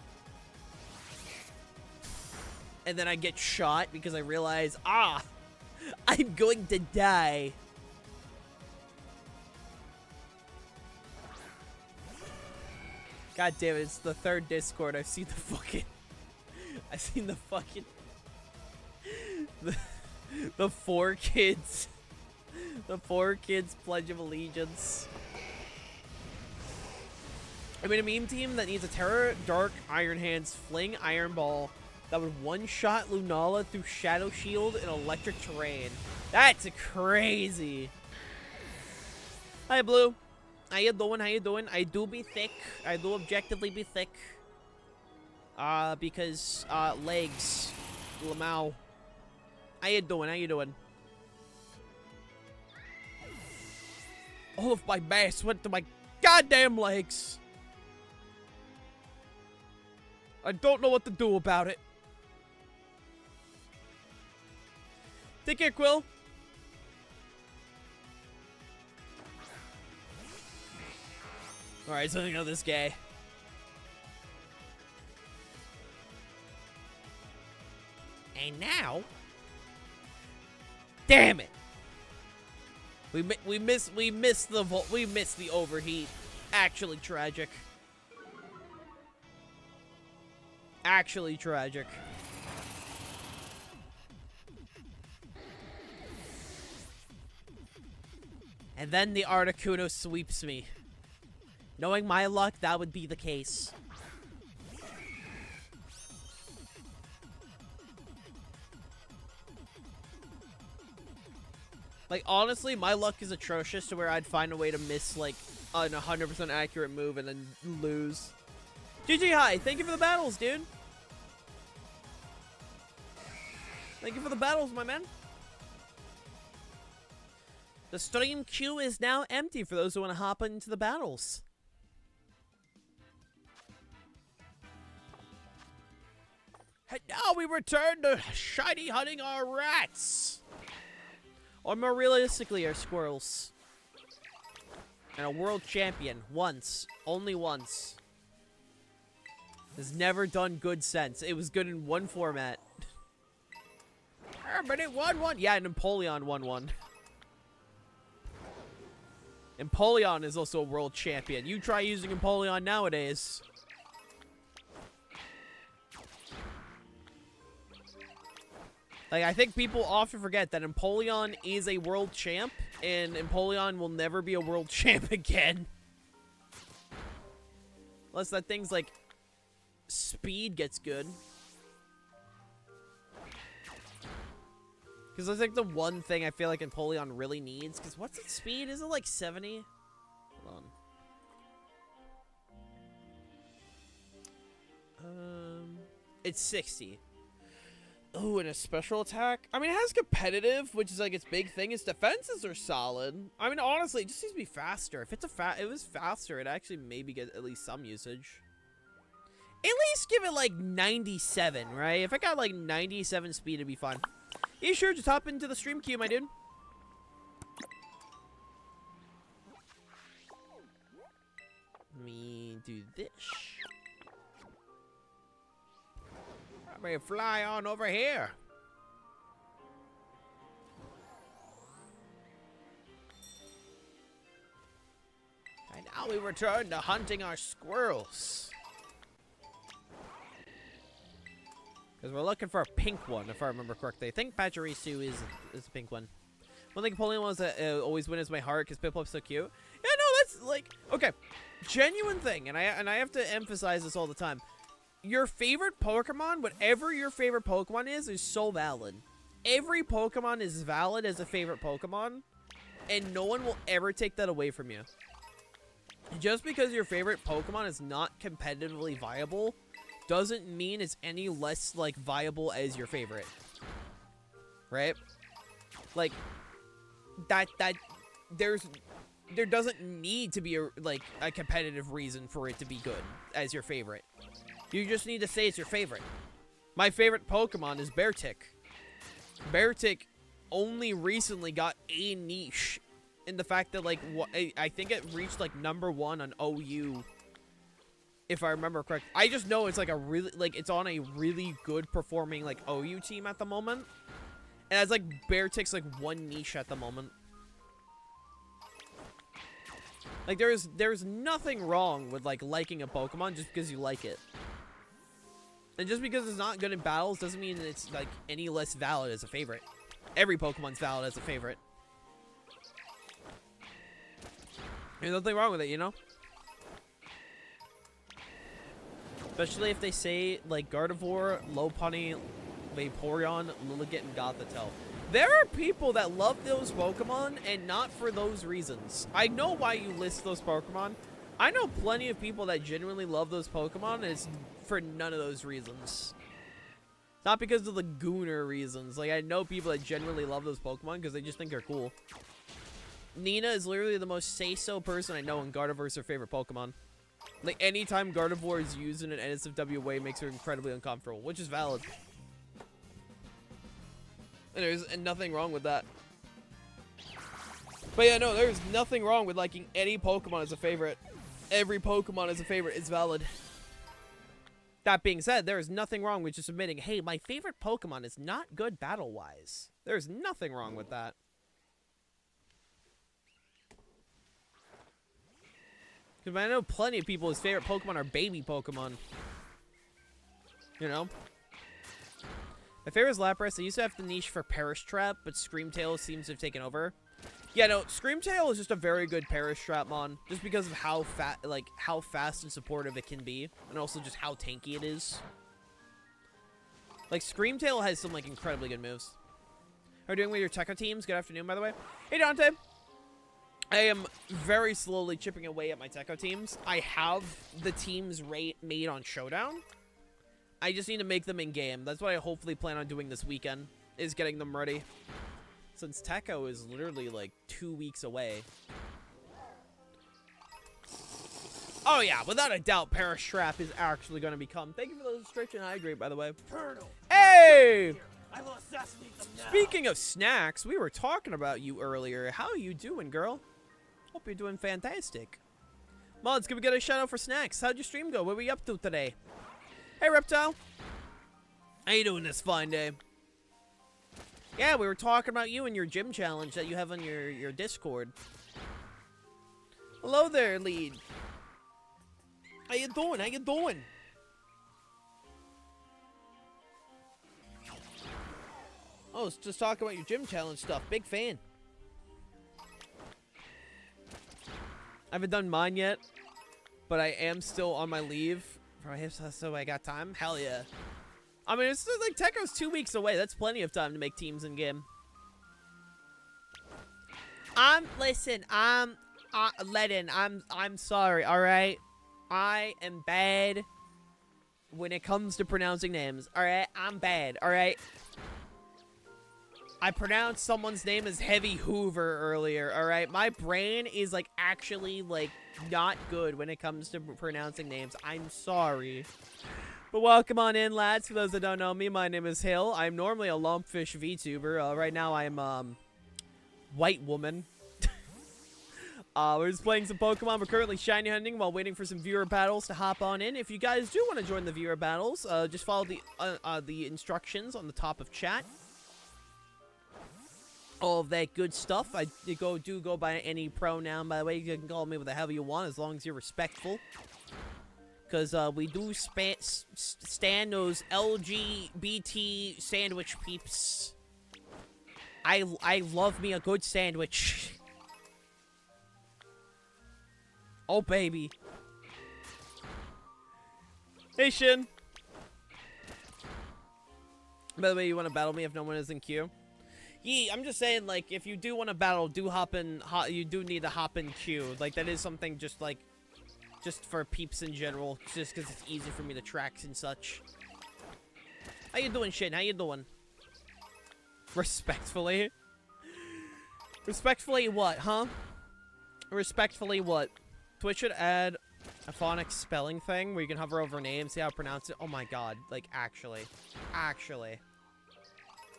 And then I get shot because I realize, I'm going to die. God damn it, it's the 3rd Discord. I've seen the fucking... The 4 kids. The 4 kids Pledge of Allegiance. I mean, a meme team that needs a Terror, Dark, Iron Hands, Fling, Iron Ball that would one-shot Lunala through Shadow Shield in electric terrain. That's crazy. Hi, Blue. How you doing? I do be thick. I do objectively be thick. Because, legs. Lamau. How you doing? All of my mass went to my goddamn legs. I don't know what to do about it. Take care, Quill. Alright, so I know this guy. And now... Damn it! We missed the overheat. Actually tragic. Actually tragic. And then the Articuno sweeps me. Knowing my luck, that would be the case. Like, honestly, my luck is atrocious to where I'd find a way to miss, like, an 100% accurate move and then lose. GG Hi, thank you for the battles, dude. Thank you for the battles, my man. The stream queue is now empty for those who want to hop into the battles. And now we return to shiny hunting our rats. Or more realistically, our squirrels. And a world champion. Once. Only once. Has never done good since. It was good in one format. But it won one. Yeah, and Empoleon won one. Empoleon is also a world champion. You try using Empoleon nowadays. Like, I think people often forget that Empoleon is a world champ, and Empoleon will never be a world champ again. Unless that thing's, like, speed gets good. Because that's, like, the one thing I feel like Empoleon really needs. Because what's its speed? Is it, like, 70? Hold on. It's 60. Oh, and a special attack? I mean, it has competitive, which is like its big thing. Its defenses are solid. I mean, honestly, it just needs to be faster. If it's it was faster, it actually maybe get at least some usage. At least give it like 97, right? If I got like 97 speed, it'd be fun. You sure? Just hop into the stream queue, my dude. Let me do this. I may fly on over here. And now we return to hunting our squirrels. Because we're looking for a pink one, if I remember correctly. I think Pachirisu is a pink one. One thing Napoleon was that always win is my heart because Piplup's so cute. Yeah, no, that's like, okay. Genuine thing, and I have to emphasize this all the time. Your favorite Pokemon, whatever your favorite Pokemon is so valid. Every Pokemon is valid as a favorite Pokemon, and no one will ever take that away from you. Just because your favorite Pokemon is not competitively viable doesn't mean it's any less, like, viable as your favorite. Right? Like, there doesn't need to be a competitive reason for it to be good as your favorite. You just need to say it's your favorite. My favorite Pokemon is Beartick. Beartick only recently got a niche in the fact that, like, I think it reached, like, #1 on OU, if I remember correct. I just know it's, like, it's on a really good performing, like, OU team at the moment. And it's, like, Beartick's, like, one niche at the moment. Like, there's nothing wrong with, like, liking a Pokemon just because you like it. And just because it's not good in battles doesn't mean it's, like, any less valid as a favorite. Every Pokemon's valid as a favorite. There's nothing wrong with it, you know? Especially if they say, like, Gardevoir, Lopunny, Vaporeon, Lilligant, and Gothitelle. There are people that love those Pokemon, and not for those reasons. I know why you list those Pokemon. I know plenty of people that genuinely love those Pokemon, and it's for none of those reasons. Not because of the gooner reasons. Like, I know people that genuinely love those Pokemon because they just think they're cool. Nina is literally the most say-so person I know, and Gardevoir is her favorite Pokemon. Like, anytime Gardevoir is used in an NSFW way makes her incredibly uncomfortable, which is valid. And there's nothing wrong with that. But yeah, no, there's nothing wrong with liking any Pokemon as a favorite. Every Pokemon as a favorite is valid. That being said, there is nothing wrong with just admitting, hey, my favorite Pokemon is not good battle-wise. There's nothing wrong with that. Because I know plenty of people whose favorite Pokemon are baby Pokemon. You know? My favorite is Lapras. I used to have the niche for Perish Trap, but Screamtail seems to have taken over. Yeah, no, Screamtail is just a very good Perish Trap mon, just because of how fast and supportive it can be, and also just how tanky it is. Like, Screamtail has some, like, incredibly good moves. How are you doing with your Techo teams? Good afternoon, by the way. Hey, Dante. I am very slowly chipping away at my Techo teams. I have the teams made on Showdown. I just need to make them in-game. That's what I hopefully plan on doing this weekend, is getting them ready. Since Techo is literally, like, 2 weeks away. Oh, yeah, without a doubt, Perish Trap is actually going to become... Thank you for the subscription. I agree, by the way. Hey! I will assassinate them now. Speaking of snacks, we were talking about you earlier. How are you doing, girl? Hope you're doing fantastic. Mods, can we get a shout out for snacks? How'd your stream go? What were you up to today? Hey, Reptile. How you doing this fine day? Yeah, we were talking about you and your gym challenge that you have on your Discord. Hello there, Lead. How you doing? How you doing? Oh, it's just talking about your gym challenge stuff. Big fan. I haven't done mine yet, but I am still on my leave for my hips, so I got time. Hell yeah. I mean, it's like Techo's 2 weeks away. That's plenty of time to make teams in game. Listen, Ledin, I'm sorry, alright? I am bad when it comes to pronouncing names, alright? I'm bad, alright? I pronounced someone's name as Heavy Hoover earlier, alright? My brain is, like, actually, like, not good when it comes to pronouncing names. I'm sorry. But welcome on in, lads. For those that don't know me, my name is Hill. I'm normally a Lumpfish Vtuber. Right now, I'm, white woman. We're just playing some Pokemon. We're currently shiny hunting while waiting for some viewer battles to hop on in. If you guys do want to join the viewer battles, just follow the instructions on the top of chat. All of that good stuff. I do go by any pronoun, by the way. You can call me whatever you want, as long as you're respectful. Because we do stand those LGBT sandwich peeps. I love me a good sandwich. Oh, baby. Hey, Shin. By the way, you want to battle me if no one is in queue? Yeah, I'm just saying, like, if you do want to battle, you do need to hop in queue. Like, that is something just, like, just for peeps in general. Just because it's easy for me to track and such. How you doing, Shin? How you doing? Respectfully? Respectfully what, huh? Respectfully what? Twitch should add a phonics spelling thing where you can hover over names, see how to pronounce it. Oh my god, like, actually. Actually.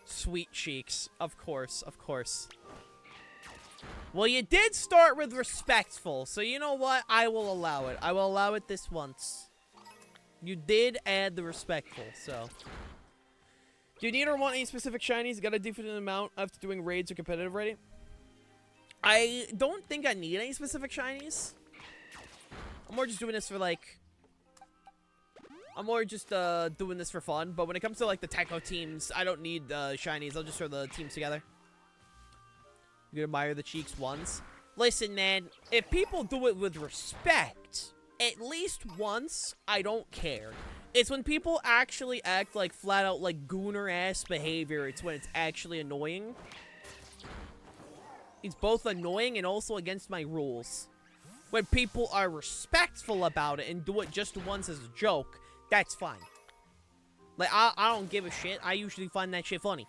Sweet cheeks. Of course, of course. Well, you did start with respectful, so you know what? I will allow it. I will allow it this once. You did add the respectful, so. Do you need or want any specific shinies? Got a definite amount after doing raids or competitive raiding? I don't think I need any specific shinies. I'm more just doing this for, like... I'm more just, doing this for fun. But when it comes to, like, the Techo teams, I don't need, shinies. I'll just throw the teams together. You can admire the cheeks once. Listen, man. If people do it with respect, at least once, I don't care. It's when people actually act like flat-out, like, gooner-ass behavior. It's when it's actually annoying. It's both annoying and also against my rules. When people are respectful about it and do it just once as a joke, that's fine. Like, I don't give a shit. I usually find that shit funny.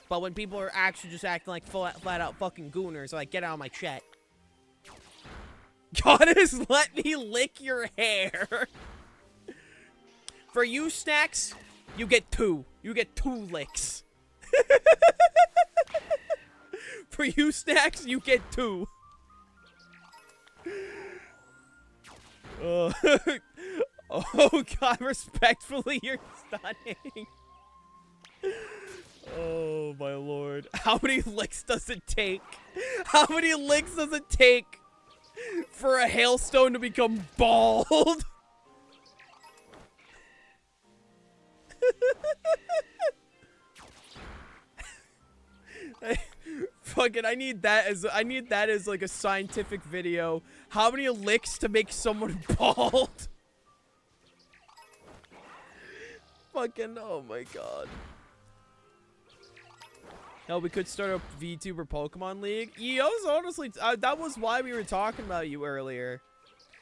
But when people are actually just acting like flat out fucking gooners, like, get out of my chat. Goddess, let me lick your hair. For you, Snacks, you get 2. You get 2 licks. For you, Snacks, you get 2. Oh, God, respectfully, you're stunning. Oh, my lord. How many licks does it take? How many licks does it take for a hailstone to become bald? Fucking, I need that as like a scientific video. How many licks to make someone bald? Fucking, oh my god. No, we could start a VTuber Pokemon League. Yeah, I was honestly, that was why we were talking about you earlier.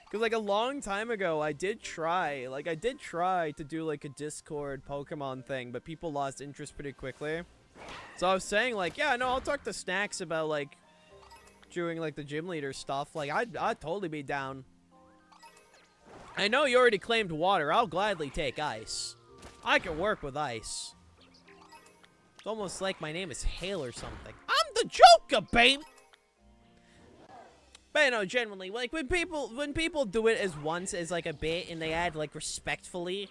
Because, like, a long time ago, I did try to do, like, a Discord Pokemon thing, but people lost interest pretty quickly. So I was saying, like, yeah, no, I'll talk to Snacks about, like, doing, like, the gym leader stuff. Like, I'd totally be down. I know you already claimed water. I'll gladly take ice. I can work with ice. It's almost like my name is Hale or something. I'm the Joker, baby! But, you know, genuinely, like, when people do it as once as, like, a bit, and they add, like, respectfully,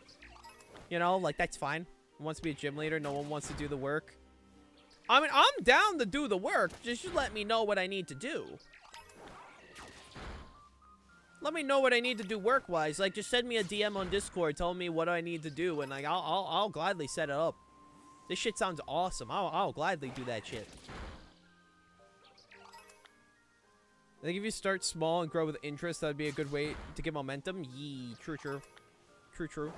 you know, like, that's fine. One wants to be a gym leader, no one wants to do the work. I mean, I'm down to do the work, just let me know what I need to do. Let me know what I need to do work-wise. Like, just send me a DM on Discord, tell me what I need to do, and, like, I'll gladly set it up. This shit sounds awesome. I'll gladly do that shit. I think if you start small and grow with interest, that'd be a good way to get momentum. Yee, true. True.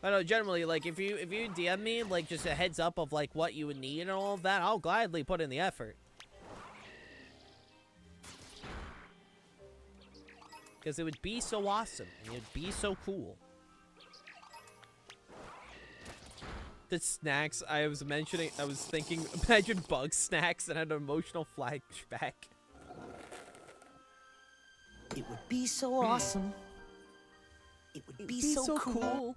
I know, generally, like, if you DM me, like, just a heads up of, like, what you would need and all of that, I'll gladly put in the effort. Because it would be so awesome, and it'd be so cool. the snacks, I was thinking, imagine bug snacks and had an emotional flashback. It would be so awesome. It would be so cool.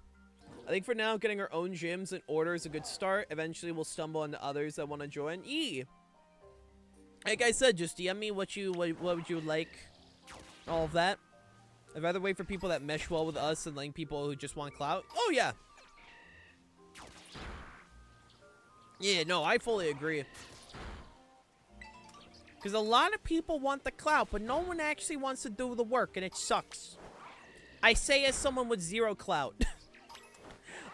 I think for now, getting our own gyms and order is a good start. Eventually, we'll stumble into others that want to join. Like I said, just DM me what would you like, all of that. I'd rather wait for people that mesh well with us than like people who just want clout. Oh yeah. Yeah, no, I fully agree. Because a lot of people want the clout, but no one actually wants to do the work, and it sucks. I say as someone with zero clout.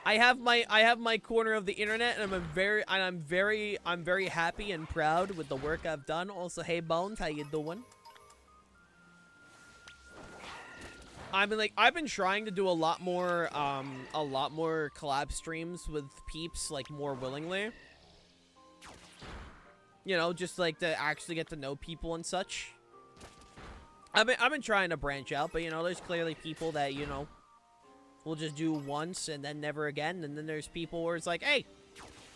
I have my corner of the internet, and I'm very happy and proud with the work I've done. Also, hey Bones, how you doing? I've been trying to do a lot more collab streams with peeps like more willingly. You know, just like to actually get to know people and such. I've been trying to branch out, but you know, there's clearly people that, you know, will just do once and then never again, and then there's people where it's like, hey,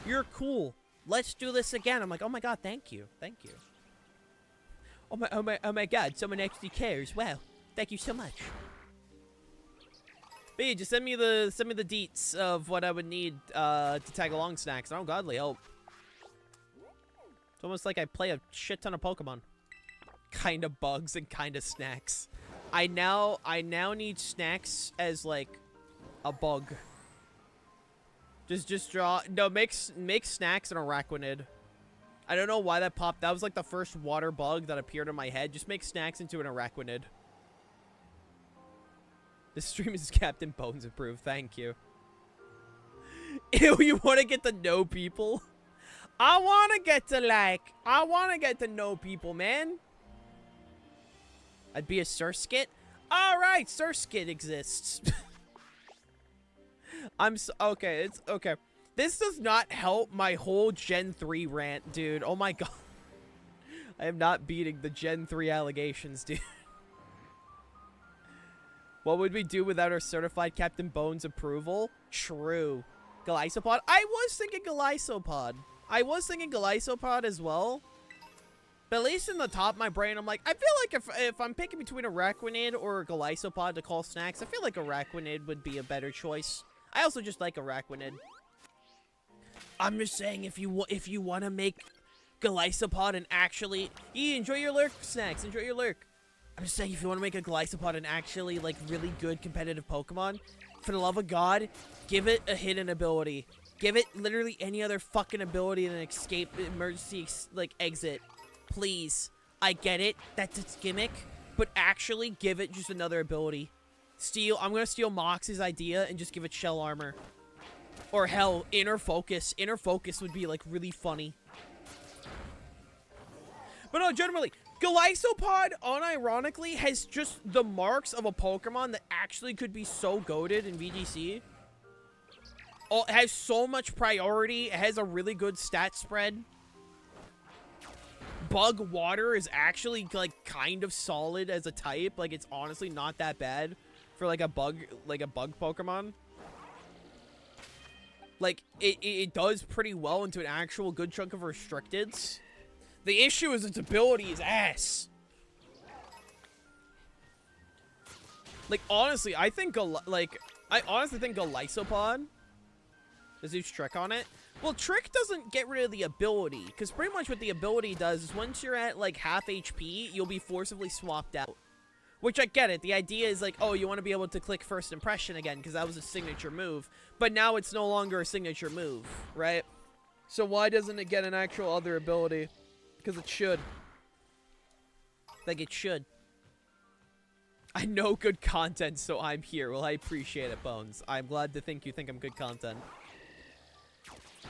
you're cool, let's do this again. I'm like, oh my god, thank you. Oh my god, someone actually cares. Wow, thank you so much. But yeah, just send me the deets of what I would need to tag along snacks. Oh, godly help. It's almost like I play a shit ton of Pokemon. Kind of bugs and kind of snacks. I now need snacks as like a bug. Just draw. No, make snacks an Araquanid. I don't know why that popped. That was like the first water bug that appeared in my head. Just make snacks into an Araquanid. This stream is Captain Bones approved. Thank you. Ew, you want to get to know people? I want to get to know people, man. I'd be a Surskit. All right, Surskit exists. Okay, it's okay. This does not help my whole Gen 3 rant, dude. Oh my god. I am not beating the Gen 3 allegations, dude. What would we do without our certified Captain Bones approval? True. Galisopod? I was thinking Galisopod as well. But at least in the top of my brain, I'm like, I feel like if I'm picking between Araquanid or Galisopod to call snacks, I feel like Araquanid would be a better choice. I also just like Araquanid. I'm just saying, if you want to make Galisopod and actually... enjoy your lurk, snacks. Enjoy your lurk. I'm just saying, if you want to make a Galisopod an actually, like, really good competitive Pokemon, for the love of God, give it a hidden ability. Give it literally any other fucking ability than escape, emergency, like, exit. Please. I get it. That's its gimmick. But actually, give it just another ability. I'm gonna steal Mox's idea and just give it shell armor. Or hell, inner focus. Inner focus would be, like, really funny. But no, generally, Galisopod, unironically, has just the marks of a Pokemon that actually could be so goated in VGC. Oh, it has so much priority. It has a really good stat spread. Bug Water is actually, like, kind of solid as a type. Like, it's honestly not that bad for, like, a bug Pokemon. Like, it does pretty well into an actual good chunk of restricteds. The issue is its ability is ass. Like, honestly, I honestly think Galisopod does use Trick on it. Well, Trick doesn't get rid of the ability, because pretty much what the ability does is once you're at, like, half HP, you'll be forcibly swapped out. Which, I get it. The idea is, like, oh, you want to be able to click First Impression again, because that was a signature move. But now it's no longer a signature move, right? So why doesn't it get an actual other ability? Because it should. Like, it should. I know good content, so I'm here. Well, I appreciate it, Bones. I'm glad to think you think I'm good content.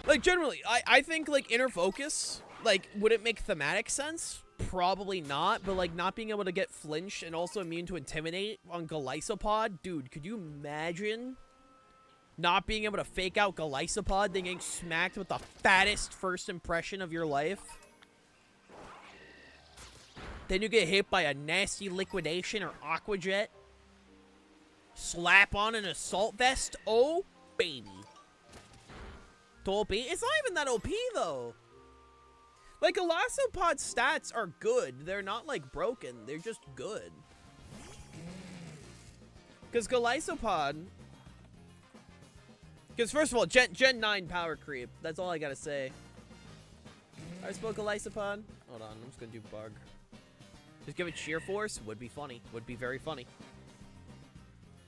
Like, generally, I think, like, inner focus, like, would it make thematic sense? Probably not, but, like, not being able to get flinched and also immune to intimidate on Galisopod? Dude, could you imagine not being able to fake out Galisopod, then getting smacked with the fattest first impression of your life? Then you get hit by a nasty Liquidation or Aqua Jet. Slap on an Assault Vest. Oh, baby. OP. It's not even that OP, though. Like, Golisopod's stats are good. They're not, like, broken. They're just good. Because Golisopod... Because, first of all, Gen 9 power creep. That's all I gotta say. I spoke Golisopod. Hold on, I'm just gonna do bug. Just give it sheer force. Would be funny. Would be very funny.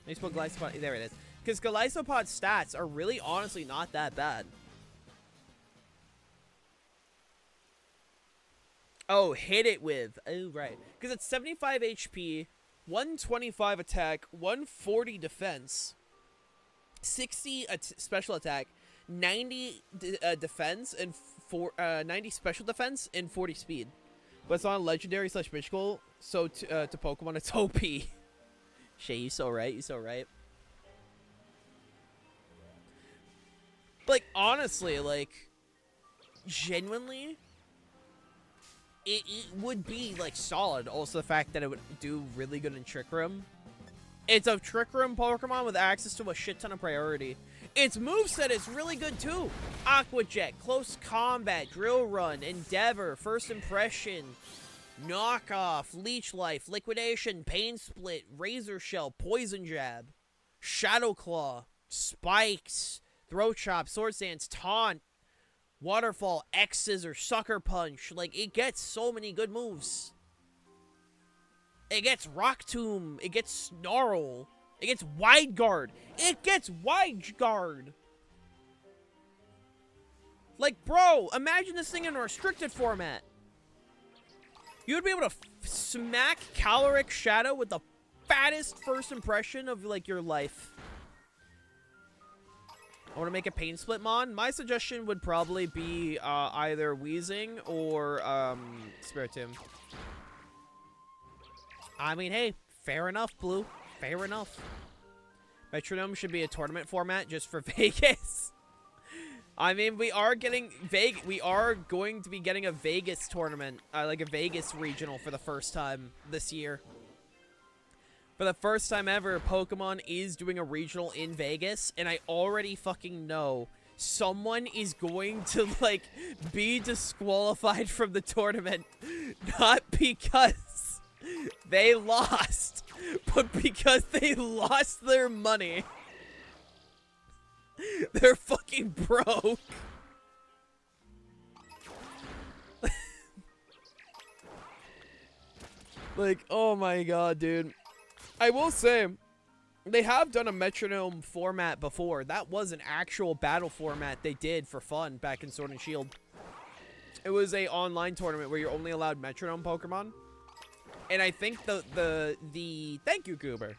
I spoke Golisopod. There it is. Because Golisopod's stats are really, honestly, not that bad. Oh, hit it with. Oh, right. Because it's 75 HP, 125 attack, 140 defense, 60 special attack, 90 defense, and 90 special defense, and 40 speed. But it's on legendary / mythical, so to Pokemon, it's OP. Shay, you so right. You so right. But, like, honestly, like, genuinely, it would be, like, solid. Also, the fact that it would do really good in Trick Room. It's a Trick Room Pokemon with access to a shit ton of priority. Its moveset is really good, too. Aqua Jet, Close Combat, Drill Run, Endeavor, First Impression, Knockoff, Leech Life, Liquidation, Pain Split, Razor Shell, Poison Jab, Shadow Claw, Spikes, Throat Chop, Sword Stance, Taunt, Waterfall, X Scissor, Sucker Punch. Like, it gets so many good moves. It gets Rock Tomb. It gets Snarl. It gets Wide Guard. It gets Wide Guard. Like, bro, imagine this thing in a restricted format. You would be able to smack Caloric Shadow with the fattest first impression of, like, your life. I want to make a Pain Split Mon. My suggestion would probably be either Weezing or Spiritomb. I mean, hey, fair enough, Blue. Fair enough. Metronome should be a tournament format just for Vegas. I mean, we are going to be getting a Vegas tournament, like a Vegas regional for the first time this year. For the first time ever, Pokemon is doing a regional in Vegas, and I already fucking know someone is going to, like, be disqualified from the tournament. Not because they lost, but because they lost their money. They're fucking broke. Like, oh my god, dude. I will say, they have done a metronome format before. That was an actual battle format they did for fun back in Sword and Shield. It was a online tournament where you're only allowed metronome Pokemon. And I think the thank you, Goober.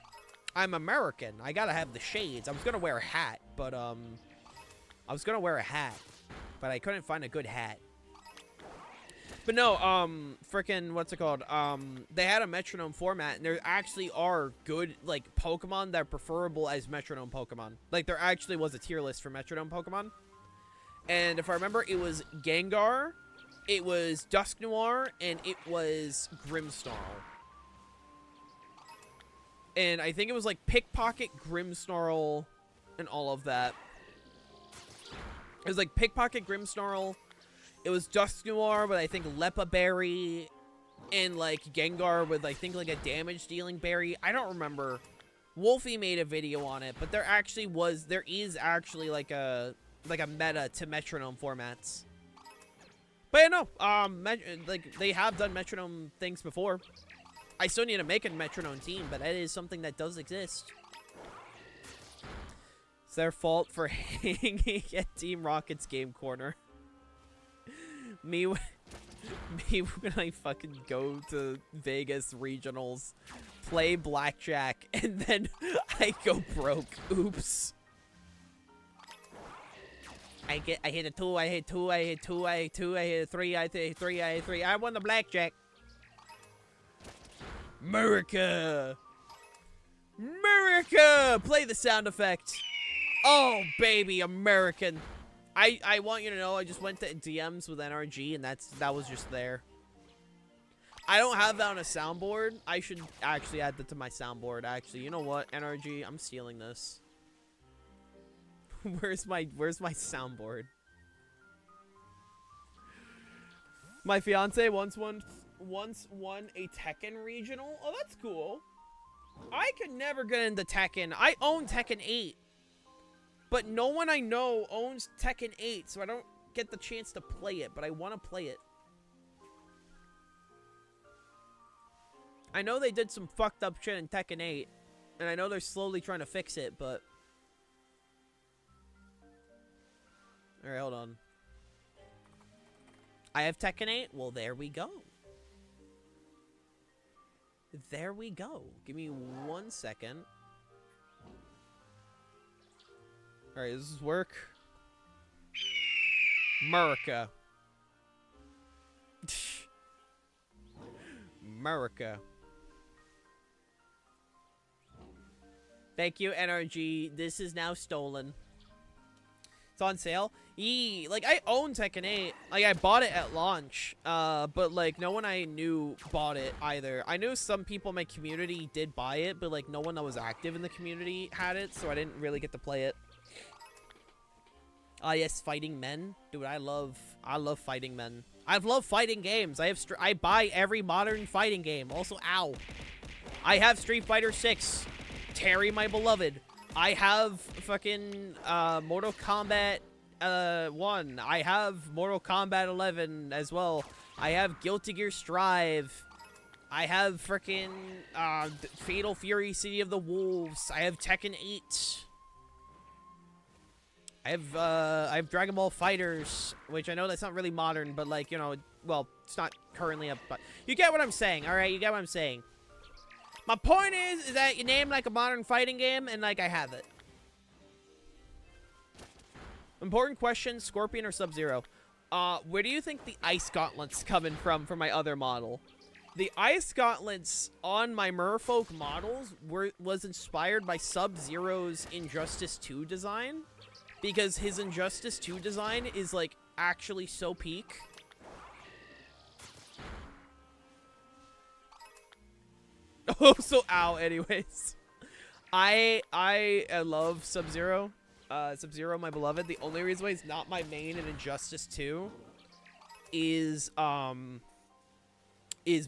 I'm American. I gotta have the shades. I was gonna wear a hat, but I couldn't find a good hat. But no, frickin', what's it called? They had a metronome format, and there actually are good, like, Pokemon that are preferable as metronome Pokemon. Like, there actually was a tier list for metronome Pokemon. And if I remember, it was Gengar, it was Dusknoir, and it was Grimmsnarl. And I think it was, like, Pickpocket, Grimmsnarl, and all of that. It was, like, Pickpocket, Grimmsnarl. It was Dusknoir with, I think, Lepa Berry, and, like, Gengar with, I think, like, a damage-dealing berry. I don't remember. Wolfie made a video on it, but there is actually, like a meta to metronome formats. But yeah, no, like, they have done metronome things before. I still need to make a metronome team, but that is something that does exist. It's their fault for hanging at Team Rocket's game corner. Me when I fucking go to Vegas regionals, play blackjack, and then I go broke. Oops. I hit a 2, I hit 2, I hit 2, I hit 2, I hit a 3, I hit 3, I hit 3. I won the blackjack. Murica! Murica! Play the sound effect. Oh, baby, American. I want you to know I just went to DMs with NRG, and that was just there. I don't have that on a soundboard. I should actually add that to my soundboard. Actually, you know what, NRG, I'm stealing this. Where's my soundboard? My fiance once won a Tekken regional. Oh, that's cool. I could never get into Tekken. I own Tekken 8. But no one I know owns Tekken 8, so I don't get the chance to play it, but I want to play it. I know they did some fucked up shit in Tekken 8, and I know they're slowly trying to fix it, but... Alright, hold on. I have Tekken 8? Well, there we go. There we go. Give me 1 second. Alright, does this work? Murica. Murica. Thank you, NRG. This is now stolen. It's on sale. Like, I own Tekken 8. Like, I bought it at launch. But, like, no one I knew bought it either. I knew some people in my community did buy it, but, like, no one that was active in the community had it, so I didn't really get to play it. Yes, fighting men. Dude, I love fighting men. I love fighting games. I buy every modern fighting game. Also, ow. I have Street Fighter 6. Terry, my beloved. I have fucking Mortal Kombat 1. I have Mortal Kombat 11 as well. I have Guilty Gear Strive. I have freaking Fatal Fury City of the Wolves. I have Tekken 8. I have Dragon Ball Fighters, which I know that's not really modern, but like, you know, well, it's not currently up, but you get what I'm saying, all right? You get what I'm saying. My point is that you name like a modern fighting game, and like I have it. Important question: Scorpion or Sub-Zero? Where do you think the ice gauntlets coming from for my other model? The ice gauntlets on my Merfolk models was inspired by Sub-Zero's Injustice 2 design, because his Injustice 2 design is like actually so peak. Oh, so ow. Anyways, I love Sub-Zero. Sub-Zero, my beloved. The only reason why he's not my main in Injustice 2 is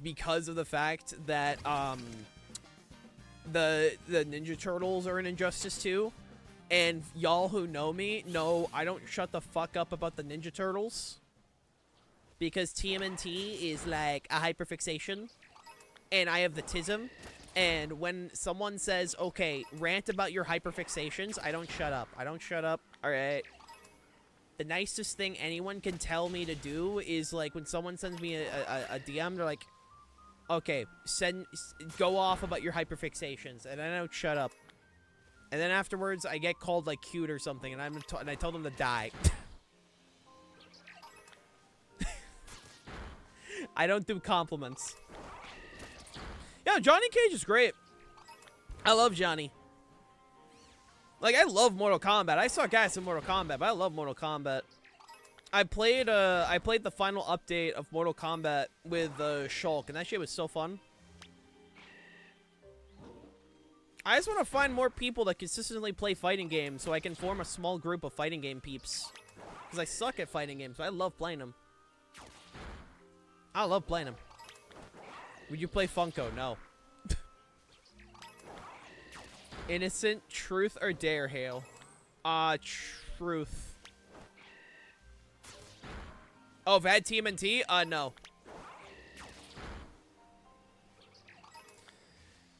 because of the fact that the Ninja Turtles are in Injustice 2, and y'all who know me know I don't shut the fuck up about the Ninja Turtles, because TMNT is like a hyperfixation. And I have the tism, and when someone says, okay, rant about your hyperfixations, I don't shut up. I don't shut up, alright? The nicest thing anyone can tell me to do is, like, when someone sends me a DM, they're like, okay, go off about your hyperfixations, and I don't shut up. And then afterwards, I get called, like, cute or something, and I tell them to die. I don't do compliments. Yeah, Johnny Cage is great. I love Johnny. Like, I love Mortal Kombat. I saw guys in Mortal Kombat, but I love Mortal Kombat. I played the final update of Mortal Kombat with Shulk, and that shit was so fun. I just want to find more people that consistently play fighting games so I can form a small group of fighting game peeps. Because I suck at fighting games, but I love playing them. I love playing them. Would you play Funko? No. Innocent, truth, or dare, Hale? Truth. Oh, Vad TMNT? No.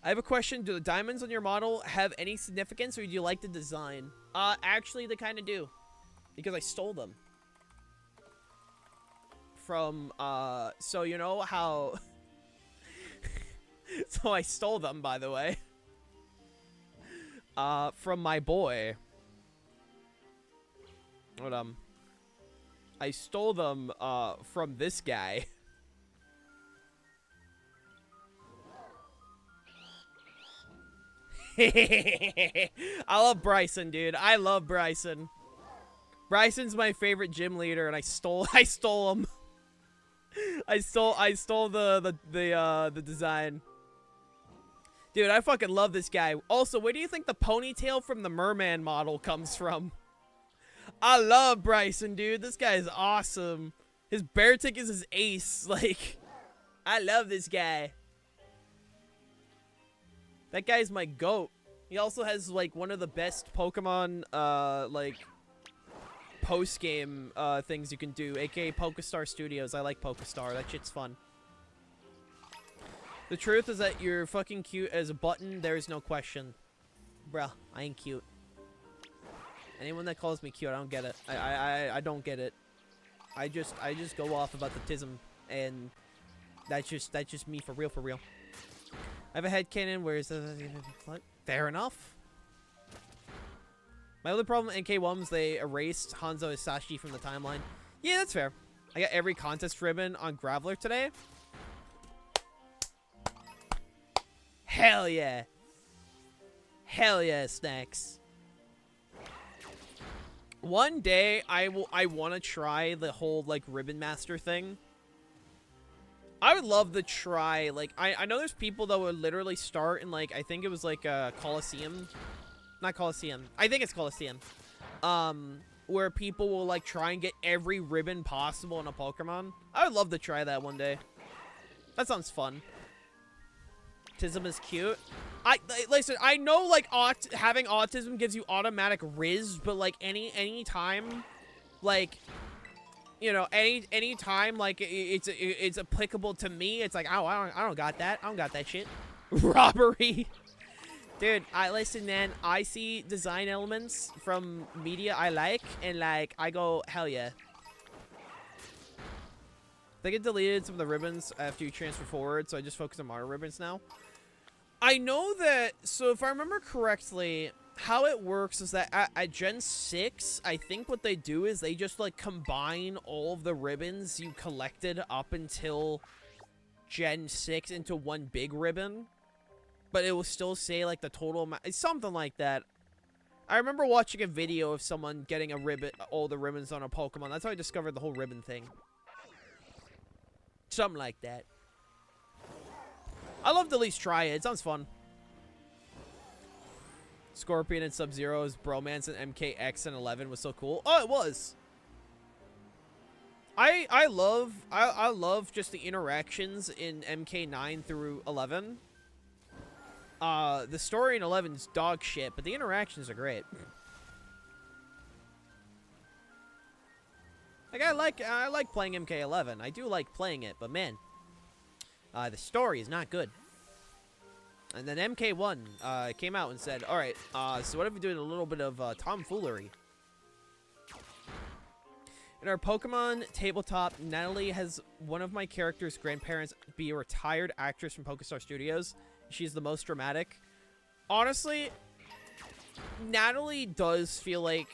I have a question. Do the diamonds on your model have any significance, or do you like the design? Actually, they kind of do. Because I stole them. From, so you know how... So I stole them, by the way. From my boy. Hold on. I stole them, from this guy. I love Bryson, dude. I love Bryson. Bryson's my favorite gym leader, and I stole him. I stole the design. Dude, I fucking love this guy. Also, where do you think the ponytail from the Merman model comes from? I love Bryson, dude. This guy is awesome. His Beartic is his ace. Like, I love this guy. That guy's my goat. He also has, like, one of the best Pokemon, like, post-game, things you can do, aka Pokestar Studios. I like Pokestar. That shit's fun. The truth is that you're fucking cute as a button. There's no question. Bruh, I ain't cute. Anyone that calls me cute, I don't get it. I don't get it. I just go off about the tism, and that's just me for real, for real. I have a headcanon where is the fair enough. My only problem with NK1 they erased Hanzo Isashi from the timeline. Yeah, that's fair. I got every contest ribbon on Graveler today. Hell yeah. Hell yeah, Snacks. One day I want to try the whole like Ribbon Master thing. I would love to try, like, I know there's people that would literally start in, like, I think it was like a Coliseum. Not Coliseum. I think it's Coliseum. Where people will like try and get every ribbon possible in a Pokemon. I would love to try that one day. That sounds fun. Autism is cute. Listen, I know like having autism gives you automatic Riz, but like any time, like, you know, any time like it's applicable to me, it's like, oh, I don't got that. I don't got that shit. Robbery. Dude, listen, man, I see design elements from media I like, and like I go, hell yeah. They get deleted some of the ribbons after you transfer forward, so I just focus on modern ribbons now. I know that, so if I remember correctly, how it works is that at Gen 6, I think what they do is they just, like, combine all of the ribbons you collected up until Gen 6 into one big ribbon. But it will still say, like, the total amount. It's something like that. I remember watching a video of someone getting a ribbon, all the ribbons on a Pokemon. That's how I discovered the whole ribbon thing. Something like that. I love to at least try it. It sounds fun. Scorpion and Sub-Zero's bromance and MKX and 11 was so cool. Oh, it was. I love just the interactions in MK9 through 11. The story in 11's dog shit, but the interactions are great. Like I like playing MK11. I do like playing it, but man, the story is not good. And then MK1 came out and said, all right, so what if we do a little bit of tomfoolery? In our Pokemon tabletop, Natalie has one of my character's grandparents be a retired actress from Pokestar Studios. She's the most dramatic. Honestly, Natalie does feel like,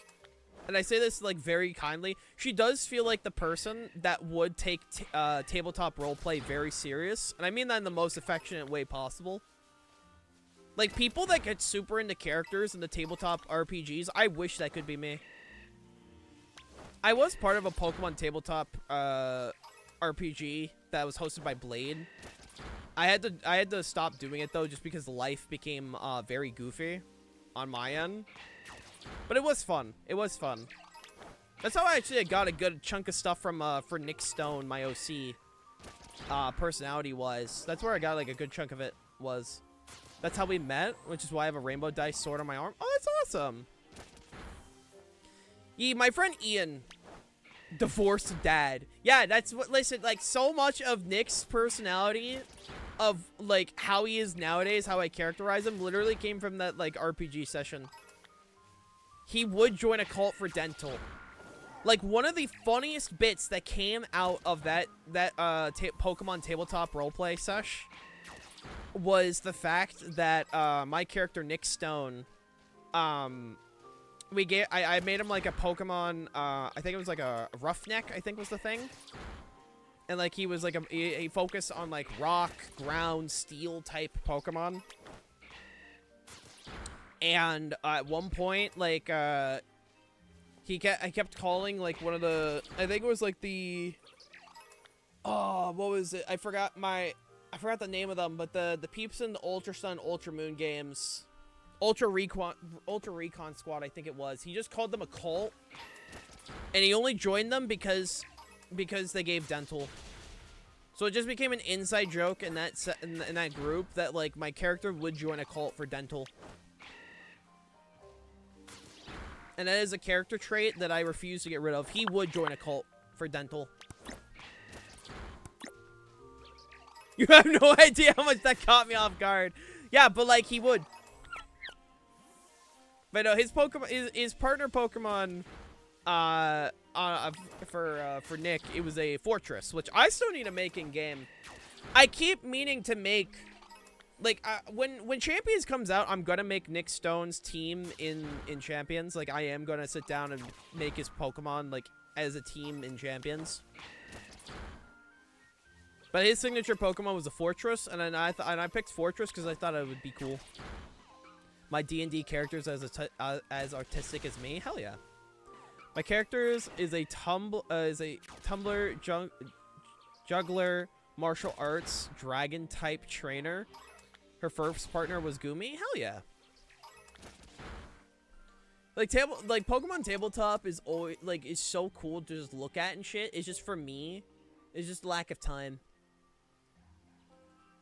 and I say this like very kindly, she does feel like the person that would take tabletop roleplay very serious. And I mean that in the most affectionate way possible. Like, people that get super into characters in the tabletop RPGs, I wish that could be me. I was part of a Pokemon tabletop RPG that was hosted by Blade. I had to stop doing it though, just because life became very goofy on my end. But it was fun. It was fun. That's how I actually got a good chunk of stuff from for Nick Stone, my OC, personality-wise. That's where I got like a good chunk of it was. That's how we met, which is why I have a rainbow dice sword on my arm. Oh, that's awesome. Yeah, my friend Ian, divorced dad. Yeah, that's what, listen, like, so much of Nick's personality, of, like, how he is nowadays, how I characterize him, literally came from that, like, RPG session. He would join a cult for dental. Like, one of the funniest bits that came out of that Pokemon tabletop roleplay sesh was the fact that my character Nick Stone, I made him like a Pokemon, I think it was like a Roughneck, I think was the thing. And like he was like he focused on like rock, ground, steel type Pokemon. And at one point, like I kept calling like one of the, I think it was like the, oh, what was it? I forgot the name of them, but the peeps in the Ultra Sun, Ultra Moon games, Ultra Recon Squad, I think it was. He just called them a cult, and he only joined them because because they gave dental. So it just became an inside joke in that in that group that like my character would join a cult for dental. And that is a character trait that I refuse to get rid of. He would join a cult for dental. You have no idea how much that caught me off guard. Yeah, but like he would. But no, his Pokemon, his partner Pokemon, for Nick, it was a Fortress, which I still need to make in game. I keep meaning to make, like, when Champions comes out, I'm gonna make Nick Stone's team in Champions. Like, I am gonna sit down and make his Pokemon like as a team in Champions. But his signature Pokemon was a Fortress, and then I picked Fortress because I thought it would be cool. My D&D characters as artistic as me, hell yeah. My characters is a tumbler juggler, martial arts, dragon type trainer. Her first partner was Gumi, hell yeah. Like Pokemon Tabletop is always like is so cool to just look at and shit. It's just for me, it's just lack of time.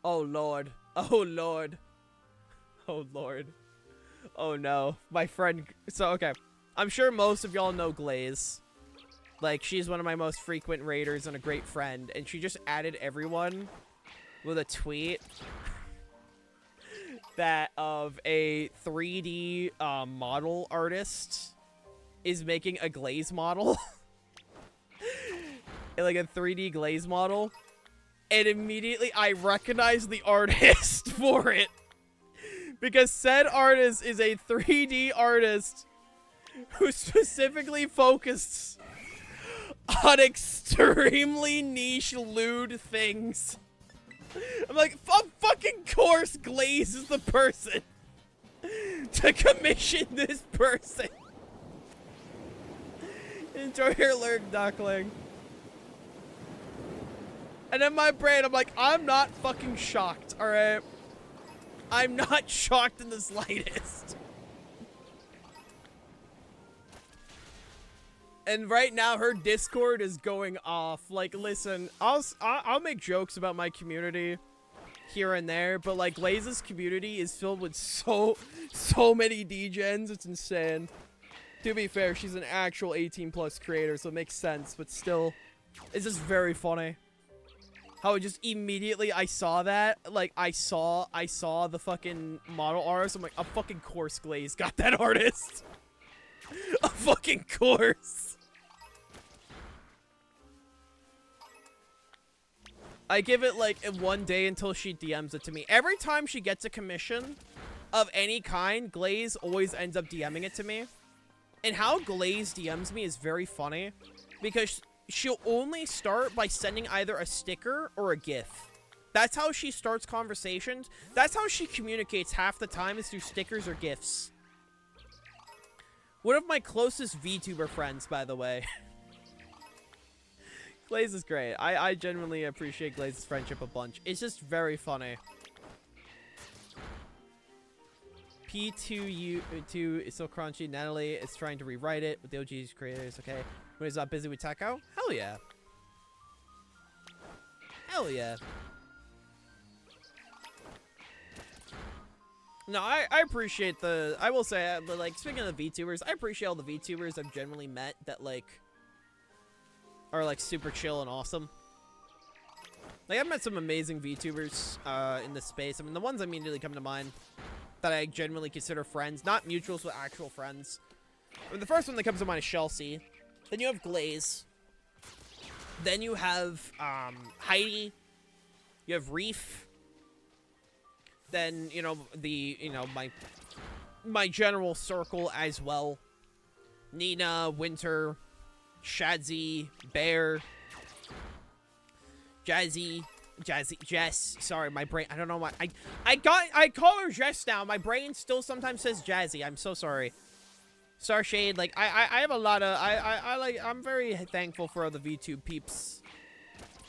Oh lord. Oh lord. Oh lord. Oh no. My friend. So okay. I'm sure most of y'all know Glaze. Like, she's one of my most frequent raiders and a great friend. And she just added everyone with a tweet that of a 3D model artist is making a Glaze model. Like a 3D Glaze model. And immediately I recognized the artist for it. Because said artist is a 3D artist who specifically focused on extremely niche lewd things. I'm like, fucking course Glaze is the person to commission this person. Enjoy your lurk, duckling. And in my brain, I'm like, I'm not fucking shocked, alright? I'm not shocked in the slightest. And right now, her Discord is going off. Like, listen, I'll make jokes about my community here and there, but like, Glaze's community is filled with so many degens. It's insane. To be fair, she's an actual 18+ creator, so it makes sense. But still, it's just very funny. How it just immediately I saw that, like I saw the fucking model artist. I'm like, a fucking course Glaze got that artist. A fucking course. I give it like 1 day until she DMs it to me. Every time she gets a commission of any kind, Glaze always ends up DMing it to me. And how Glaze DMs me is very funny because she'll only start by sending either a sticker or a GIF. That's how she starts conversations. That's how she communicates half the time, is through stickers or GIFs. One of my closest VTuber friends, by the way. Glaze is great. I genuinely appreciate Glaze's friendship a bunch. It's just very funny. P2U2 is so crunchy. Natalie is trying to rewrite it with the OG's creators. Okay. When he's not busy with Tekko? Hell yeah. Hell yeah. No, I appreciate the... I will say, like, speaking of the VTubers, I appreciate all the VTubers I've generally met that, like, are, like, super chill and awesome. Like, I've met some amazing VTubers in this space. I mean, the ones that immediately come to mind that I genuinely consider friends. Not mutuals, but actual friends. I mean, the first one that comes to mind is Chelsea. Then you have Glaze. Then you have Heidi. You have Reef. Then, you know, my general circle as well. Nina, Winter, Shadzy, Bear, Jess. Sorry, my brain. I don't know why. I call her Jess now. My brain still sometimes says Jazzy. I'm so sorry. Starshade, like, I have a lot of, I'm very thankful for all the VTube peeps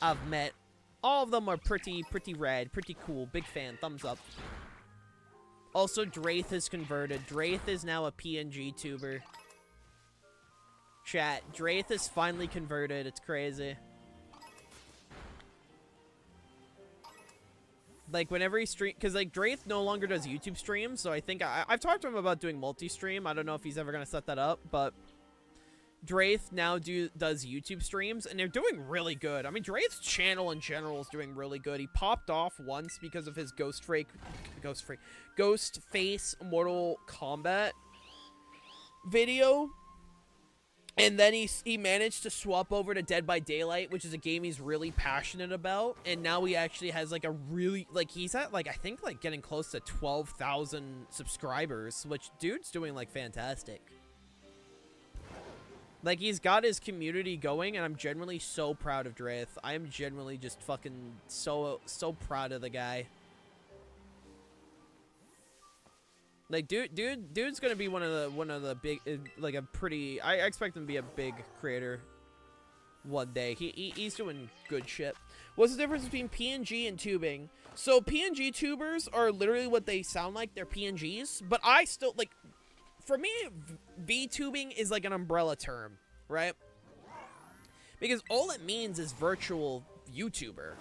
I've met. All of them are pretty rad, pretty cool. Big fan, thumbs up. Also, Draith is converted. Draith is now a PNG tuber. Chat, Draith is finally converted. It's crazy. Like, whenever he stream, because, like, Draith no longer does YouTube streams, so I think I've talked to him about doing multi-stream. I don't know if he's ever going to set that up, but Draith now does YouTube streams, and they're doing really good. I mean, Draith's channel in general is doing really good. He popped off once because of his Ghostface Mortal Kombat video. And then he managed to swap over to Dead by Daylight, which is a game he's really passionate about. And now he actually has, like, a really, like, he's at, like, I think, like, getting close to 12,000 subscribers, which dude's doing, like, fantastic. Like, he's got his community going, and I'm genuinely so proud of Draith. I am genuinely just fucking so proud of the guy. Like, dude's gonna be one of the big, like, a pretty. I expect him to be a big creator one day. He's doing good shit. What's the difference between PNG and tubing? So PNG tubers are literally what they sound like. They're PNGs, but I still like. For me, VTubing is like an umbrella term, right? Because all it means is virtual YouTuber,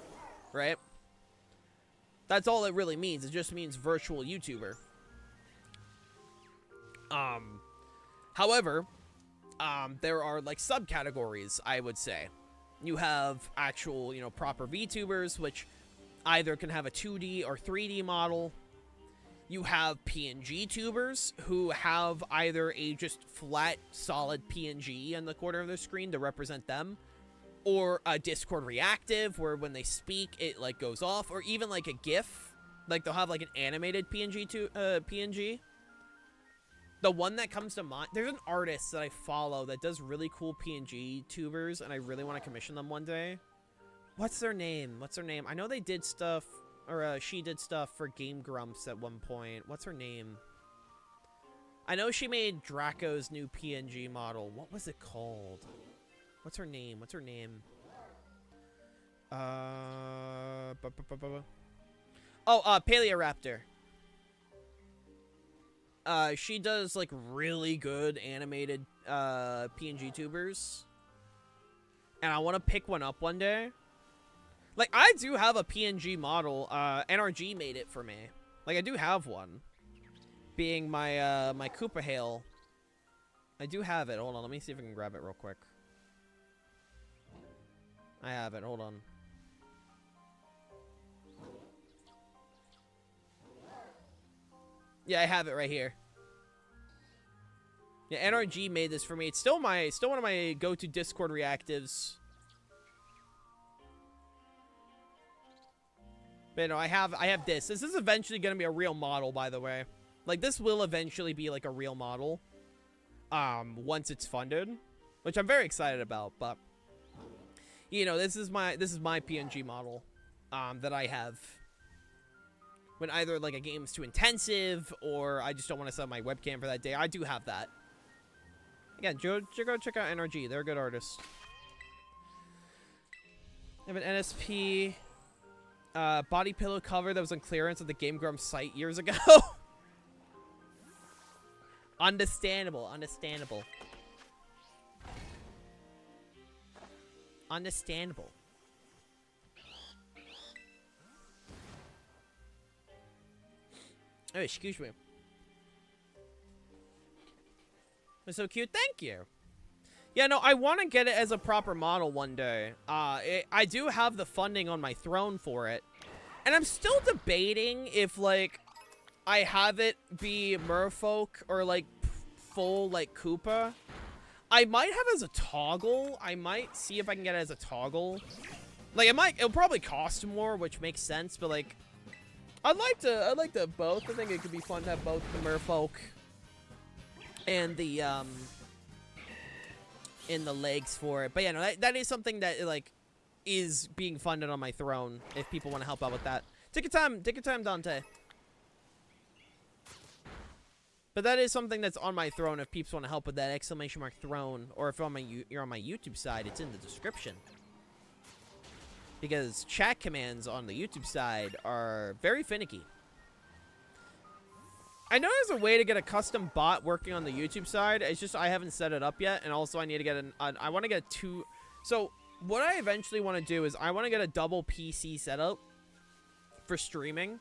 right? That's all it really means. It just means virtual YouTuber. However, there are, like, subcategories, I would say. You have actual, you know, proper VTubers, which either can have a 2D or 3D model. You have PNG tubers who have either a just flat, solid PNG in the corner of their screen to represent them, or a Discord reactive where when they speak, it, like, goes off, or even, like, a GIF. Like, they'll have, like, an animated PNG. The one that comes to mind, there's an artist that I follow that does really cool PNG tubers, and I really want to commission them one day. What's their name? I know they did stuff, or she did stuff for Game Grumps at one point. What's her name? I know she made Draco's new PNG model. What was it called? What's her name? Paleoraptor. She does, like, really good animated, PNG tubers. And I want to pick one up one day. Like, I do have a PNG model. NRG made it for me. Like, I do have one. Being my, my Koopa Hail. I do have it. Hold on, let me see if I can grab it real quick. I have it. Hold on. Yeah, I have it right here. Yeah, NRG made this for me. It's still one of my go-to Discord reactives. But, you know, I have this. This is eventually going to be a real model, by the way. Like, this will eventually be, like, a real model. Once it's funded. Which I'm very excited about, but... You know, this is my PNG model. That I have. When either, like, a game's too intensive, or I just don't want to set up my webcam for that day. I do have that. Again, go check out NRG. They're a good artist. I have an NSP body pillow cover that was on clearance at the Game Grumps site years ago. Understandable. Oh, excuse me. It's so cute. Thank you. Yeah, no, I want to get it as a proper model one day. I do have the funding on my throne for it. And I'm still debating if, like, I have it be merfolk or, like, full, like, Koopa. I might have it as a toggle. I might see if I can get it as a toggle. Like, it'll probably cost more, which makes sense, but, like... I'd like to both. I think it could be fun to have both the merfolk and the in the legs for it. But yeah, no, that is something that, like, is being funded on my throne. If people want to help out with that, take your time, Dante. But that is something that's on my throne. If people want to help with that ! Throne, or if you're on my YouTube side, it's in the description. Because chat commands on the YouTube side are very finicky. I know there's a way to get a custom bot working on the YouTube side. It's just I haven't set it up yet. And also I need to get I want to get two. So what I eventually want to do is I want to get a double PC setup for streaming.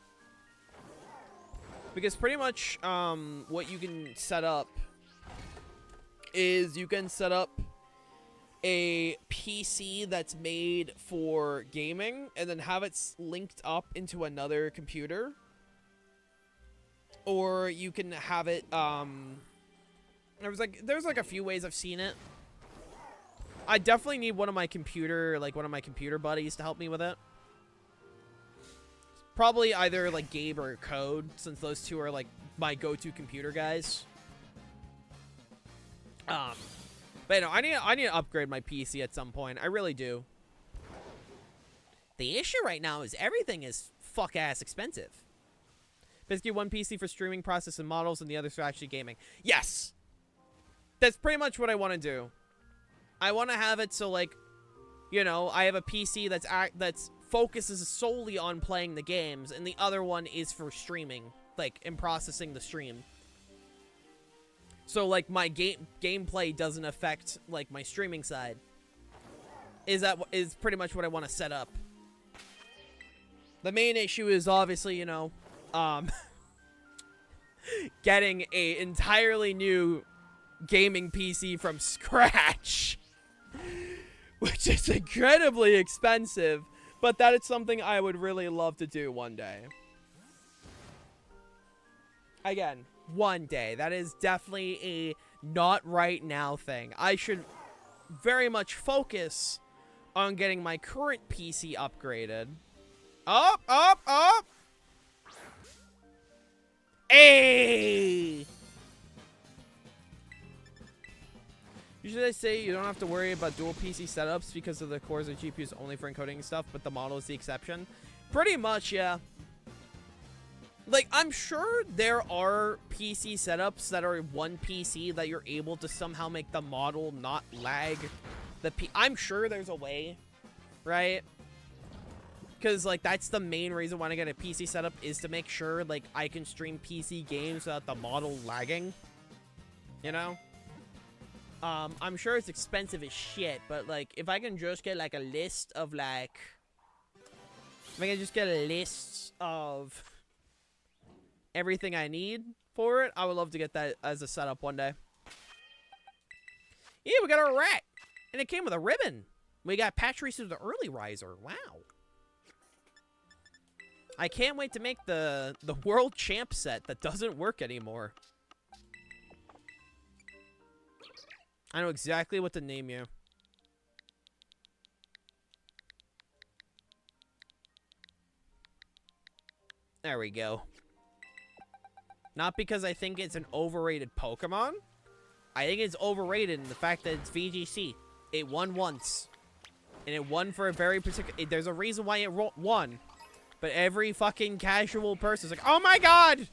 Because pretty much what you can set up is you can set up a PC that's made for gaming and then have it linked up into another computer. Or you can have it, there's like a few ways I've seen it. I definitely need one of my computer buddies to help me with it. Probably either like Gabe or Code, since those two are like my go-to computer guys. But you know, I need to upgrade my PC at some point. I really do. The issue right now is everything is fuck-ass expensive. Basically, one PC for streaming, processing models, and the other for actually gaming. Yes! That's pretty much what I want to do. I want to have it so, like, you know, I have a PC that's focuses solely on playing the games, and the other one is for streaming, like, and processing the stream. So, like, my gameplay doesn't affect, like, my streaming side. Is pretty much what I want to set up. The main issue is obviously, you know, getting a entirely new gaming PC from scratch, which is incredibly expensive, but that is something I would really love to do one day. Again, one day. That is definitely a not right now thing. I should very much focus on getting my current PC upgraded. Up, up, up! Hey! Usually I say you don't have to worry about dual PC setups because of the cores and GPUs only for encoding and stuff, but the model is the exception. Pretty much, yeah. Like, I'm sure there are PC setups that are one PC that you're able to somehow make the model not lag. I'm sure there's a way, right? Because, like, that's the main reason why I get a PC setup is to make sure, like, I can stream PC games without the model lagging. You know? I'm sure it's expensive as shit, but, like, if I can just get, like, a list of, like... If I can just get a list of everything I need for it, I would love to get that as a setup one day. Yeah, we got our rat! And it came with a ribbon! We got Patrice the early riser. Wow. I can't wait to make the world champ set that doesn't work anymore. I know exactly what to name you. There we go. Not because I think it's an overrated Pokemon. I think it's overrated in the fact that it's VGC. It won once. And it won for a very particular... There's a reason why it won. But every fucking casual person's like, oh my god!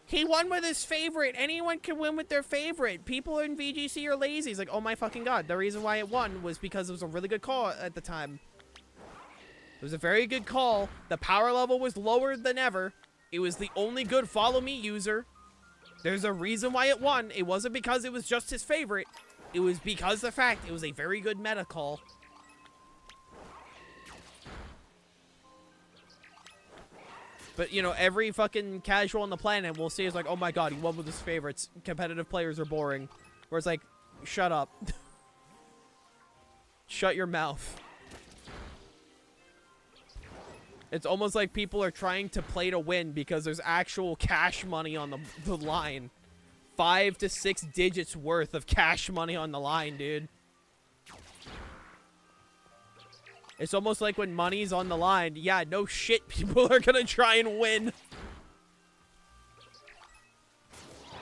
He won with his favorite. Anyone can win with their favorite. People in VGC are lazy. It's like, oh my fucking god. The reason why it won was because it was a really good call at the time. It was a very good call. The power level was lower than ever. It was the only good follow me user. There's a reason why it won. It wasn't because it was just his favorite. It was because the fact it was a very good meta call. But, you know, every fucking casual on the planet will say it's like, oh my god, he won with his favorites. Competitive players are boring. Where it's like, shut up. Shut your mouth. It's almost like people are trying to play to win because there's actual cash money on the line. 5 to 6 digits worth of cash money on the line, dude. It's almost like when money's on the line, yeah, no shit, people are gonna try and win.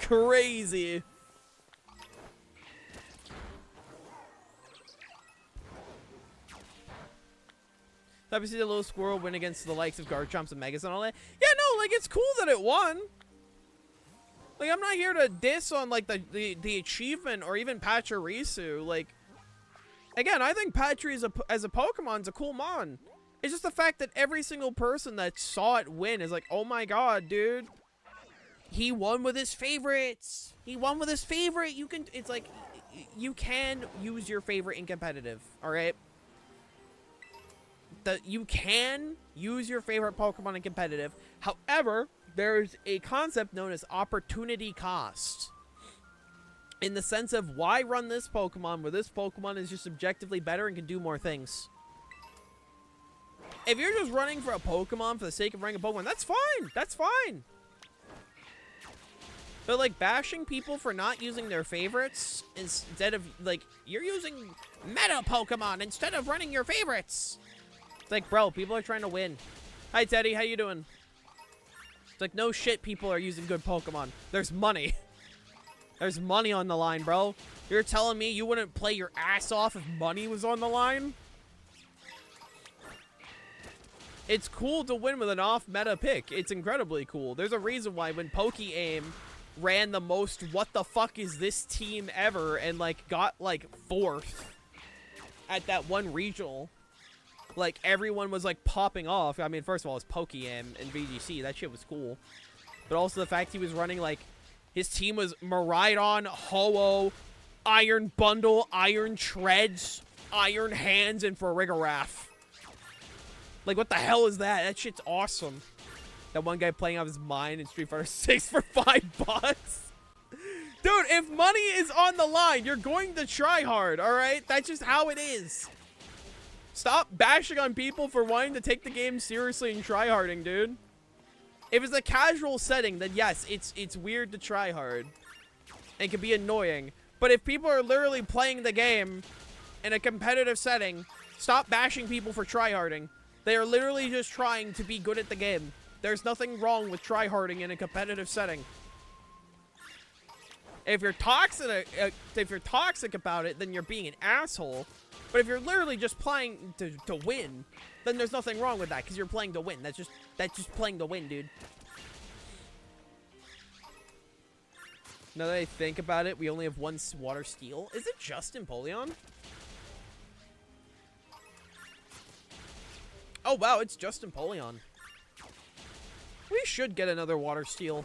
Crazy. Happy to see the little squirrel win against the likes of Garchomps and Megas and all that. Yeah, no, like, it's cool that it won. Like, I'm not here to diss on, like, the achievement or even Pachirisu. Like, again, I think Patry as a Pokemon's a cool mon. It's just the fact that every single person that saw it win is like, oh my god, dude. He won with his favorites. He won with his favorite. You can, it's like, you can use your favorite in competitive, alright? you can use your favorite Pokemon in competitive. However, there's a concept known as opportunity cost. In the sense of, why run this Pokemon where this Pokemon is just objectively better and can do more things? If you're just running for a Pokemon for the sake of running a Pokemon, that's fine. That's fine. But, like, bashing people for not using their favorites instead of, like, you're using meta Pokemon instead of running your favorites. It's like, bro, people are trying to win. Hi, Teddy. How you doing? It's like, no shit, people are using good Pokemon. There's money. There's money on the line, bro. You're telling me you wouldn't play your ass off if money was on the line? It's cool to win with an off-meta pick. It's incredibly cool. There's a reason why when Poke-Aim ran the most what the fuck is this team ever and, like, got, like, 4th at that one regional, like, everyone was, like, popping off. I mean, first of all, it's Poke-Aim and VGC. That shit was cool. But also the fact he was running, like, his team was Miraidon, Ho-Oh, Iron Bundle, Iron Treads, Iron Hands, and Farigiraf. Like, what the hell is that? That shit's awesome. That one guy playing off his mind in Street Fighter 6 for $5. Dude, if money is on the line, you're going to try hard, alright? That's just how it is. Stop bashing on people for wanting to take the game seriously and try harding, dude. If it's a casual setting, then yes, it's weird to try hard. And can be annoying. But if people are literally playing the game in a competitive setting, stop bashing people for tryharding. They are literally just trying to be good at the game. There's nothing wrong with tryharding in a competitive setting. If you're toxic about it, then you're being an asshole. But if you're literally just playing to win, then there's nothing wrong with that because you're playing to win. That's just playing to win, dude. Now that I think about it, we only have one water steel. Is it just Empoleon? Oh wow, it's just Empoleon. We should get another water steel.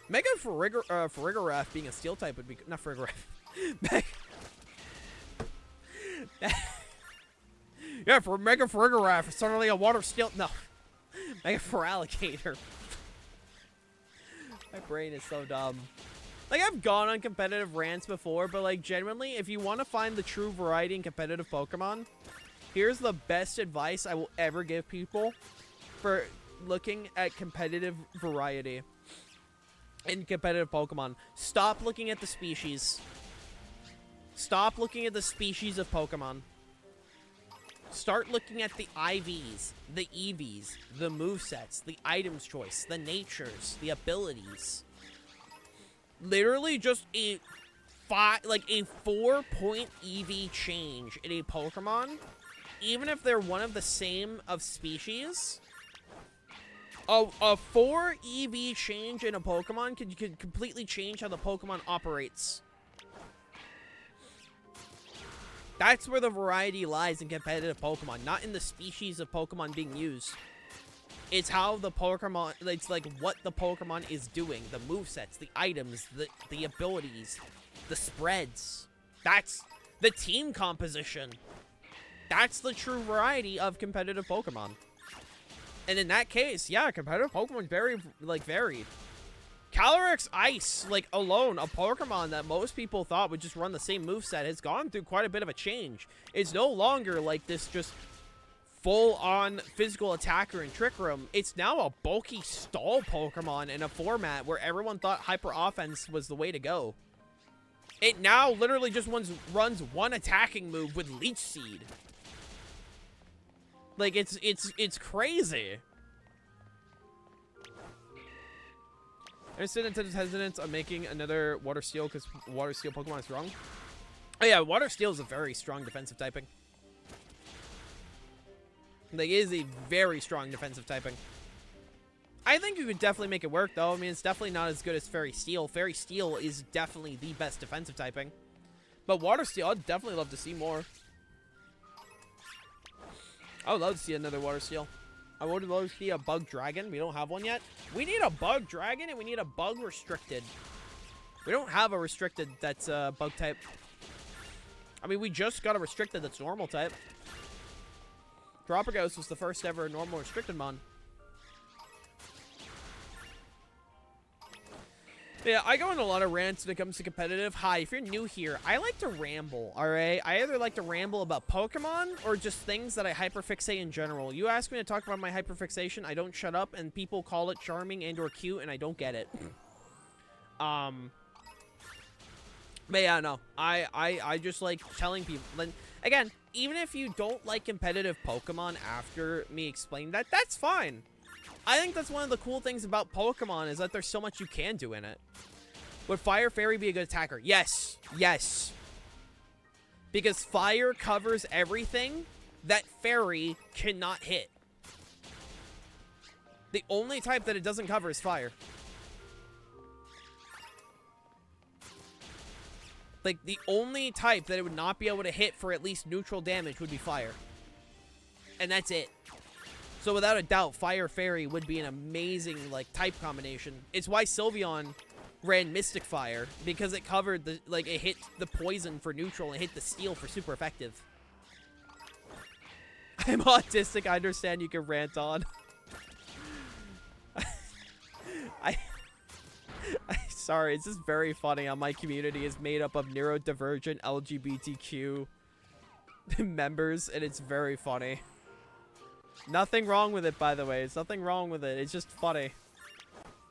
Mega Farigiraf being a steel type would be not Farigiraf. Yeah, for Mega Farigiraf, it's suddenly a water steel. No, Mega Feraligatr. My brain is so dumb. Like, I've gone on competitive rants before, but, like, genuinely, if you want to find the true variety in competitive Pokemon, here's the best advice I will ever give people for looking at competitive variety in competitive Pokemon. Stop looking at the species. Stop looking at the species of Pokemon. Start looking at the IVs, the EVs, the movesets, the items choice, the natures, the abilities. Literally just a 4-point EV change in a Pokemon, even if they're one of the same of species. A 4 EV change in a Pokemon could completely change how the Pokemon operates. That's where the variety lies in competitive Pokemon, not in the species of Pokemon being used. It's how the Pokemon, it's like what the Pokemon is doing, the movesets, the items, the abilities, the spreads. That's the team composition. That's the true variety of competitive Pokemon. And in that case, yeah, competitive Pokemon very, varied. Calyrex Ice, alone, a Pokemon that most people thought would just run the same moveset, has gone through quite a bit of a change. It's no longer like this just full-on physical attacker in Trick Room. It's now a bulky stall Pokemon in a format where everyone thought Hyper Offense was the way to go. It now literally just runs one attacking move with Leech Seed. Like, it's crazy. I understand Nintendo's hesitance on making another Water Steel because Water Steel Pokemon is strong. Oh yeah, Water Steel is a very strong defensive typing. Like, it is a very strong defensive typing. I think you could definitely make it work, though. I mean, it's definitely not as good as Fairy Steel. Fairy Steel is definitely the best defensive typing. But Water Steel, I'd definitely love to see more. I would love to see another Water Steel. I would love to see a Bug Dragon. We don't have one yet. We need a Bug Dragon, and we need a Bug Restricted. We don't have a Restricted that's Bug type. I mean, we just got a restricted that's normal type. Dropper was the first ever normal restricted mon. Yeah, I go on a lot of rants when it comes to competitive. Hi, if you're new here, I like to ramble, alright? I either like to ramble about Pokemon or just things that I hyperfixate in general. You ask me to talk about my hyperfixation, I don't shut up, and people call it charming and or cute, and I don't get it. But yeah, no. I just like telling people. Then, again, even if you don't like competitive Pokemon after me explaining that, that's fine. I think that's one of the cool things about Pokemon is that there's so much you can do in it. Would Fire Fairy be a good attacker? Yes. Yes. Because Fire covers everything that Fairy cannot hit. The only type that it doesn't cover is Fire. Like, the only type that it would not be able to hit for at least neutral damage would be Fire. And that's it. So without a doubt, Fire Fairy would be an amazing, like, type combination. It's why Sylveon ran Mystic Fire, because it covered the, like, it hit the poison for neutral and hit the steel for super effective. I'm autistic, I understand you can rant on. Sorry, it's just very funny how my community is made up of neurodivergent LGBTQ members, and it's very funny. Nothing wrong with it, by the way. It's nothing wrong with it. It's just funny.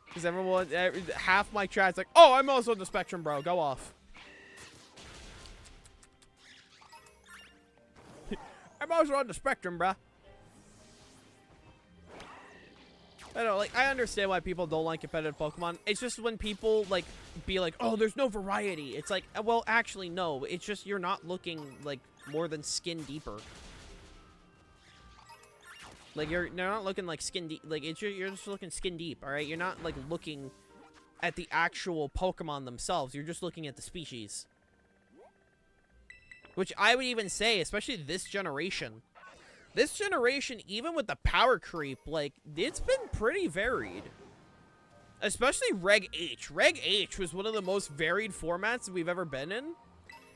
Because everyone, half my chat's like, oh, I'm also on the spectrum, bro. Go off. I'm also on the spectrum, bro. I know, like, I understand why people don't like competitive Pokemon. It's just when people, like, be like, oh, there's no variety. It's like, well, actually, no. It's just you're not looking, like, more than skin deeper. Like, you're not looking like skin deep. Like, you're just looking skin deep, all right? You're not, like, looking at the actual Pokemon themselves. You're just looking at the species. Which I would even say, especially this generation. This generation, even with the power creep, like, it's been pretty varied. Especially Reg H. Reg H was one of the most varied formats we've ever been in.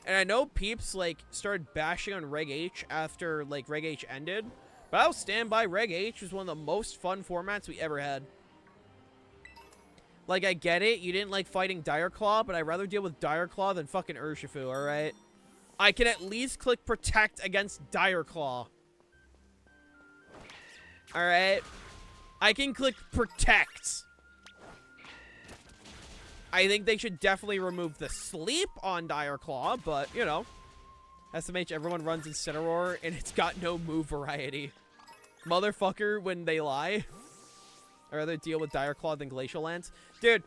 And I know peeps, like, started bashing on Reg H after, like, Reg H ended. But I'll stand by, Reg H was one of the most fun formats we ever had. Like, I get it, you didn't like fighting Dire Claw, but I'd rather deal with Dire Claw than fucking Urshifu, alright? I can at least click Protect against Dire Claw. Alright? I can click Protect. I think they should definitely remove the sleep on Dire Claw, but, you know. SMH, everyone runs Incineroar, and it's got no move variety. Motherfucker, when they lie. I'd rather deal with Dire Claw than Glacial Lance. Dude,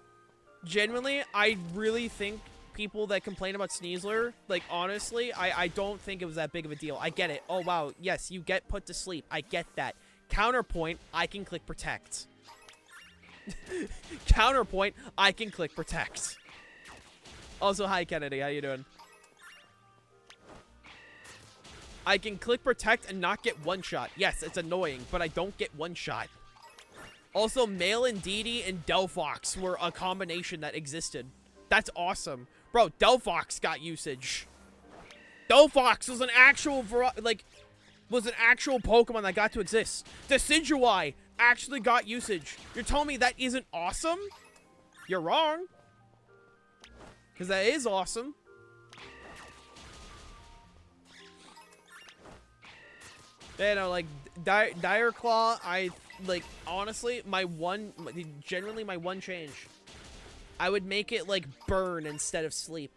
genuinely, I really think people that complain about Sneasler, like, honestly, I don't think it was that big of a deal. I get it. Oh, wow. Yes, you get put to sleep. I get that. Counterpoint, I can click Protect. Counterpoint, I can click Protect. Also, hi, Kennedy. How you doing? I can click Protect and not get one-shot. Yes, it's annoying, but I don't get one-shot. Also, Male Indeedee and Delphox were a combination that existed. That's awesome. Bro, Delphox got usage. Delphox was an actual, was an actual Pokemon that got to exist. Decidueye actually got usage. You're telling me that isn't awesome? You're wrong. Because that is awesome. You know, like, Dire Claw, like, honestly, generally my one change, I would make it, like, burn instead of sleep.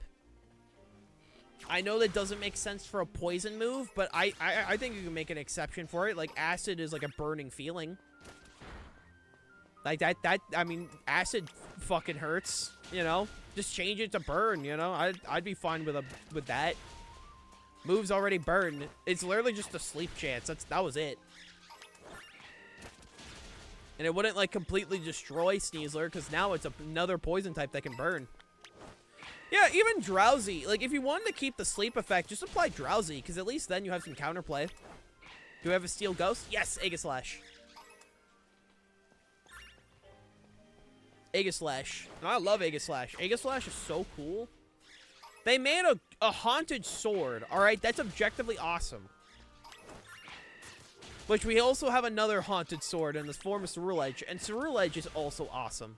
I know that doesn't make sense for a poison move, but I think you can make an exception for it. Like, acid is, like, a burning feeling. Like, I mean, acid fucking hurts, you know? Just change it to burn, you know? I'd be fine with that. Moves already burned. It's literally just a sleep chance. That was it. And it wouldn't, like, completely destroy Sneasler, because now it's another poison type that can burn. Yeah, even Drowsy. Like, if you wanted to keep the sleep effect, just apply Drowsy, because at least then you have some counterplay. Do we have a Steel Ghost? Yes, Aegislash. Aegislash. No, I love Aegislash. Aegislash is so cool. They made a haunted sword, alright? That's objectively awesome. Which we also have another haunted sword in the form of Ceruledge, and Ceruledge is also awesome.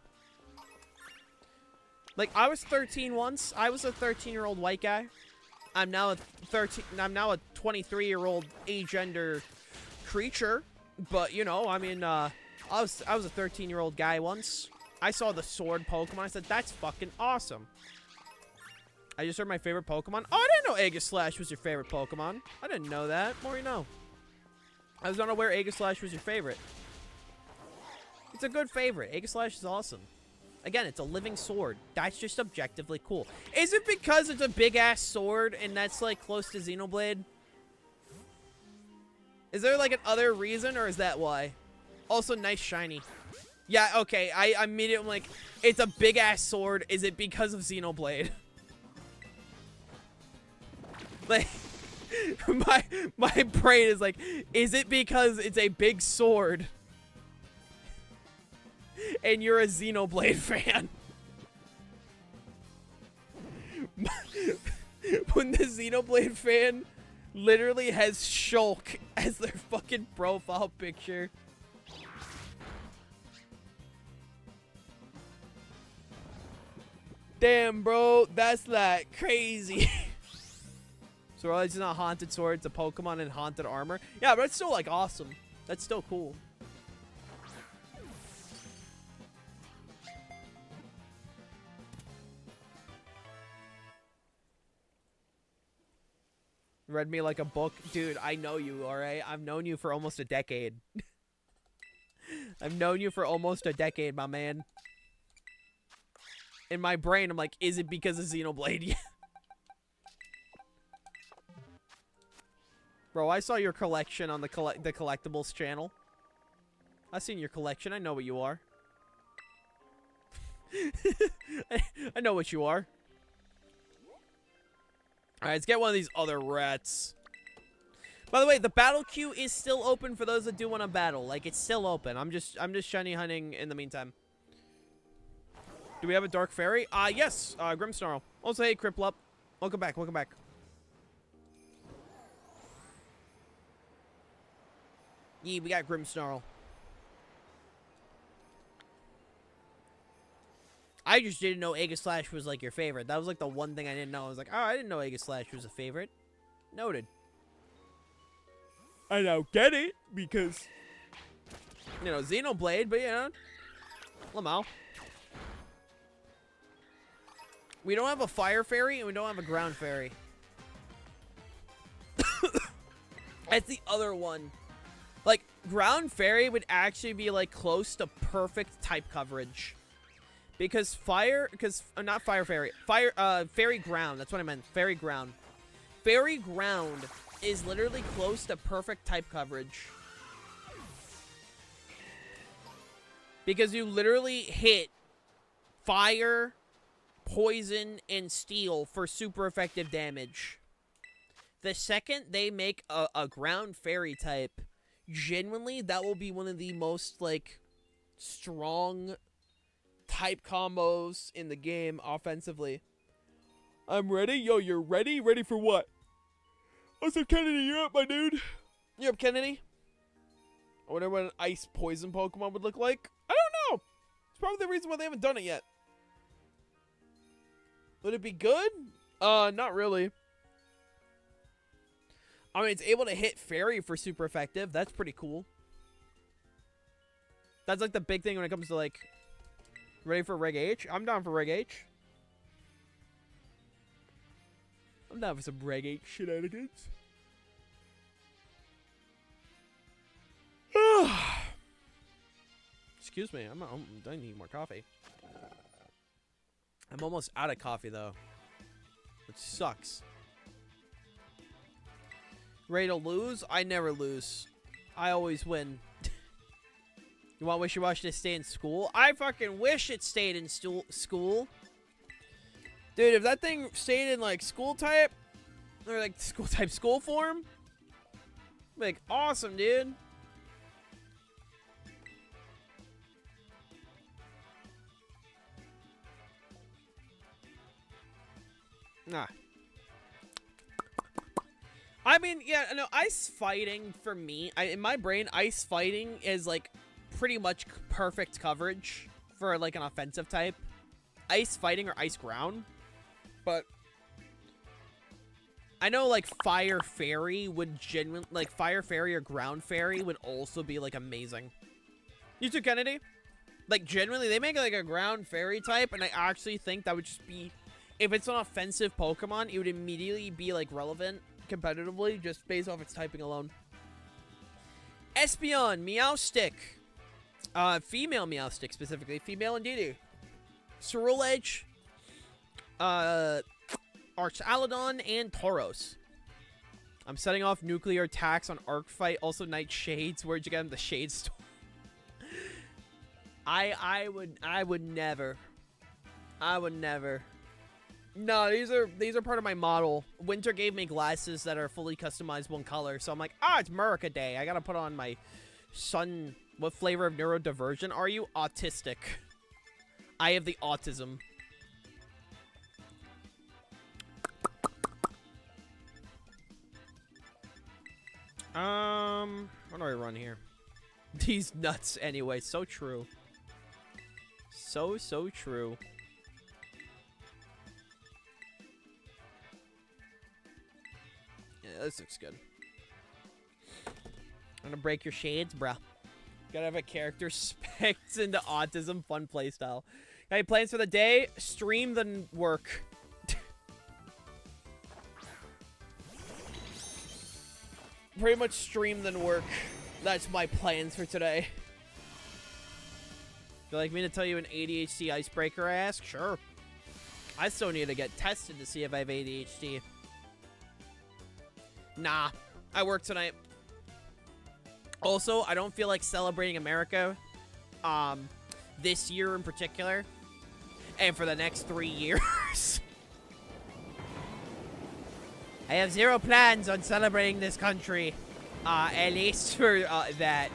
Like, I was 13 once. I was a 13-year-old white guy. I'm now a 23-year-old agender creature. But, you know, I mean, I was a 13-year-old guy once. I saw the sword Pokemon. I said, that's fucking awesome. I just heard my favorite Pokemon. Oh, I didn't know Aegislash was your favorite Pokemon. I didn't know that. More you know. I was unaware Aegislash was your favorite. It's a good favorite. Aegislash is awesome. Again, it's a living sword. That's just objectively cool. Is it because it's a big-ass sword and that's, like, close to Xenoblade? Is there, like, an other reason, or is that why? Also, nice shiny. Yeah, okay. I immediately, like, it's a big-ass sword. Is it because of Xenoblade? Like... my brain is like, is it because it's a big sword and you're a Xenoblade fan? When the Xenoblade fan literally has Shulk as their fucking profile picture. Damn, bro, that's like crazy. So it's not a haunted sword, it's a Pokemon in haunted armor. Yeah, but it's still, like, awesome. That's still cool. Read me like a book. Dude, I know you, alright? I've known you for almost a decade. I've known you for almost a decade, my man. In my brain, I'm like, is it because of Xenoblade? Yeah. Bro, I saw your collection on the collectibles channel. I've seen your collection. I know what you are. I know what you are. Alright, let's get one of these other rats. By the way, the battle queue is still open for those that do want to battle. Like, it's still open. I'm just shiny hunting in the meantime. Do we have a Dark Fairy? Yes. Grimmsnarl. Also, hey, Criplup. Welcome back. Welcome back. Yeah, we got Grimmsnarl. I just didn't know Aegislash was, like, your favorite. That was, like, the one thing I didn't know. I was like, oh, I didn't know Aegislash was a favorite. Noted. I now get it, because, you know, Xenoblade, but, you know, Lamau. We don't have a Fire Fairy, and we don't have a Ground Fairy. That's the other one. Like, Ground Fairy would actually be, like, close to perfect type coverage. Because not Fire Fairy. Fairy Ground. That's what I meant. Fairy Ground. Fairy Ground is literally close to perfect type coverage. Because you literally hit Fire, Poison, and Steel for super effective damage. The second they make a Ground Fairy type, genuinely, that will be one of the most, like, strong type combos in the game offensively. I'm ready? Yo, you're ready? Ready for what? What's up, Kennedy? You're up, my dude. You're up, Kennedy? I wonder what an ice poison Pokemon would look like. I don't know. It's probably the reason why they haven't done it yet. Would it be good? Not really. I mean, it's able to hit Fairy for super effective. That's pretty cool. That's, like, the big thing when it comes to, like, ready for Reg H? I'm down for Reg H. I'm down for some Reg H shenanigans. Excuse me. I need more coffee. I'm almost out of coffee, though. Which sucks. Ready to lose? I never lose. I always win. You want Wishy-Washy to stay in school? I fucking wish it stayed in school. Dude, if that thing stayed in, like, school type, or, like, school type school form, like, awesome, dude. Ah. I mean, yeah, no, ice fighting for me, in my brain, ice fighting is like pretty much perfect coverage for like an offensive type. Ice fighting or ice ground. But I know like fire fairy would genuinely, like fire fairy or ground fairy would also be like amazing. You too, Kennedy? Like genuinely, they make like a ground fairy type, and I actually think that would just be, if it's an offensive Pokemon, it would immediately be like relevant competitively just based off its typing alone. Espeon, Meowstic. Female Meowstic specifically. Female indeed. Ceruledge, Edge. Archaludon, and Tauros. I'm setting off nuclear attacks on Arcfight. Also Nightshades. Where'd you get them? The Shade Storm. I would never. No, these are part of my model. Winter gave me glasses that are fully customizable in color, so I'm like, it's Murica Day. I gotta put on my sun. What flavor of neurodivergent are you? Autistic. I have the autism. What do I run here? These nuts anyway, so true. So true. Yeah, this looks good. I'm gonna break your shades, bruh. Gotta have a character specs into autism, fun playstyle. Got any plans for the day? Stream then work. Pretty much stream then work. That's my plans for today. Would you like me to tell you an ADHD icebreaker I ask? Sure. I still need to get tested to see if I have ADHD. Nah, I work tonight. Also, I don't feel like celebrating America this year in particular, and for the next 3 years. I have zero plans on celebrating this country, at least for that.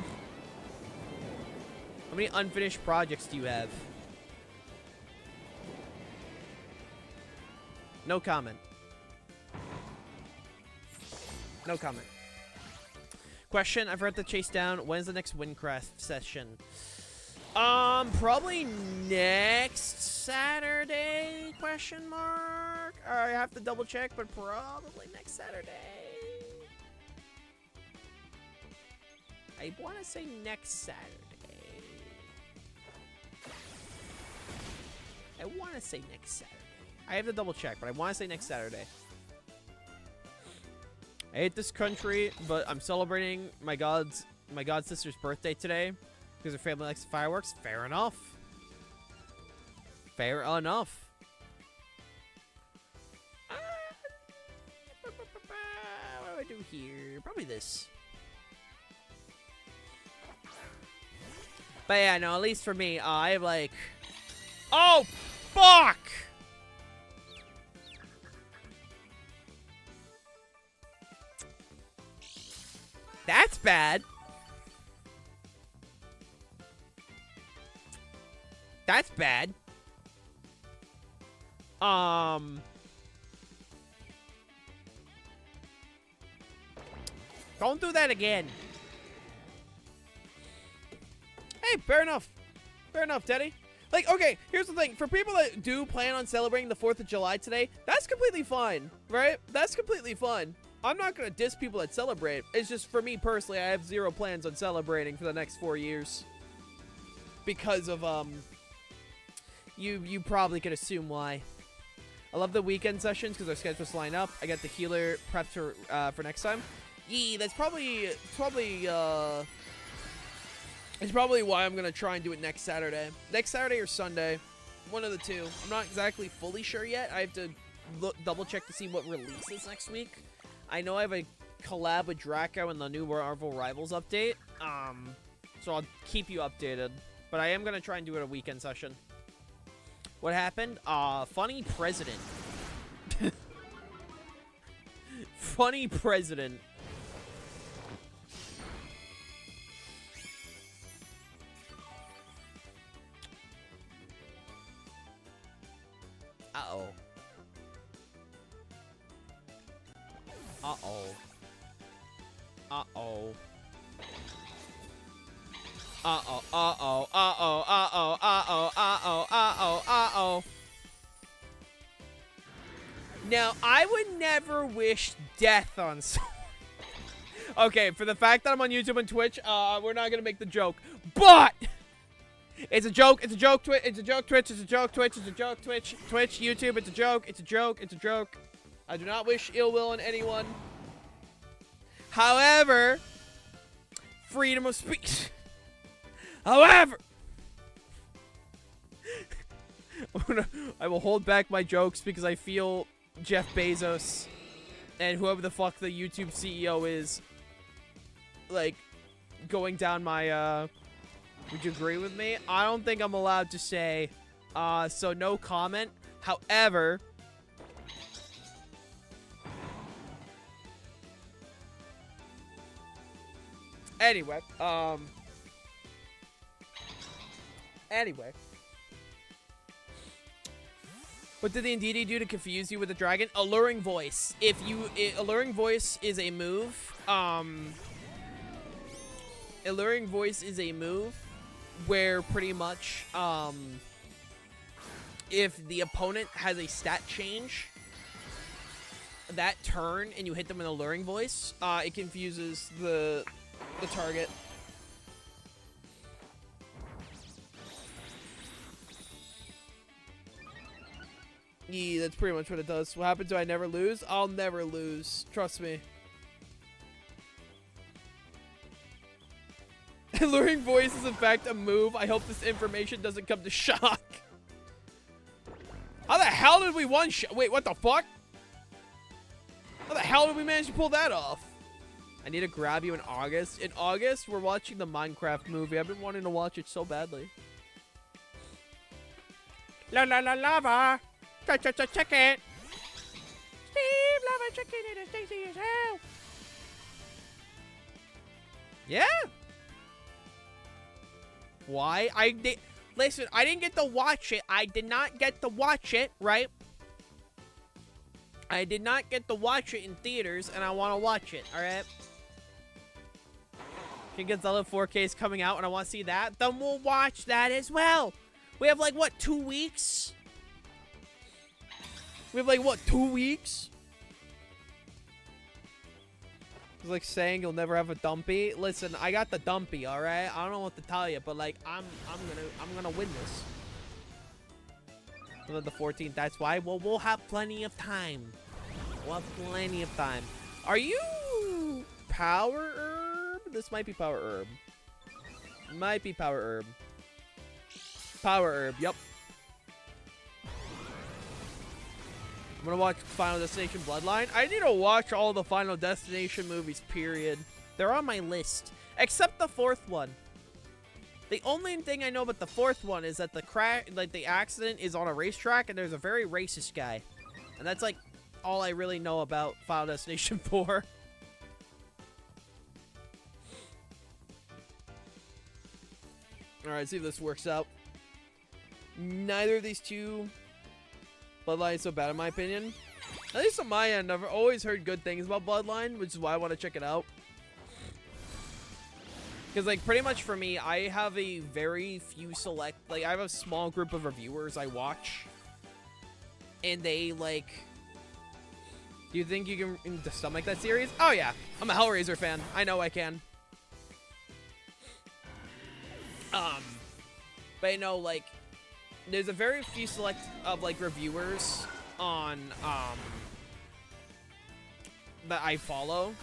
How many unfinished projects do you have? No comment. No comment. Question, I forgot to chase down. When's the next Windcraft session? Probably next Saturday, question mark? I have to double check, but probably next Saturday. I want to say next Saturday. I want to say next Saturday. I have to double check, but I want to say next Saturday. I hate this country, but I'm celebrating my god sister's birthday today because her family likes fireworks. Fair enough. Fair enough. What do I do here? Probably this. But yeah, no, at least for me, I have like... Oh, fuck! That's bad. That's bad. Don't do that again. Hey, fair enough. Fair enough, Teddy. Like, okay, here's the thing. For people that do plan on celebrating the 4th of July today, that's completely fine, right? That's completely fine. I'm not going to diss people that celebrate. It's just, for me personally, I have zero plans on celebrating for the next 4 years. Because of, you probably could assume why. I love the weekend sessions because our schedules line up. I got the healer prepped for next time. Yeah, that's probably it's probably why I'm going to try and do it next Saturday. Next Saturday or Sunday. One of the two. I'm not exactly fully sure yet. I have to double check to see what releases next week. I know I have a collab with Draco in the new Marvel Rivals update. So I'll keep you updated. But I am going to try and do it a weekend session. What happened? Funny president. Funny president. Uh-oh. Uh-oh. Uh-oh. Uh-oh, uh-oh, uh-oh, uh-oh, uh-oh, uh-oh, uh-oh, uh-oh. Now, I would never wish death on someone. Okay, for the fact that I'm on YouTube and Twitch, we're not gonna make the joke. But it's a joke, it's a joke, Twitch, it's a joke, Twitch, it's a joke, Twitch, it's a joke, Twitch, YouTube, it's a joke, it's a joke, it's a joke. I do not wish ill will on anyone. However, freedom of speech. However, I will hold back my jokes because I feel Jeff Bezos and whoever the fuck the YouTube CEO is, like, going down my, would you agree with me? I don't think I'm allowed to say, so no comment. However, anyway, anyway. What did the Indeedee do to confuse you with the dragon? Alluring voice. Alluring voice is a move. Alluring voice is a move where pretty much, if the opponent has a stat change that turn and you hit them with alluring voice, it confuses the target. Yeah, that's pretty much what it does. What happens? Do I never lose? I'll never lose. Trust me. Alluring voice is in fact a move. I hope this information doesn't come to shock. How the hell did we wait, what the fuck? How the hell did we manage to pull that off? I need to grab you in August. In August, we're watching the Minecraft movie. I've been wanting to watch it so badly. La la la lava. Check it. Steve, lava chicken in a Stacy's house. Yeah. Why? Listen, I didn't get to watch it. I did not get to watch it, right? I did not get to watch it in theaters, and I want to watch it, alright? King Godzilla 4K is coming out, and I want to see that. Then we'll watch that as well. We have, like, what, 2 weeks? We have, like, what, 2 weeks? It's like saying you'll never have a dumpy. Listen, I got the dumpy, all right? I don't know what to tell you, but like I'm gonna win this. And then the 14th. That's why. Well, we'll have plenty of time. We'll have plenty of time. Are you Power Herb? This might be Power Herb. Might be Power Herb. Power Herb. Yep. I'm gonna watch Final Destination Bloodline. I need to watch all the Final Destination movies, period. They're on my list. Except the 4th one. The only thing I know about the 4th one is that the accident is on a racetrack and there's a very racist guy. And that's like all I really know about Final Destination 4. Alright, see if this works out. Neither of these two Bloodline is so bad in my opinion. At least on my end, I've always heard good things about Bloodline, which is why I want to check it out. Because, like, pretty much for me, I have a very few I have a small group of reviewers I watch. And they, like... Do you think you can stomach that series? Oh, yeah. I'm a Hellraiser fan. I know I can. But, you know, like... There's a very few reviewers on, that I follow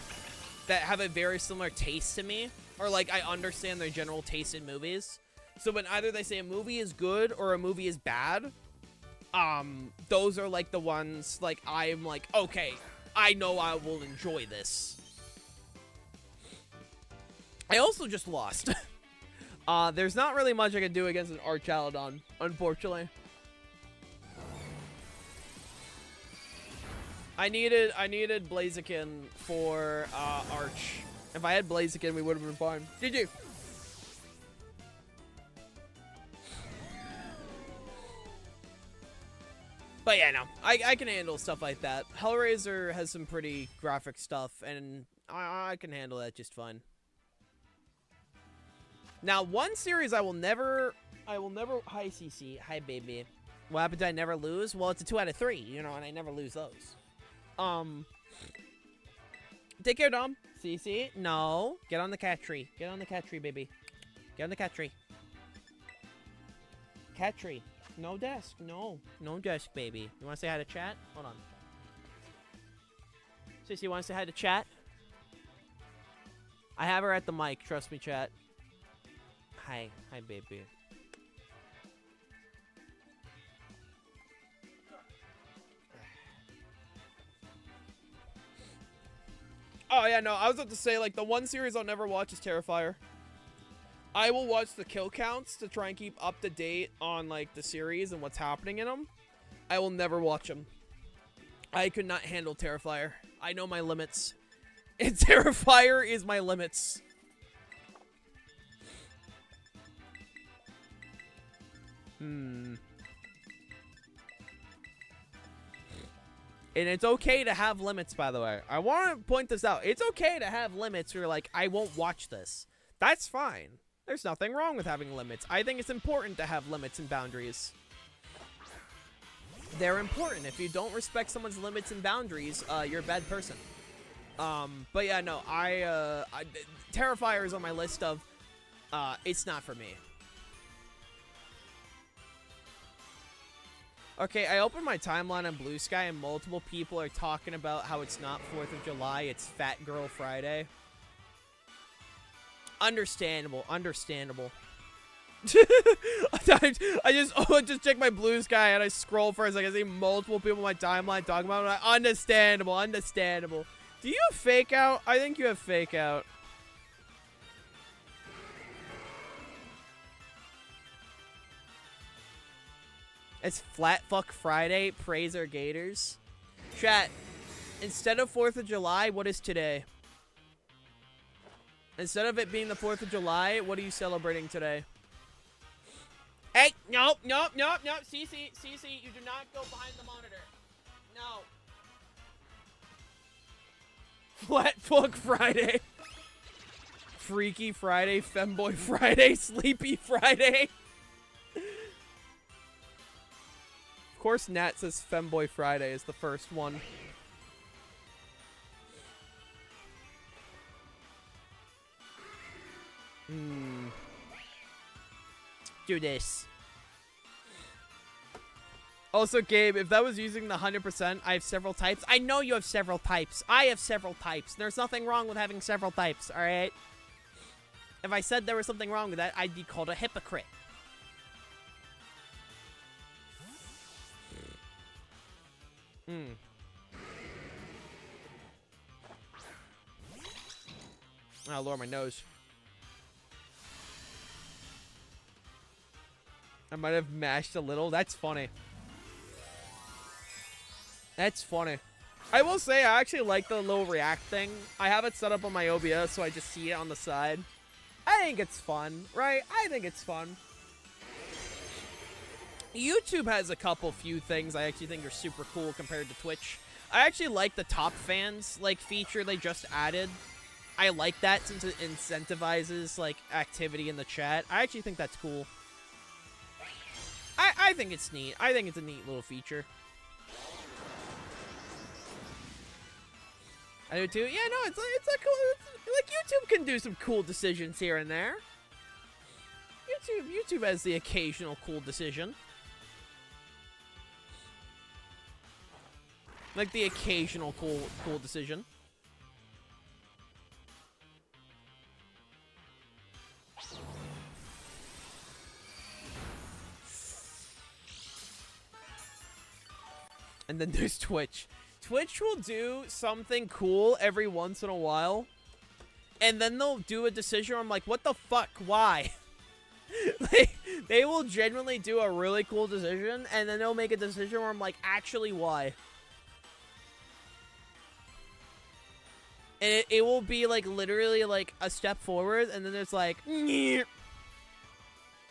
that have a very similar taste to me, or, like, I understand their general taste in movies. So when either they say a movie is good or a movie is bad, those are, like, the ones, like, I'm like, okay, I know I will enjoy this. I also just lost. There's not really much I can do against an Archalodon, unfortunately. I needed Blaziken for Arch. If I had Blaziken, we would have been fine. GG. But yeah, no, I can handle stuff like that. Hellraiser has some pretty graphic stuff, and I can handle that just fine. Now, one series I will never, hi CC, hi baby. What happened to I never lose? Well, it's a 2 out of 3, you know, and I never lose those. Take care, Dom. CC, no, get on the cat tree. Get on the cat tree, baby. Get on the cat tree. Cat tree. No desk. No. No desk, baby. You want to say hi to chat? Hold on. CC, you want to say hi to chat? I have her at the mic. Trust me, chat. Hi. Hi, baby. Oh, yeah, no. I was about to say, like, the one series I'll never watch is Terrifier. I will watch the kill counts to try and keep up to date on, like, the series and what's happening in them. I will never watch them. I could not handle Terrifier. I know my limits. And Terrifier is my limits. And it's okay to have limits, by the way. I want to point this out. It's okay to have limits where you're like, I won't watch this. That's fine. There's nothing wrong with having limits. I think it's important to have limits and boundaries. They're important. If you don't respect someone's limits and boundaries, you're a bad person. But yeah, no, Terrifier is on my list of, it's not for me. Okay, I opened my timeline on Blue Sky and multiple people are talking about how it's not 4th of July, it's Fat Girl Friday. Understandable, understandable. I just check my Blue Sky and I scroll for a second. I see multiple people on my timeline talking about it. Understandable, understandable. Do you have fake out? I think you have fake out. It's Flat Fuck Friday. Praise our gators. Chat, instead of 4th of July, what is today? Instead of it being the 4th of July, what are you celebrating today? Hey, nope, nope, nope, nope. CC, you do not go behind the monitor. No. Flat Fuck Friday. Freaky Friday, Femboy Friday, Sleepy Friday. Of course, Nat says Femboy Friday is the first one. Do this. Also, Gabe, if that was using the 100%, I have several types. I know you have several types. I have several types. There's nothing wrong with having several types, alright? If I said there was something wrong with that, I'd be called a hypocrite. Oh, lower my nose. I might have mashed a little. That's funny. That's funny. I will say I actually like the little react thing. I have it set up on my OBS so I just see it on the side. I think it's fun, right? I think it's fun. YouTube has a few things I actually think are super cool compared to Twitch. I actually like the top fans like feature they just added. I like that since it incentivizes like activity in the chat. I actually think that's cool. I think it's neat. I think it's a neat little feature. I do too. Yeah, no, it's a cool. Like YouTube can do some cool decisions here and there. YouTube has the occasional cool decision. Like the occasional cool decision. And then there's Twitch. Twitch will do something cool every once in a while. And then they'll do a decision where I'm like, what the fuck? Why? Like, they will genuinely do a really cool decision, and then they'll make a decision where I'm like, actually, why? And it will be, like, literally, like, a step forward, and then there's like, nyeh.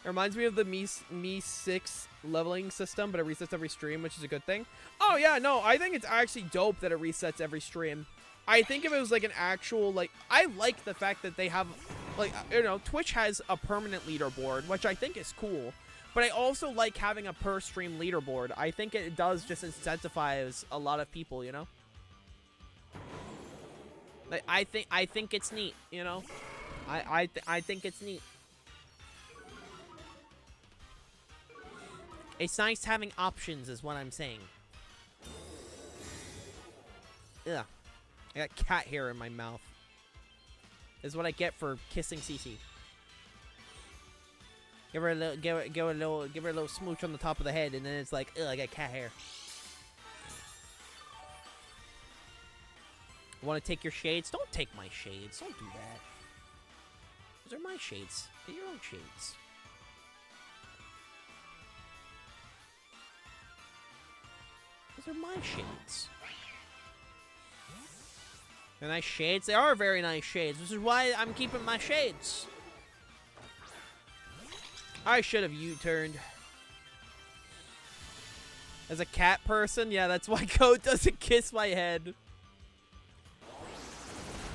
It reminds me of the Me 6 leveling system, but it resets every stream, which is a good thing. Oh, yeah, no, I think it's actually dope that it resets every stream. I think if it was, like, an actual, like... I like the fact that they have, like, you know, Twitch has a permanent leaderboard, which I think is cool. But I also like having a per-stream leaderboard. I think it does just incentivize a lot of people, you know? Like, I think it's neat, you know? I think it's neat. It's nice having options, is what I'm saying. Ugh. I got cat hair in my mouth. This is what I get for kissing Cece. Give her a little, give her a little smooch on the top of the head, and then it's like, ugh, I got cat hair. Want to take your shades? Don't take my shades. Don't do that. Those are my shades. Get your own shades. Those are my shades. They're nice shades. They are very nice shades. This is why I'm keeping my shades. I should have U-turned. As a cat person, yeah, that's why Code doesn't kiss my head.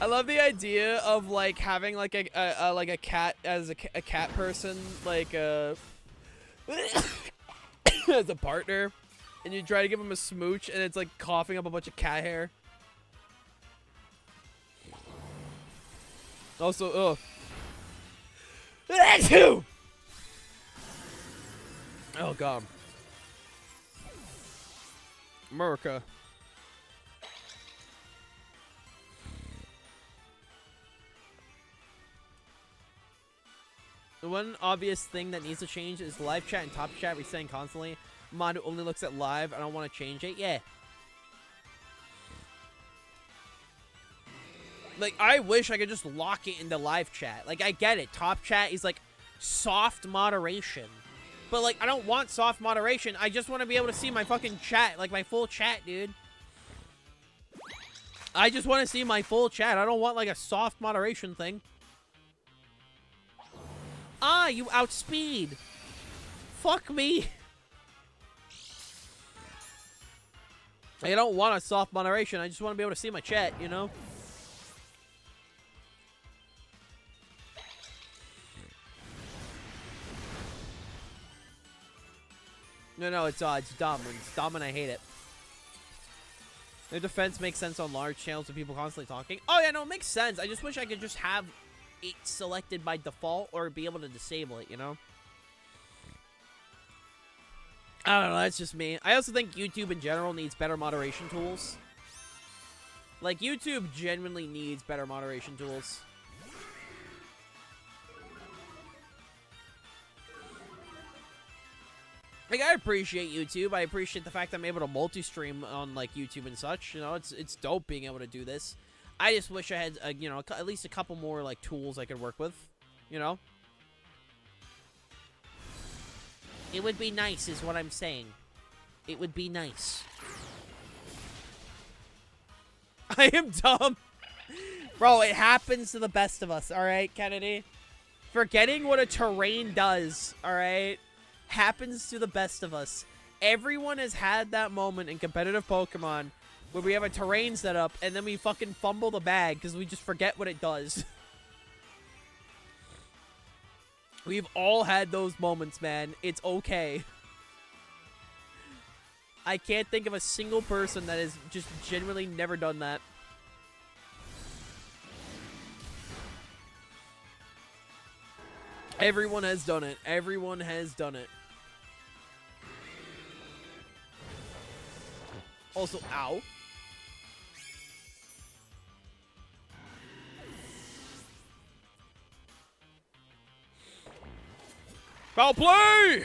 I love the idea of like having like a cat as a cat person, like as a partner, and you try to give him a smooch, and it's like coughing up a bunch of cat hair. Also, ugh. Oh god. Murica. The one obvious thing that needs to change is live chat and top chat resetting constantly. Mod who only looks at live. I don't want to change it. Yeah. Like, I wish I could just lock it into live chat. Like, I get it. Top chat is, like, soft moderation. But, like, I don't want soft moderation. I just want to be able to see my fucking chat. Like, my full chat, dude. I just want to see my full chat. I don't want, like, a soft moderation thing. Ah, you outspeed. Fuck me. I don't want a soft moderation. I just want to be able to see my chat, you know? No, it's dumb. It's dumb and I hate it. Their defense makes sense on large channels with people constantly talking. Oh, yeah, no, it makes sense. I just wish I could just have it selected by default or be able to disable it, you know? I don't know, that's just me. I also think YouTube in general needs better moderation tools. Like, YouTube genuinely needs better moderation tools. Like, I appreciate YouTube. I appreciate the fact I'm able to multi-stream on, like, YouTube and such. You know, it's dope being able to do this. I just wish I had, you know, at least a couple more, like, tools I could work with. You know? It would be nice, is what I'm saying. It would be nice. I am dumb. Bro, it happens to the best of us, alright, Kennedy? Forgetting what a terrain does, alright? Happens to the best of us. Everyone has had that moment in competitive Pokemon where we have a terrain set up and then we fucking fumble the bag because we just forget what it does. We've all had those moments, man. It's okay. I can't think of a single person that has just genuinely never done that. Everyone has done it. Everyone has done it. Also, ow. Foul play!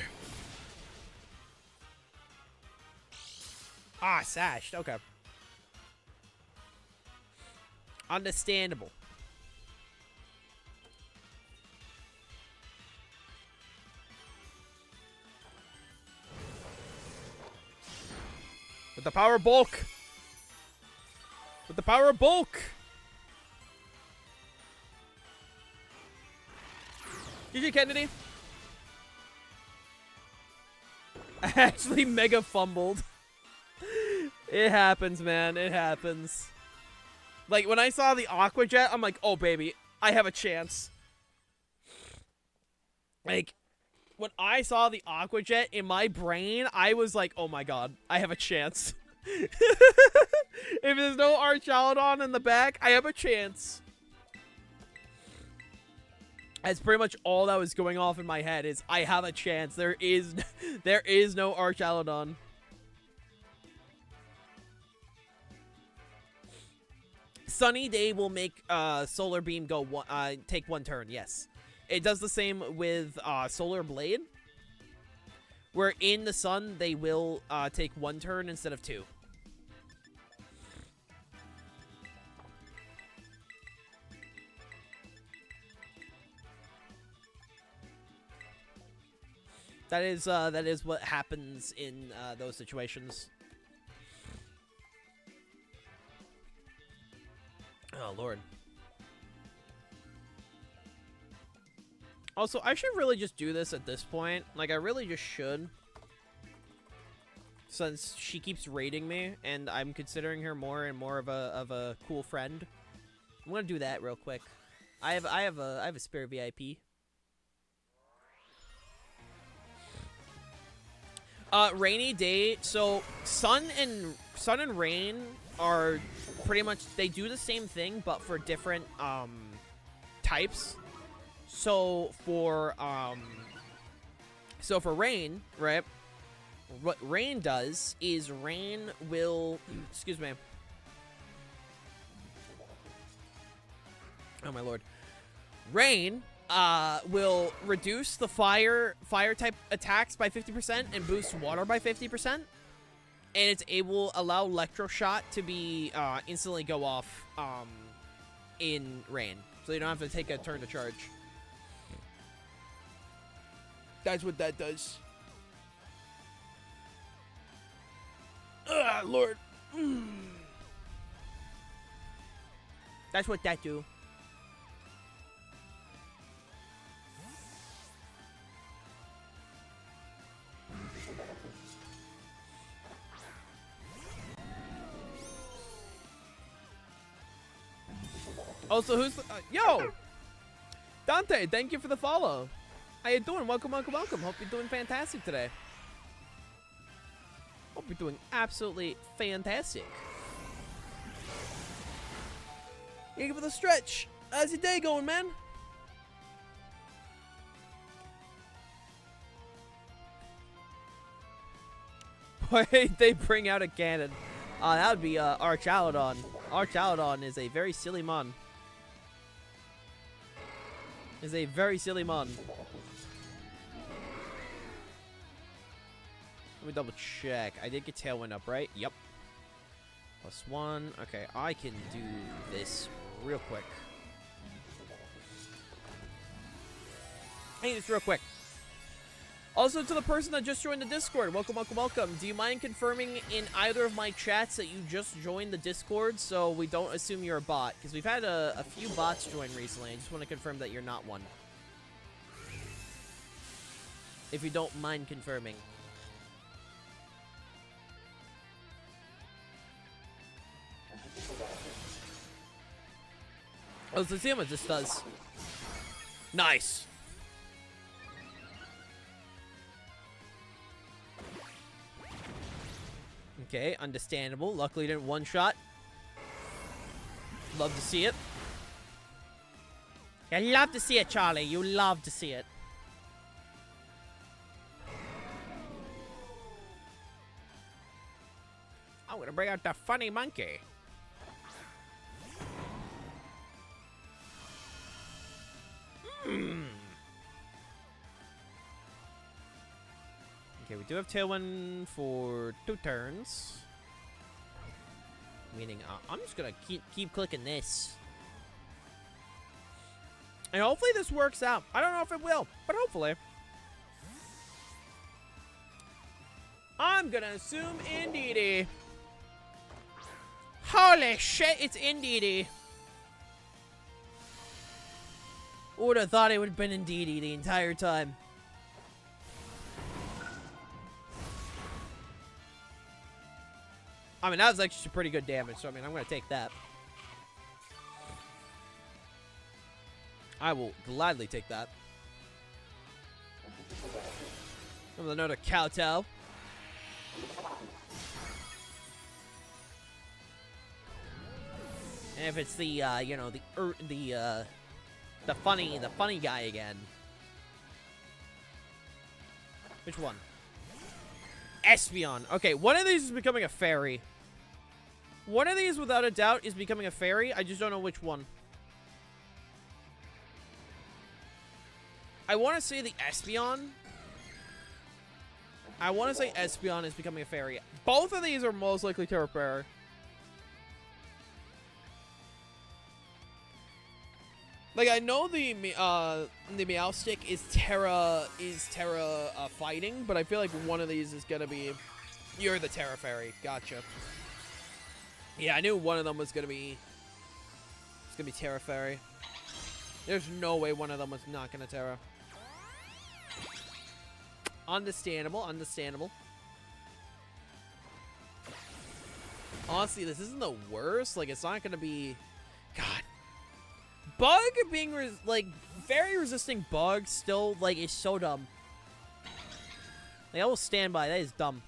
Ah, sashed. Okay. Understandable. With the power of bulk. With the power of bulk. GG, Kennedy. I actually mega fumbled. It happens, man. It happens. Like, when I saw the Aqua Jet, I'm like, oh, baby, I have a chance. Like, when I saw the Aqua Jet in my brain, I was like, oh my god, I have a chance. If there's no Archaludon in the back, I have a chance. That's pretty much all that was going off in my head is I have a chance. There is no Archaludon. Sunny Day will make Solar Beam go take one turn, yes. It does the same with Solar Blade, where in the sun they will take one turn instead of two. That is what happens in those situations. Oh, Lord. Also, I should really just do this at this point. Like, I really just should. Since she keeps raiding me, and I'm considering her more and more of a cool friend. I'm gonna do that real quick. I have a spare VIP. Rainy day. So sun and rain are pretty much, they do the same thing, but for different types. So for rain, right? What rain does is rain will excuse me. Oh my lord. Rain will reduce the fire type attacks by 50% and boost water by 50%. And it's able allow electroshot to be instantly go off in rain. So you don't have to take a turn to charge. That's what that does. Ugh, Lord. That's what that do. Also, who's the, yo! Dante, thank you for the follow. How you doing? Welcome, welcome, welcome. Hope you're doing fantastic today. Hope you're doing absolutely fantastic. Thank you for the stretch. How's your day going, man? Why they bring out a cannon? That would be Archaludon. Archaludon is a very silly mon. Is a very silly mon. Let me double check. I did get Tailwind up, right? Yep. +1. Okay, I can do this real quick. Hey, this real quick. Also, to the person that just joined the Discord, welcome, welcome, welcome. Do you mind confirming in either of my chats that you just joined the Discord so we don't assume you're a bot? Because we've had a few bots join recently. I just want to confirm that you're not one. If you don't mind confirming. Oh, let's see how much this does. Nice. Okay, understandable. Luckily, didn't one-shot. Love to see it. You love to see it, Charlie. You love to see it. I'm gonna bring out the funny monkey. Okay, we do have Tailwind for 2 turns. Meaning, I'm just gonna keep clicking this. And hopefully this works out. I don't know if it will, but hopefully. I'm gonna assume Indeedee. Holy shit, it's Indeedee. Who would have thought it would have been Indeedee the entire time? I mean, that was actually pretty good damage, so I mean, I'm going to take that. I will gladly take that. Another kowtow. And if it's the, you know, the funny guy again. Which one? Espeon. Okay, one of these is becoming a fairy. One of these, without a doubt, is becoming a fairy. I just don't know which one. I want to say the Espeon. I want to say Espeon is becoming a fairy. Both of these are most likely Terra Fairy. Like, I know the Meowstic is Terra fighting, but I feel like one of these is gonna be, you're the Terra Fairy. Gotcha. Yeah, I knew one of them was gonna be, it's gonna be Terra Fairy. There's no way one of them was not gonna Terra. Understandable, understandable. Honestly, this isn't the worst. Like, it's not gonna be, God. Bug being, like, very resisting bug still, like, is so dumb. Like, I will stand by, that is dumb.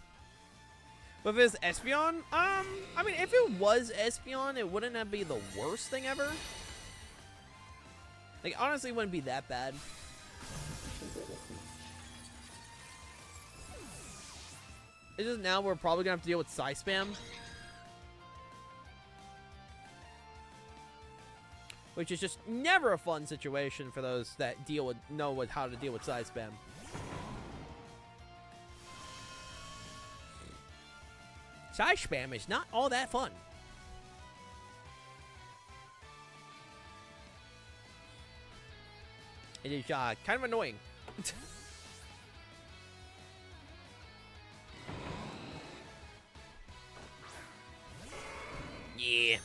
But if it's Espeon, I mean, if it was Espeon, it wouldn't that be the worst thing ever? Like, honestly, it wouldn't be that bad. It's just now we're probably gonna have to deal with Psy Spam. Which is just never a fun situation for those that know how to deal with Psy Spam. Psy Spam is not all that fun. It is kind of annoying. Yeah.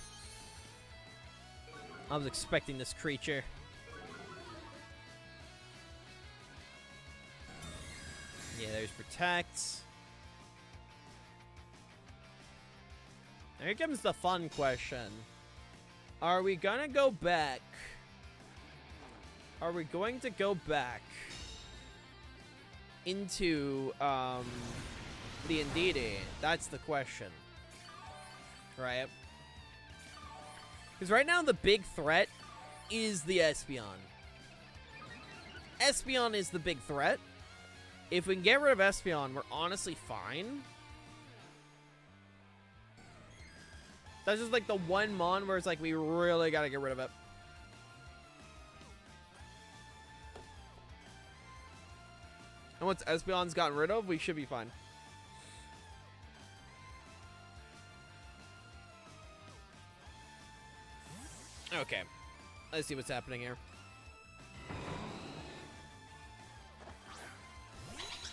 I was expecting this creature. Yeah, there's Protect. Now here comes the fun question. Are we gonna go back? Are we going to go back into the Indeedee? That's the question. Right? Because right now the big threat is the Espeon. Espeon is the big threat. If we can get rid of Espeon, we're honestly fine. That's just like the one mon where it's like we really gotta get rid of it. And once Espeon's gotten rid of, we should be fine. Okay, let's see what's happening here.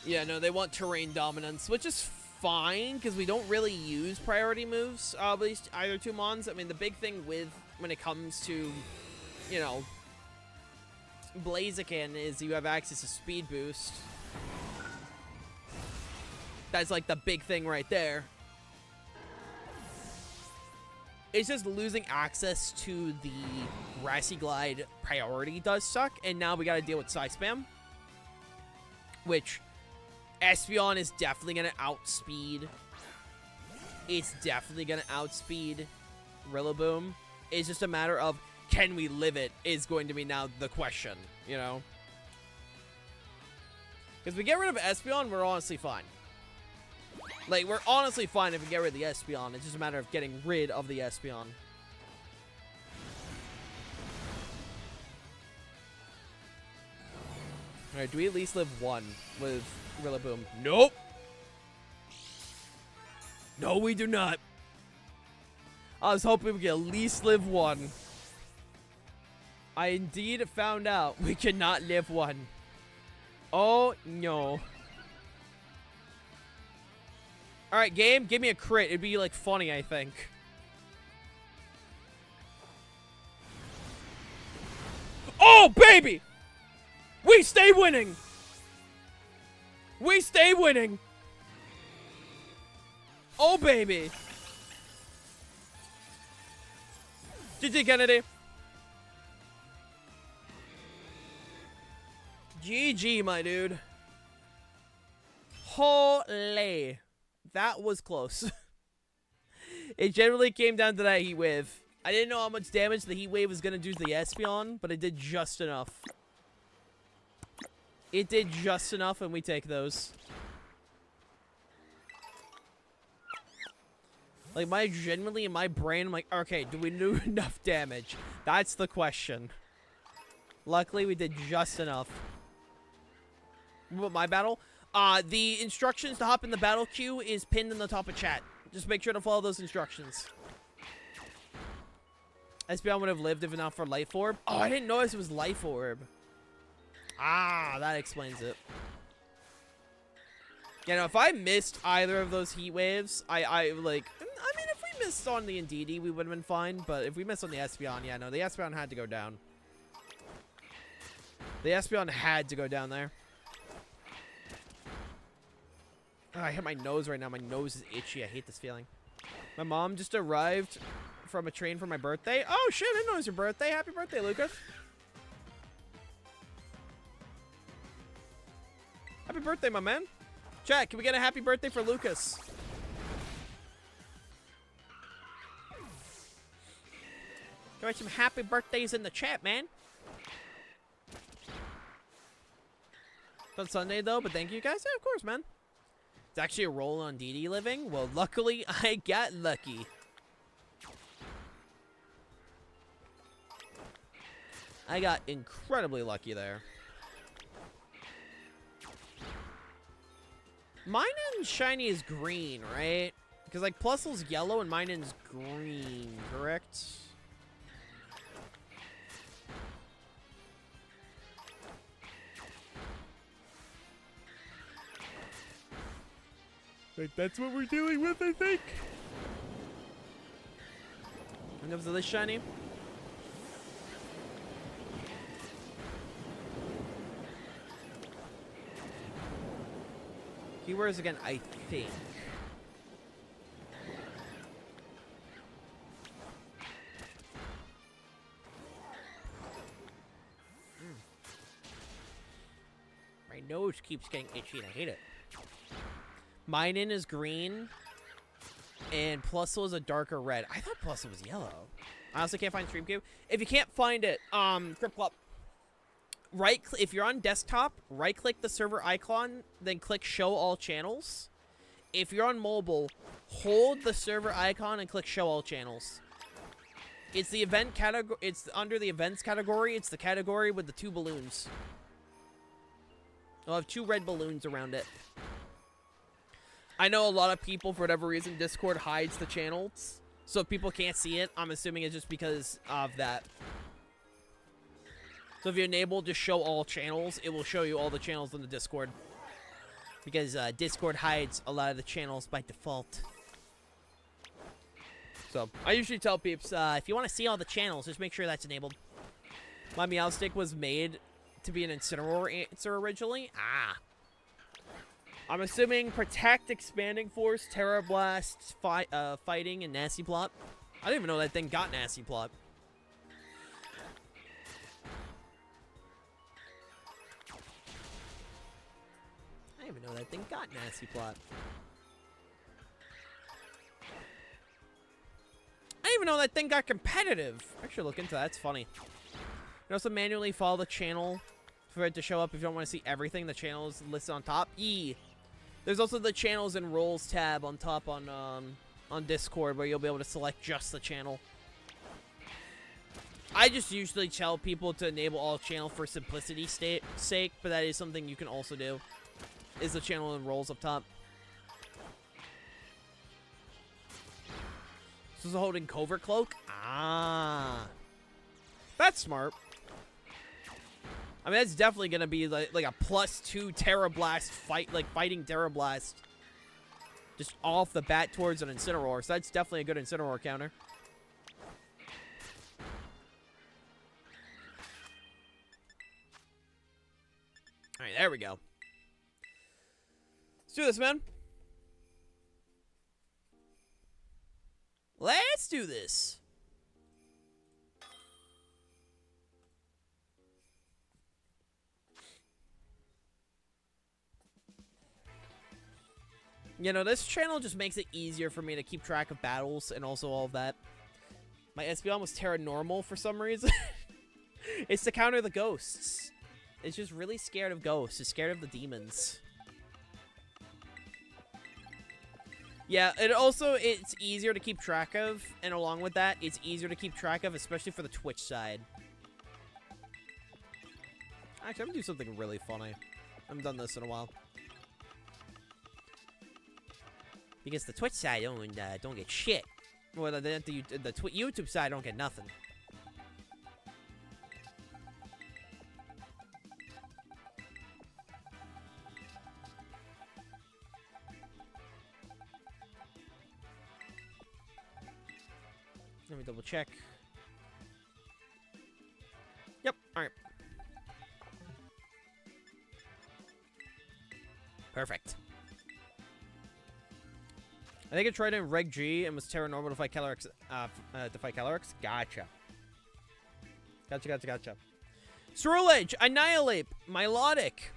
Yeah, no, they want terrain dominance, which is fine because we don't really use priority moves, at least either two mons. I mean, the big thing when it comes to, you know, Blaziken is you have access to speed boost. That's like the big thing right there. It's just losing access to the Grassy Glide priority does suck, and now we gotta deal with Psy Spam. Which, Espeon is definitely gonna outspeed. It's definitely gonna outspeed Rillaboom. It's just a matter of, can we live it, is going to be now the question, you know? Because we get rid of Espeon, we're honestly fine. Like, we're honestly fine if we get rid of the Espeon. It's just a matter of getting rid of the Espeon. Alright, do we at least live one with Rillaboom? Nope! No, we do not. I was hoping we could at least live one. I indeed found out we cannot live one. Oh, no. Alright, game, give me a crit. It'd be, like, funny, I think. Oh, baby! We stay winning! We stay winning! Oh, baby! GG, Kennedy. GG, my dude. Holy. That was close. It generally came down to that heat wave. I didn't know how much damage the heat wave was going to do to the Espeon, but it did just enough. It did just enough, and we take those. Like, genuinely in my brain, I'm like, okay, do we do enough damage? That's the question. Luckily, we did just enough. What, my battle? The instructions to hop in the battle queue is pinned in the top of chat. Just make sure to follow those instructions. Espeon would have lived if not for Life Orb. Oh, I didn't notice it was Life Orb. Ah, that explains it. Yeah, no, if I missed either of those heat waves, I mean, if we missed on the Indeedee, we would have been fine. But if we missed on the Espeon, yeah, no, the Espeon had to go down. The Espeon had to go down there. Oh, I hit my nose right now. My nose is itchy. I hate this feeling. My mom just arrived from a train for my birthday. Oh, shit. I didn't know it was your birthday. Happy birthday, Lucas. Happy birthday, my man. Chat, can we get a happy birthday for Lucas? Can we have some happy birthdays in the chat, man? It's on Sunday, though, but thank you guys. Yeah, of course, man. It's actually a roll on DD living. Well, luckily, I got lucky. I got incredibly lucky there. Minen's shiny is green, right? Because, like, Plusle's yellow and Minen's green, correct? Wait, that's what we're dealing with, I think. And was this shiny? Keywords again, I think. My nose keeps getting itchy and I hate it. Minen is green, and Plusle is a darker red. I thought Plusle was yellow. I also can't find Stream Cube. If you can't find it, Cripclop, if you're on desktop, right-click the server icon, then click Show All Channels. If you're on mobile, hold the server icon and click Show All Channels. It's the event category. It's under the events category. It's the category with the 2 balloons. I'll have 2 red balloons around it. I know a lot of people, for whatever reason, Discord hides the channels. So if people can't see it, I'm assuming it's just because of that. So if you enable to show all channels, it will show you all the channels in the Discord. Because Discord hides a lot of the channels by default. So I usually tell peeps, if you want to see all the channels, just make sure that's enabled. My Meowstic was made to be an Incineroar answer originally. Ah. I'm assuming Protect, Expanding Force, Terra Blast, Fighting, and Nasty Plot. I didn't even know that thing got Nasty Plot. I didn't even know that thing got Nasty Plot. I didn't even know that thing got competitive. I should look into that. That's funny. You can also manually follow the channel for it to show up if you don't want to see everything. The channel is listed on top. There's also the channels and roles tab on top on Discord where you'll be able to select just the channel. I just usually tell people to enable all channel for simplicity's sake, but that is something you can also do. Is the channel and roles up top. This is holding Covert Cloak. Ah, that's smart. I mean, that's definitely gonna be like a +2 Terra Blast fighting Terra Blast. Just off the bat towards an Incineroar. So that's definitely a good Incineroar counter. Alright, there we go. Let's do this, man. Let's do this. You know, this channel just makes it easier for me to keep track of battles and also all of that. My SBL was Terra Normal for some reason. It's to counter the ghosts. It's just really scared of ghosts. It's scared of the demons. Yeah, it's easier to keep track of, and along with that, it's easier to keep track of, especially for the Twitch side. Actually, I'm gonna do something really funny. I haven't done this in a while. Because the Twitch side don't get shit. Well, the YouTube side don't get nothing. Let me double check. Yep, alright. Perfect. I think I tried it in Reg G and was Terra Normal to fight Calyrex. Gotcha. Gotcha. Ceruledge, Annihilate, Milotic.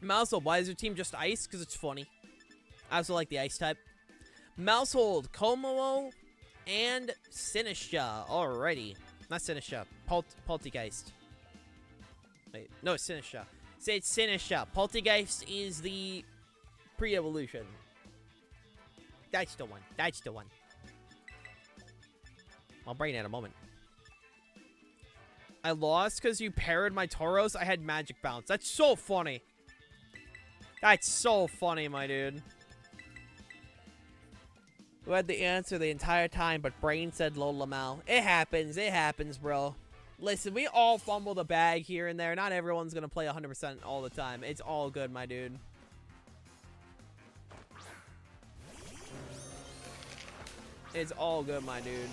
Mousehold, why is your team just ice? Because it's funny. I also like the ice type. Mousehold, Komodo, and Sinistra. Alrighty. Not Sinistra. Poltergeist. Wait, no, it's Sinistra. Say it's Sinistra. Poltergeist is the pre-evolution. That's the one. That's the one. I'll bring it in a moment. I lost because you parried my Tauros. I had magic bounce. That's so funny. That's so funny, my dude. Who had the answer the entire time, but brain said Lola Mal. It happens. It happens, bro. Listen, we all fumble the bag here and there. Not everyone's going to play 100% all the time. It's all good, my dude. It's all good, my dude.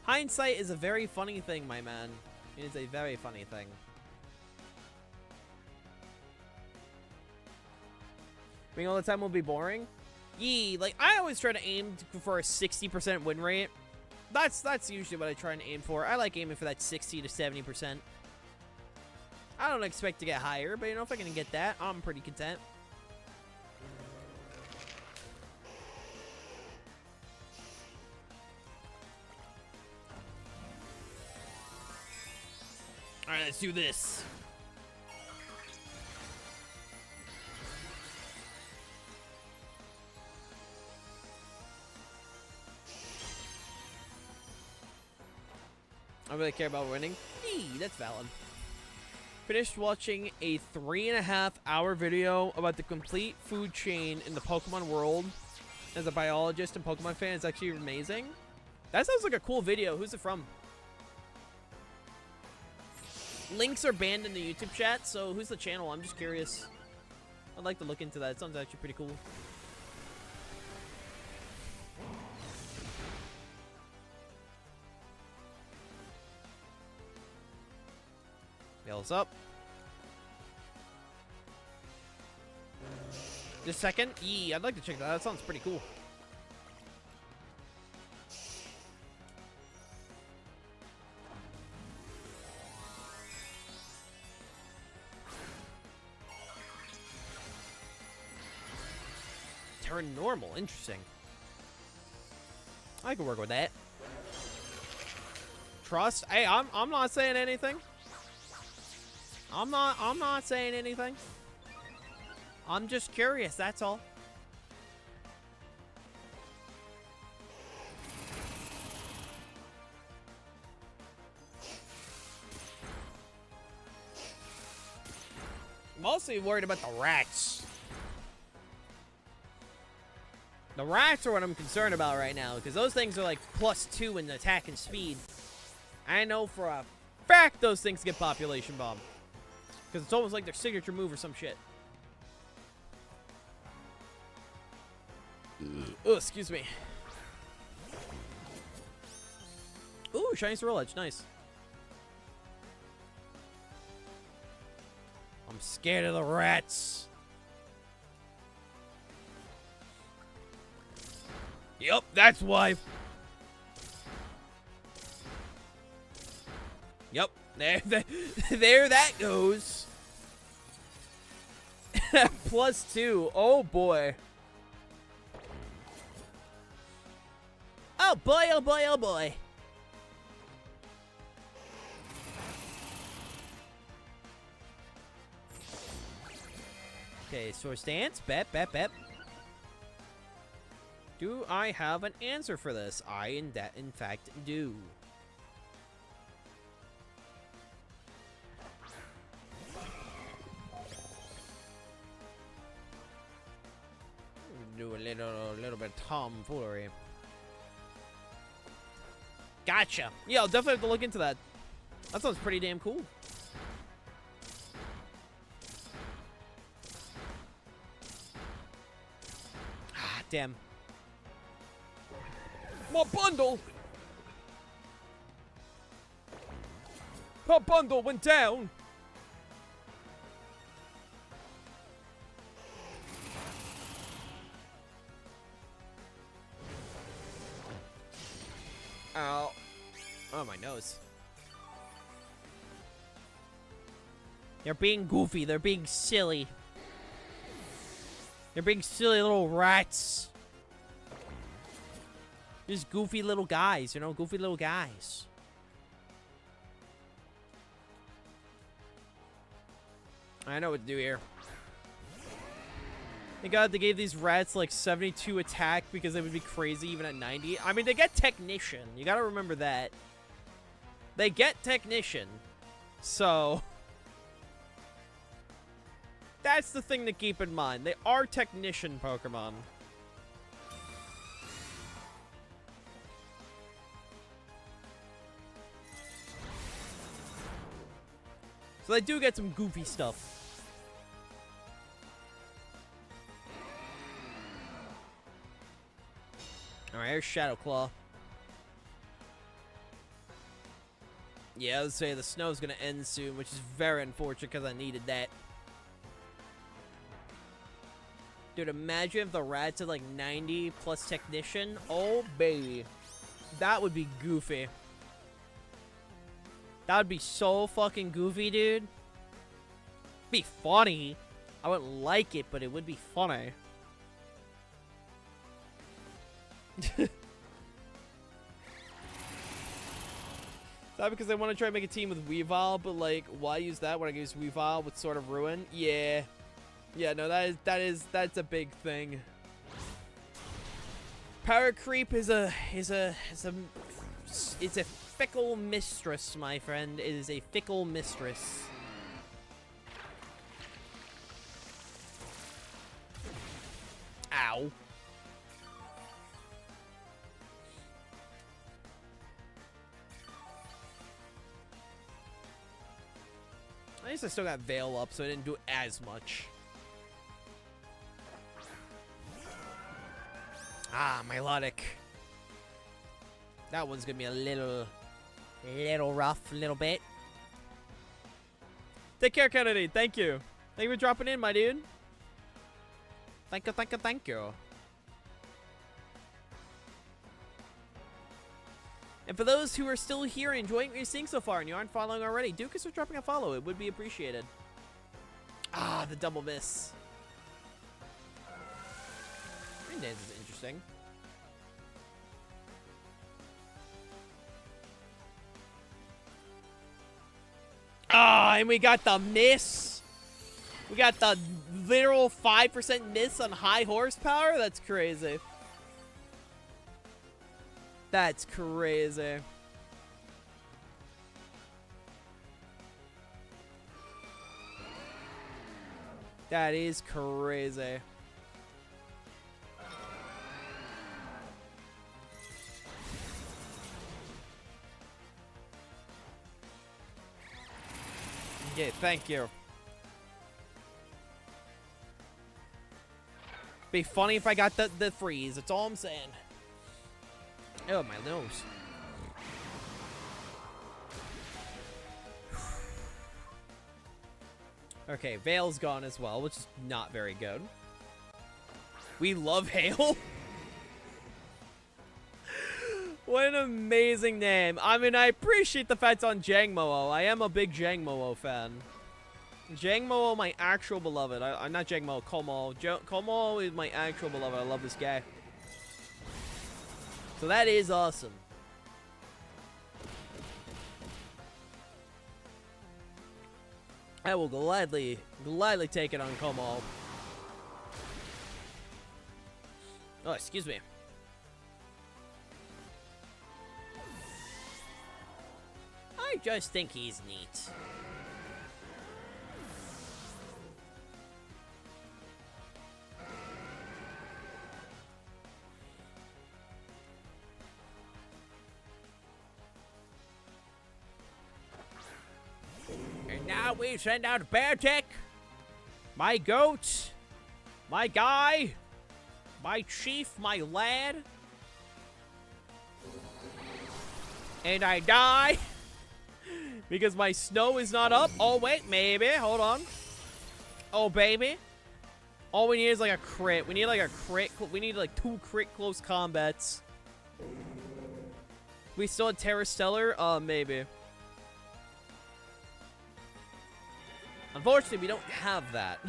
Hindsight is a very funny thing, my man. It is a very funny thing. Being all the time will be boring. Yee, like, I always try to aim for a 60% win rate. That's usually what I try and aim for. I like aiming for that 60 to 70%. I don't expect to get higher, but you know, if I can get that, I'm pretty content. Alright, let's do this. I really care about winning. Hey, that's valid. Finished watching a 3.5-hour video about the complete food chain in the Pokemon world. As a biologist and Pokemon fan, it's actually amazing. That sounds like a cool video. Who's it from? Links are banned in the YouTube chat, so who's the channel? I'm just curious. I'd like to look into that. It sounds actually pretty cool. What's up? Just a second. Yee, I'd like to check that out. That sounds pretty cool. Terra Normal, interesting. I can work with that. Trust. Hey, I'm not saying anything. I'm not saying anything. I'm just curious, that's all. Mostly worried about the rats. The rats are what I'm concerned about right now, because those things are like +2 in attack and speed. I know for a fact those things get population bomb. Because it's almost like their signature move or some shit. Oh, excuse me. Ooh, shiny Ceruledge, nice. I'm scared of the rats. Yep, that's why. Yep, there that goes. +2. Oh boy. Oh boy, oh boy, oh boy. Okay, source stance. Bet. Do I have an answer for this? I, in fact, do. Do a little bit of tomfoolery. Gotcha. Yeah, I'll definitely have to look into that. That sounds pretty damn cool. Ah, damn. My bundle! My bundle went down! Ow. Oh, my nose. They're being goofy. They're being silly. They're being silly little rats. Just goofy little guys, you know? Goofy little guys. I know what to do here. Thank God they gave these rats like 72 attack because they would be crazy even at 90. I mean, they get Technician. You gotta remember that. They get Technician. So... that's the thing to keep in mind. They are Technician Pokemon. So they do get some goofy stuff. Alright, here's Shadow Claw. Yeah, let's say the snow's gonna end soon, which is very unfortunate because I needed that. Dude, imagine if the rats had like 90 plus Technician. Oh, baby. That would be goofy. That would be so fucking goofy, dude. Be funny. I wouldn't like it, but it would be funny. Is that because they want to try to make a team with Weavile, but like, why use that when I use Weavile with Sword of Ruin? Yeah. Yeah, no, that's a big thing. Power creep is a fickle mistress, my friend. It is a fickle mistress. Ow. At least I still got Veil up, so I didn't do as much. Ah, Milotic. That one's gonna be a little rough, a little bit. Take care, Kennedy. Thank you. Thank you for dropping in, my dude. Thank you, thank you, thank you. And for those who are still here and enjoying what you're seeing so far and you aren't following already, do consider dropping a follow. It would be appreciated. Ah, the double miss. Rain Dance is interesting. Ah, and we got the miss. We got the literal 5% miss on high horsepower. That's crazy. That's crazy. That is crazy. Okay, thank you. Be funny if I got the freeze. That's all I'm saying. Oh, my nose. Okay, Veil's gone as well, which is not very good. We love Hail. What an amazing name. I mean, I appreciate the fact it's on Jangmo-o. I am a big Jangmo-o fan. Jangmo, my actual beloved. I'm not Jangmo, Como. Como is my actual beloved. I love this guy. So that is awesome. I will gladly take it on Como. Oh, excuse me. I just think he's neat. And now we send out Beartech, my goat, my guy, my chief, my lad. And I die. Because my snow is not up. Oh, wait, maybe. Hold on. Oh, baby. All we need is, like, a crit. We need, like, a crit. We need, like, 2 crit close combats. We still had Terra Stellar? Maybe. Unfortunately, we don't have that.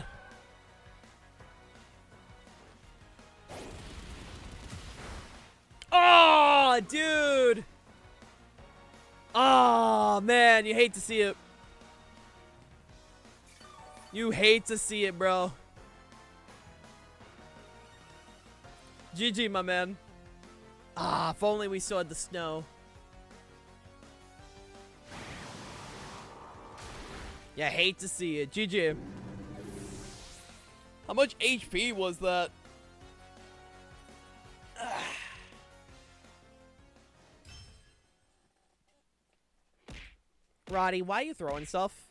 Oh, dude! Oh, man, you hate to see it. You hate to see it, bro. GG, my man. Ah, if only we still had the snow. Yeah, hate to see it. GG. How much HP was that? Roddy, why are you throwing stuff?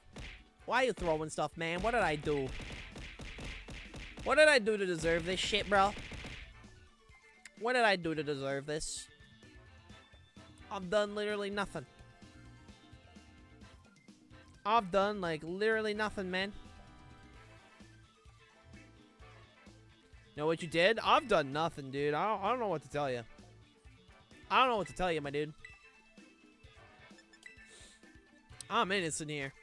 Why are you throwing stuff, man? What did I do? What did I do to deserve this shit, bro? What did I do to deserve this? I've done literally nothing. I've done, like, literally nothing, man. Know what you did? I've done nothing, dude. I don't know what to tell you. I don't know what to tell you, my dude. I'm innocent here.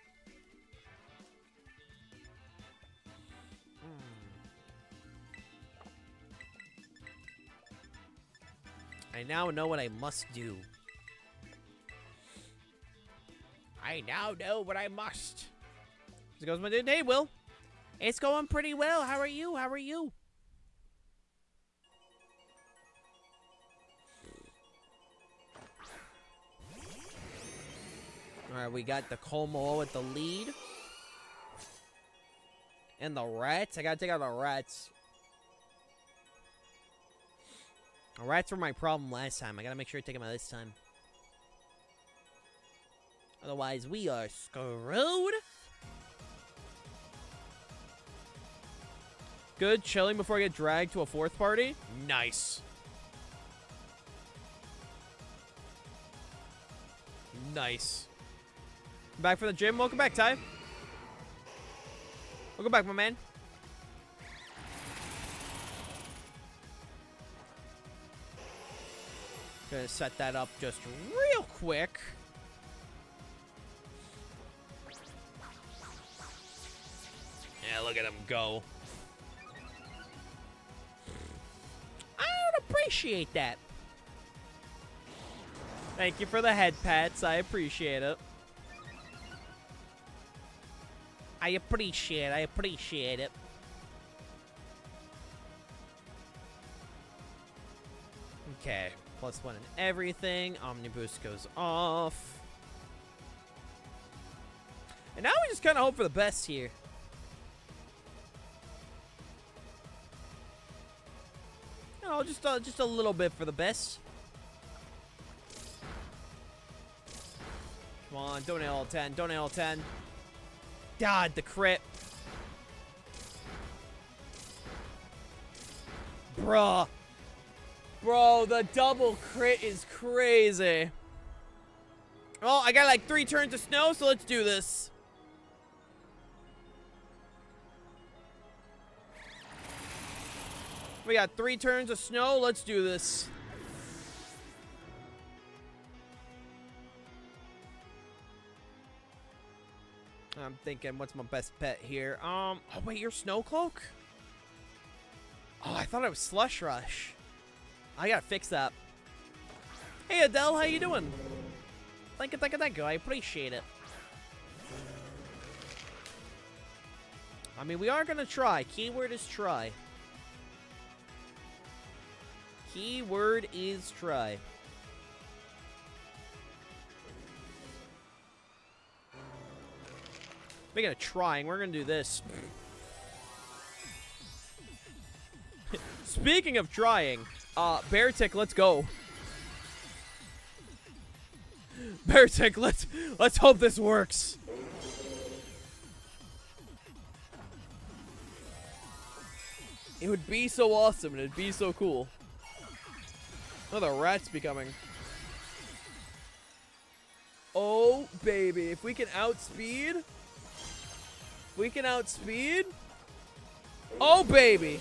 I now know what I must do. I now know what I must. Here goes my dude. Hey, Will. It's going pretty well. How are you? How are you? Alright, we got the Como at the lead. And the rats. I gotta take out the rats. The rats were my problem last time. I gotta make sure I take them out this time. Otherwise, we are screwed. Good chilling before I get dragged to a 4th party. Nice. Nice. Back from the gym. Welcome back, Ty. Welcome back, my man. Gonna set that up just real quick. Yeah, look at him go. I don't appreciate that. Thank you for the head pats. I appreciate it. I appreciate it. Okay. +1 in everything. Omniboost goes off. And now we just kind of hope for the best here. You know, just a little bit for the best. Come on, donate all 10. Donate all 10. God, the crit. Bruh. Bro, the double crit is crazy. Well, I got like 3 turns of snow, so let's do this. We got 3 turns of snow. Let's do this. I'm thinking, what's my best bet here? Oh wait, you're Snowcloak? Oh, I thought it was Slush Rush. I gotta fix that. Hey Adele, how you doing? Thank you. I appreciate it. I mean, we are gonna try. Keyword is try. Keyword is try. Speaking of trying, we're gonna do this. Speaking of trying, Beartick, let's go. Beartick, let's hope this works. It would be so awesome and it'd be so cool. Oh, the rat's becoming. Oh, baby. If we can outspeed. We can outspeed. Oh, baby.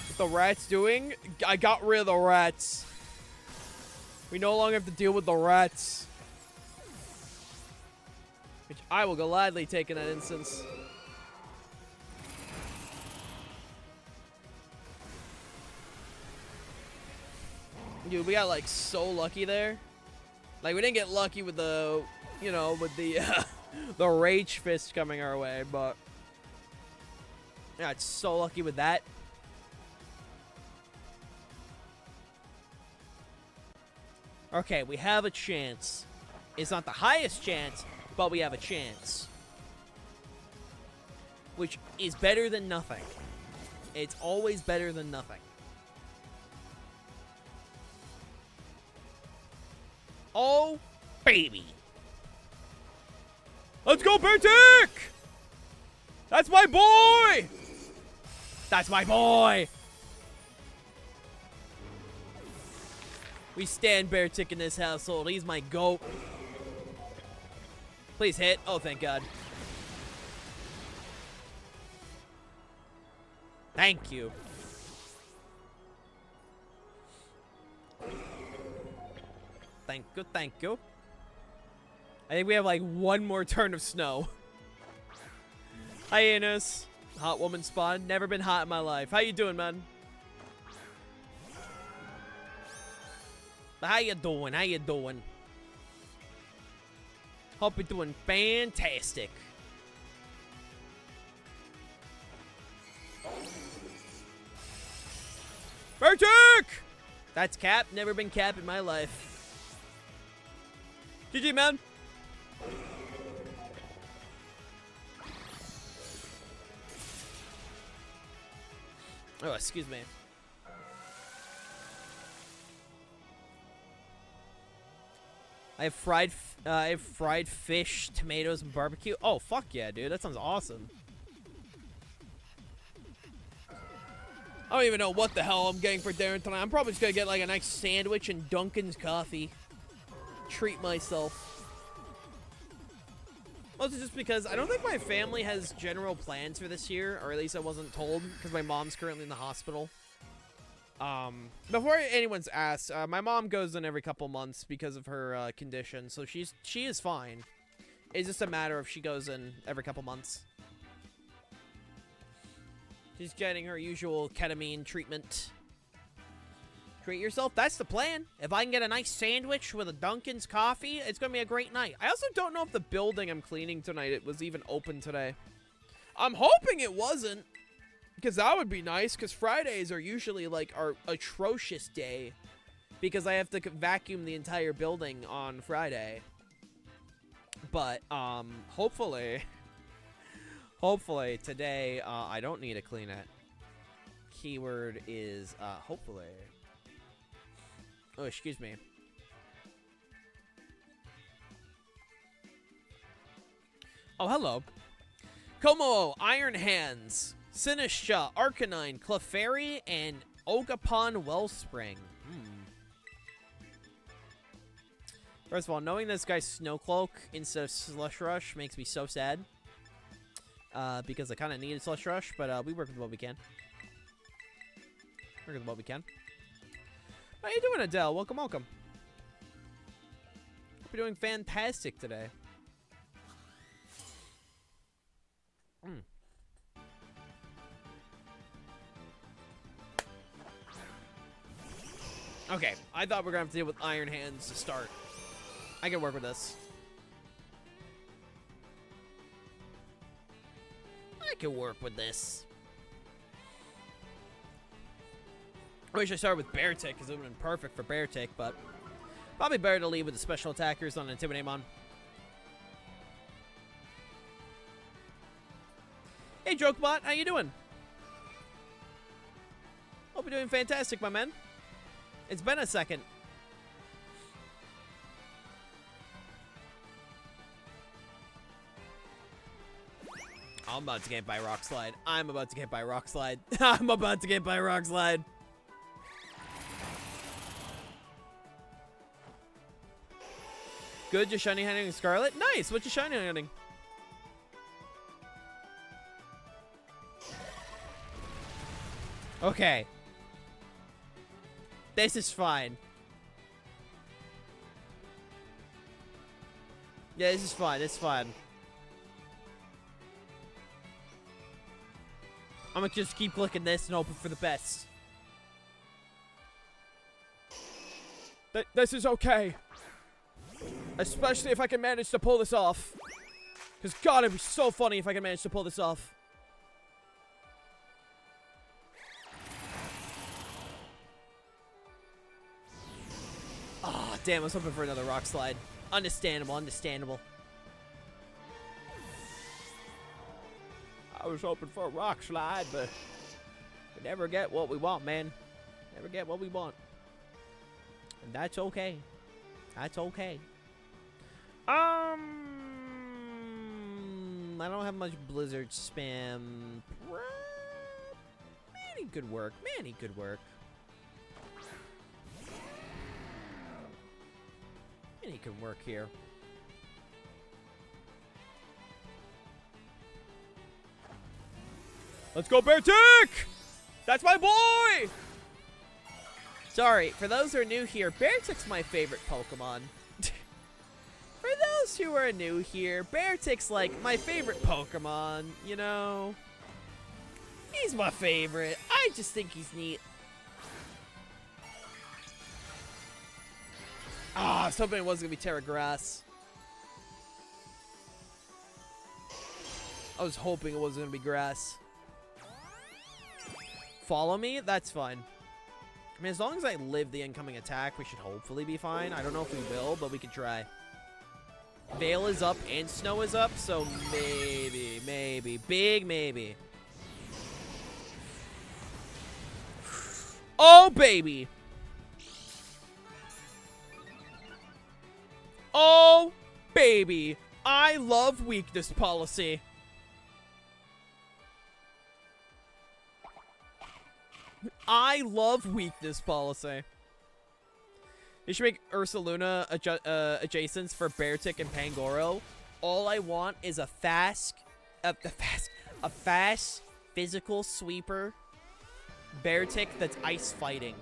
What the rat's doing? I got rid of the rats. We no longer have to deal with the rats. Which I will gladly take in that instance. Dude, we got like so lucky there. Like we didn't get lucky with the, you know, with the the rage fist coming our way, but yeah, it's so lucky with that. Okay, we have a chance. It's not the highest chance, but we have a chance. Which is better than nothing. It's always better than nothing. Oh, baby. Let's go, Beartick! That's my boy! That's my boy! We stand Beartick in this household. He's my goat. Please hit. Oh, thank God. Thank you. Thank you, thank you. I think we have like one more turn of snow. Hi, Anus. Hot woman spawn. Never been hot in my life. How you doing, man? How you doing? How you doing? Hope you're doing fantastic. Beartick! That's Cap. Never been Cap in my life. GG, man. Oh, excuse me. I have fried fish, tomatoes, and barbecue. Oh, fuck yeah, dude. That sounds awesome. I don't even know what the hell I'm getting for dinner tonight. I'm probably just gonna get like a nice sandwich and Dunkin's coffee. Treat myself. Also just because I don't think my family has general plans for this year, or at least I wasn't told, because my mom's currently in the hospital. Before anyone's asked, my mom goes in every couple months because of her condition, so she is fine. It's just a matter of she goes in every couple months. She's getting her usual ketamine treatment. Treat yourself. That's the plan. If I can get a nice sandwich with a Dunkin's coffee, it's going to be a great night. I also don't know if the building I'm cleaning tonight, it was even open today. I'm hoping it wasn't, because that would be nice, because Fridays are usually like our atrocious day, because I have to vacuum the entire building on Friday. But, hopefully today, I don't need to clean it. Keyword is, hopefully. Oh, excuse me. Oh, hello. Como, Iron Hands, Sinisha, Arcanine, Clefairy, and Ogapan Wellspring. First of all, knowing this guy's Snowcloak instead of Slush Rush makes me so sad. Because I kind of needed Slush Rush, but we work with what we can. Work with what we can. How you doing, Adele? Welcome, welcome. We're doing fantastic today. Okay, I thought we were gonna have to deal with Iron Hands to start. I can work with this. I can work with this. I wish I started with Bear Tick, because it would have been perfect for Bear Tick, but probably better to lead with the special attackers on Intimidate Mon. Hey, Jokebot, how you doing? Hope you're doing fantastic, my man. It's been a second. I'm about to get by Rock Slide. I'm about to get by Rock Slide. I'm about to get by Rock Slide. Good, just shiny hunting Scarlet. Nice. What's your shiny hunting? Okay. This is fine. Yeah, this is fine. It's fine. I'm gonna just keep clicking this and hoping for the best. This is okay. Especially if I can manage to pull this off. Because God, it'd be so funny if I can manage to pull this off. Ah, oh, damn, I was hoping for another Rock Slide. Understandable, understandable. I was hoping for a Rock Slide, but we never get what we want, man. Never get what we want. And that's okay. That's okay. I don't have much Blizzard spam. Manny could work. Manny could work. Manny can work here. Let's go, Bear Tick! That's my boy! Sorry, for those who are new here, Bear Tick's my favorite Pokemon. For those who are new here, Bear Tick's like my favorite Pokemon, you know? He's my favorite. I just think he's neat. Ah, I was hoping it wasn't gonna be Terra Grass. I was hoping it wasn't gonna be grass. Follow me? That's fine. I mean, as long as I live the incoming attack, we should hopefully be fine. I don't know if we will, but we could try. Veil is up and Snow is up, so maybe. Big maybe. Oh, baby. Oh, baby. I love weakness policy. I love weakness policy. You should make Ursaluna adjacents for Beartick and Pangoro. All I want is a fast physical sweeper Beartick that's ice fighting.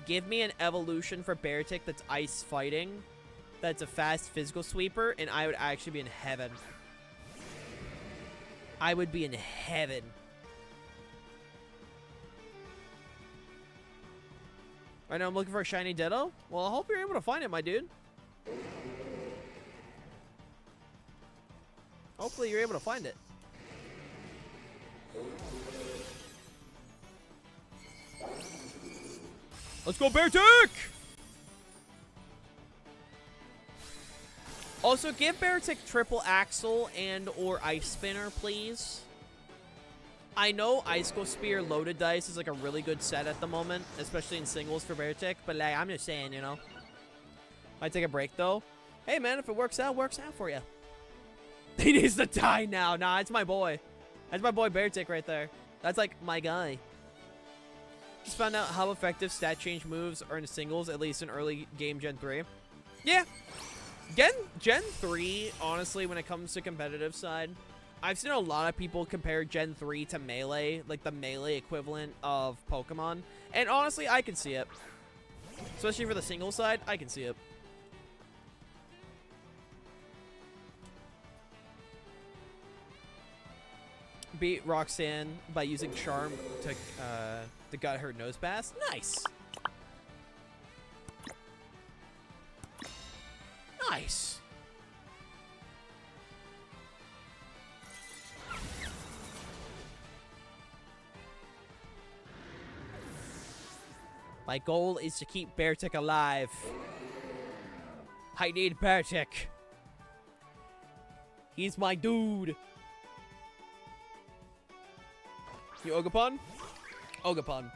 Give me an evolution for Beartick that's ice fighting. That's a fast physical sweeper, and I would actually be in heaven. I would be in heaven. Right now I'm looking for a shiny Ditto. Well, I hope you're able to find it, my dude. Hopefully you're able to find it. Let's go, Beartick! Also, give Beartick triple axle and or ice spinner, please. I know Icicle Spear loaded dice is like a really good set at the moment, especially in singles for Beartick, but like, I'm just saying, you know. Might take a break though. Hey man, if it works out for you. He needs to die now. Nah, it's my boy. That's my boy Beartick right there. That's like my guy. Just found out how effective stat change moves are in singles, at least in early game Gen 3. Yeah. Gen 3, honestly, when it comes to competitive side, I've seen a lot of people compare Gen 3 to Melee, like the Melee equivalent of Pokemon. And honestly, I can see it. Especially for the single side, I can see it. beat Roxanne by using Charm to gut her nose bass. Nice. Nice. My goal is to keep Beartick alive. I need Beartick. He's my dude. You Ogapon? Ogapon.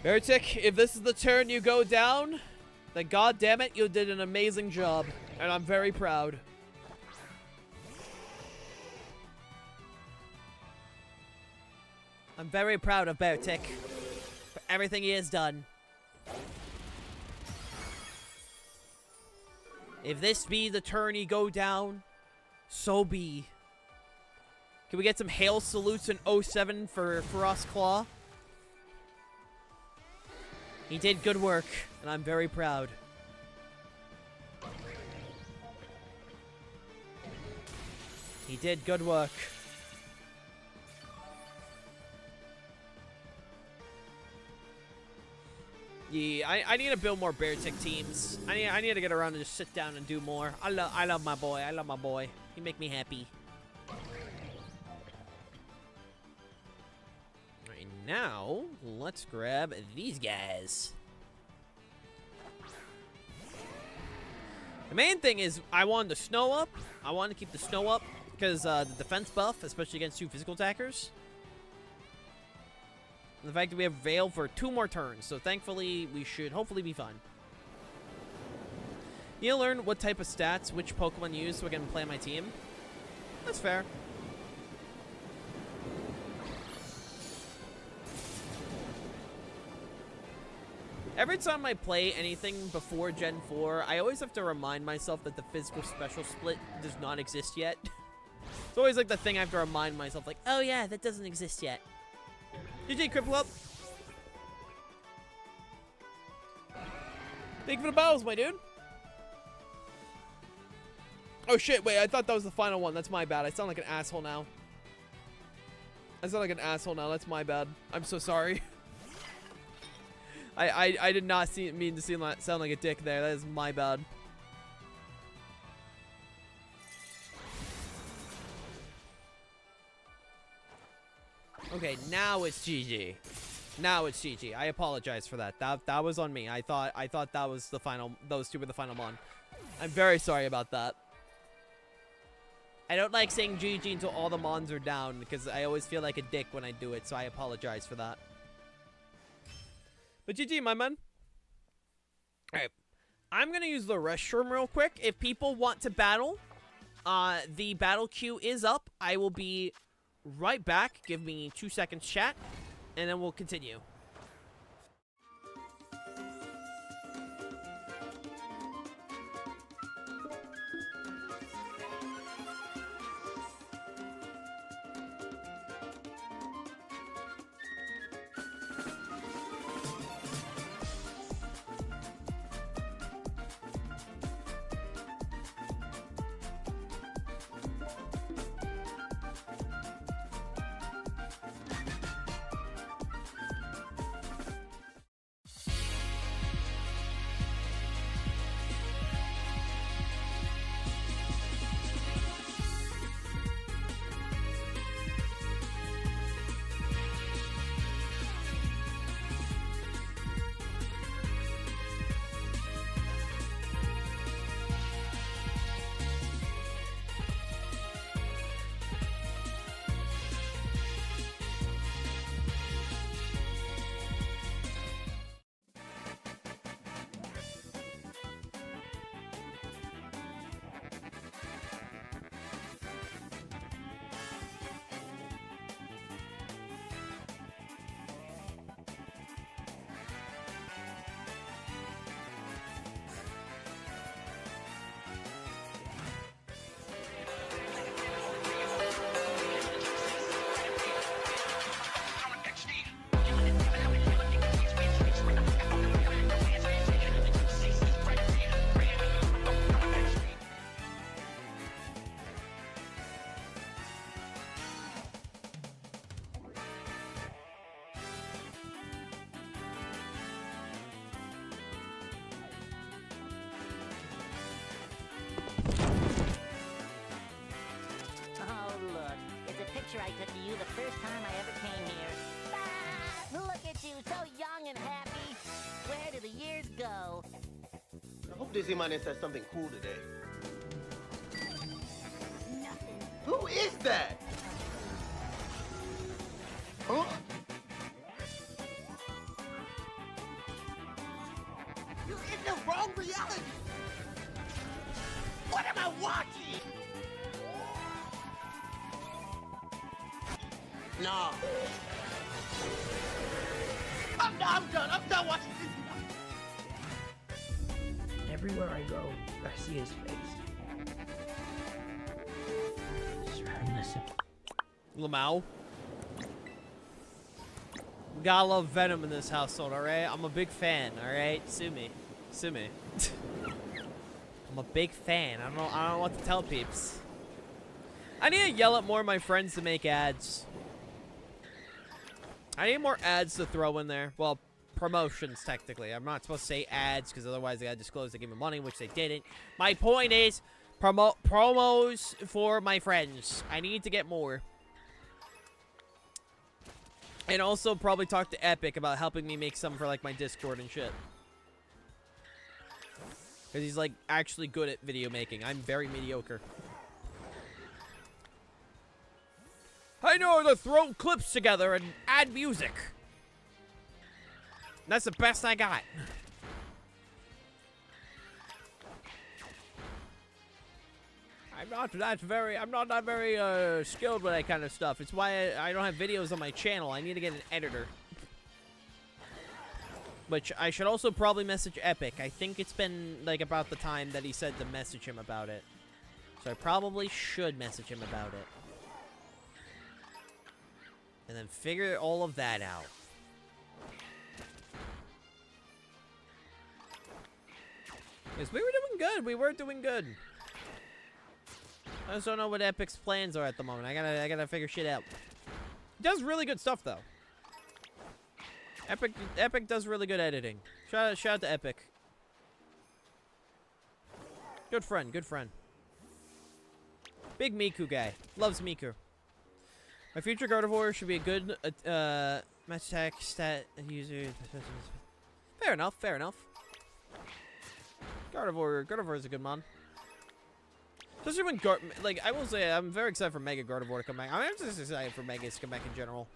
Beartick, if this is the turn you go down, then goddammit, you did an amazing job. And I'm very proud. I'm very proud of Beartick for everything he has done. If this be the turn he go down, so be. Can we get some hail salutes in 07 for Frost Claw? He did good work, and I'm very proud. He did good work. Yeah, I need to build more Beartick teams. I need to get around and just sit down and do more. I love my boy. I love my boy. He make me happy. Alright, now let's grab these guys. The main thing is I wanted the snow up. I wanted to keep the snow up because the defense buff, especially against 2 physical attackers. The fact that we have Veil for 2 more turns, so thankfully we should hopefully be fine. You need to learn what type of stats which Pokemon use so I can play on my team. That's fair. Every time I play anything before Gen 4, I always have to remind myself that the physical special split does not exist yet. It's always like the thing I have to remind myself, like, oh yeah, that doesn't exist yet. GG, Cripple Up. Thank you for the battles, my dude. Oh shit, wait, I thought that was the final one. That's my bad. I sound like an asshole now. That's my bad. I'm so sorry. I did not mean to sound like a dick there. That is my bad. Okay, now it's GG. Now it's GG. I apologize for that. That was on me. I thought that was the final. Those 2 were the final mon. I'm very sorry about that. I don't like saying GG until all the mons are down because I always feel like a dick when I do it. So I apologize for that. But GG, my man. All right, I'm gonna use the restroom real quick. If people want to battle, the battle queue is up. I will be right back. Give me 2 seconds, chat, and then we'll continue. picture I took of you the first time I ever came here. Ah, look at you, so young and happy. Where do the years go? I hope this man says something cool today. Nothing. Who is that? Huh? You're in the wrong reality. What am I watching? No. I'm done. I'm done watching this. Everywhere I go, I see his face. Just rather miss him. Lamau. We gotta love Venom in this household, alright? I'm a big fan, alright? Sue me. Sue me. I'm a big fan. I don't know what to tell peeps. I need to yell at more of my friends to make ads. I need more ads to throw in there. Well, promotions, technically. I'm not supposed to say ads, because otherwise they gotta disclose they give me money, which they didn't. My point is, promos for my friends. I need to get more. And also probably talk to Epic about helping me make some for, like, my Discord and shit. Because he's, like, actually good at video making. I'm very mediocre. I know how to throw clips together and add music. That's the best I got. I'm not that very skilled with that kind of stuff. It's why I don't have videos on my channel. I need to get an editor. Which I should also probably message Epic. I think it's been like about the time that he said to message him about it. So I probably should message him about it. And then figure all of that out. Because we were doing good. We were doing good. I just don't know what Epic's plans are at the moment. I gotta figure shit out. He does really good stuff though. Epic does really good editing. Shout out to Epic. Good friend, good friend. Big Miku guy. Loves Miku. My future Gardevoir should be a good match attack stat user. Fair enough, fair enough. Gardevoir is a good mon. Especially when like I will say, I'm very excited for Mega Gardevoir to come back. I'm just excited for Megas to come back in general.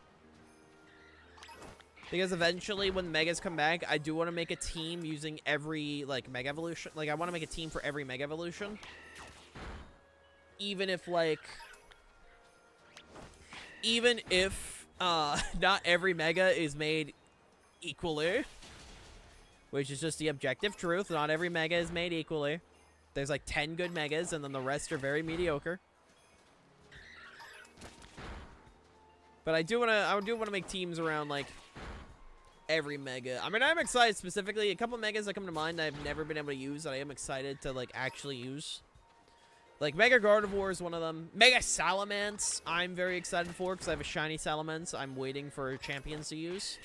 Because eventually, when Megas come back, I do want to make a team using every like Mega Evolution. Like I want to make a team for every Mega Evolution. Even if not every Mega is made equally. Which is just the objective truth. Not every Mega is made equally. There's like 10 good Megas, and then the rest are very mediocre. But I do want to make teams around like every Mega. I mean, I'm excited specifically. A couple Megas that come to mind that I've never been able to use that I am excited to like actually use. Like Mega Gardevoir is one of them. Mega Salamence, I'm very excited for because I have a shiny Salamence. I'm waiting for champions to use.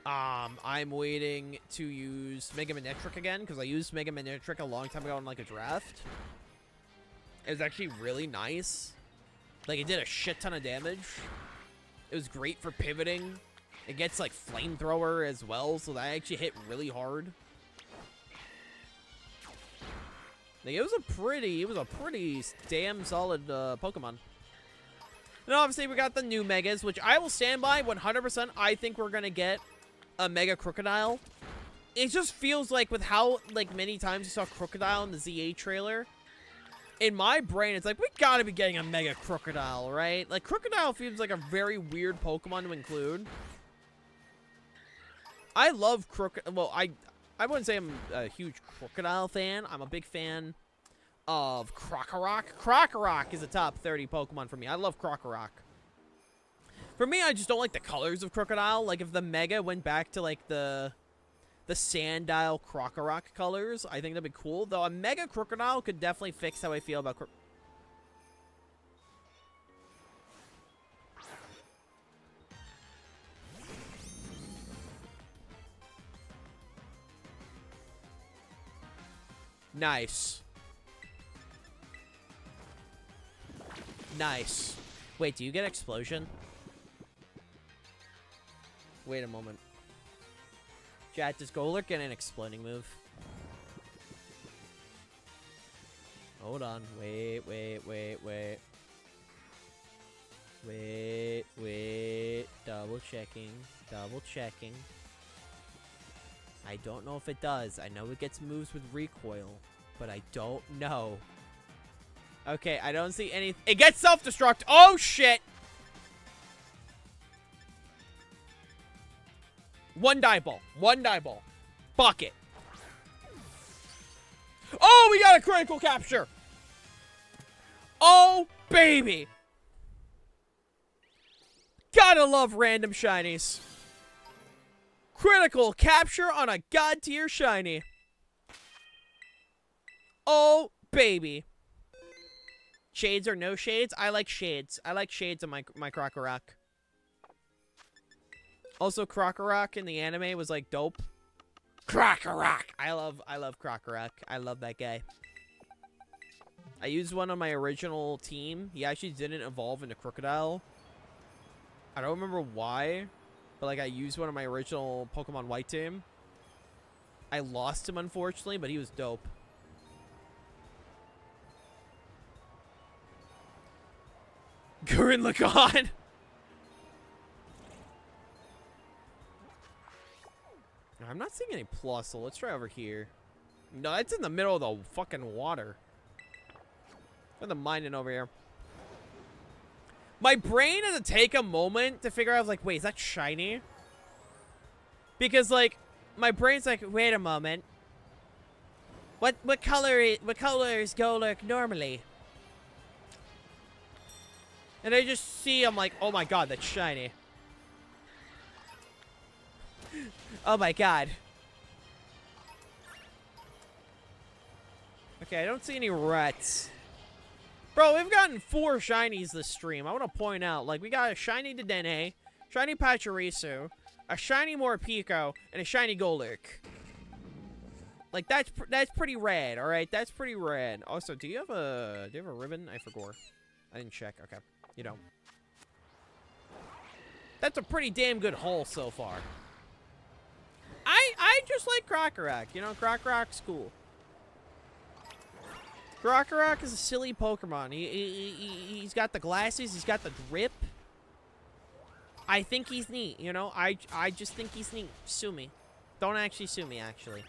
I'm waiting to use Mega Manectric again, because I used Mega Manectric a long time ago in, like, a draft. It was actually really nice. Like, it did a shit ton of damage. It was great for pivoting. It gets, like, Flamethrower as well, so that actually hit really hard. Like, it was a pretty damn solid, Pokemon. And obviously, we got the new Megas, which I will stand by 100%. I think we're gonna get a Mega Crocodile. It just feels like with how like many times you saw Crocodile in the ZA trailer, in my brain it's like we gotta be getting a Mega Crocodile, right? Like Crocodile feels like a very weird Pokemon to include. I love well, I wouldn't say I'm a huge Crocodile fan. I'm a big fan of Krokorok. Krokorok is a top 30 Pokemon for me. I love Krokorok. For me, I just don't like the colors of Crocodile. Like, if the Mega went back to, like, the Sandile Krokorok colors, I think that'd be cool. Though a Mega Crocodile could definitely fix how I feel about Nice. Nice. Wait, do you get explosion? Wait a moment. Chat, does Golurk get an exploding move? Hold on. Wait. Double checking. I don't know if it does. I know it gets moves with recoil, but I don't know. Okay, I don't see any. It gets self-destruct. Oh, shit. One die ball. Fuck it. Oh, we got a critical capture. Oh, baby. Gotta love random shinies. Critical capture on a god tier shiny. Oh, baby. Shades or no shades? I like shades. I like shades on my Krokorok. Also, Krokorok in the anime was like dope. Krokorok! I love Krokorok. I love that guy. I used one on my original team. He actually didn't evolve into Crocodile. I don't remember why, but like I used one on my original Pokemon White team. I lost him, unfortunately, but he was dope. Gurren Lagann! I'm not seeing any plus, so let's try over here. No, it's in the middle of the fucking water. Got the mining over here. My brain had to take a moment to figure out, like, wait, is that shiny? Because, like, my brain's like, wait a moment. What color is Golurk normally? And I just see, I'm like, oh my god, that's shiny. Oh my god. Okay, I don't see any rats. Bro, we've gotten 4 shinies this stream. I want to point out, like, we got a shiny Dedenne, shiny Pachirisu, a shiny Morpeko, and a shiny Golurk. Like, that's pretty rad, alright? That's pretty rad. Also, do you have a ribbon? I forgot. I didn't check. Okay. You don't. That's a pretty damn good haul so far. I just like Krokorok. You know, Krokorok's cool. Krokorok is a silly Pokemon. He's got the glasses. He's got the drip. I think he's neat, you know? I just think he's neat. Sue me. Don't actually sue me, actually.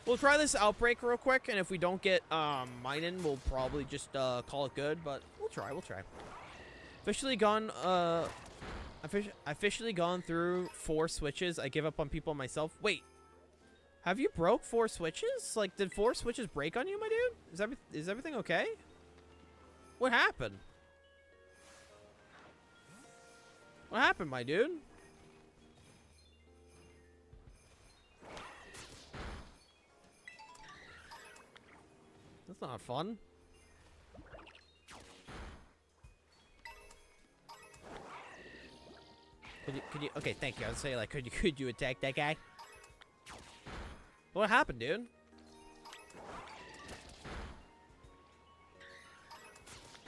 We'll try this outbreak real quick, and if we don't get mining, we'll probably just call it good, but we'll try. Officially gone through 4 switches. I give up on people myself. Wait. Have you broke 4 switches? Like, did 4 switches break on you, my dude? Is everything okay? What happened? What happened, my dude? That's not fun. Could you? Okay, thank you. I was saying, like, could you attack that guy? What happened, dude?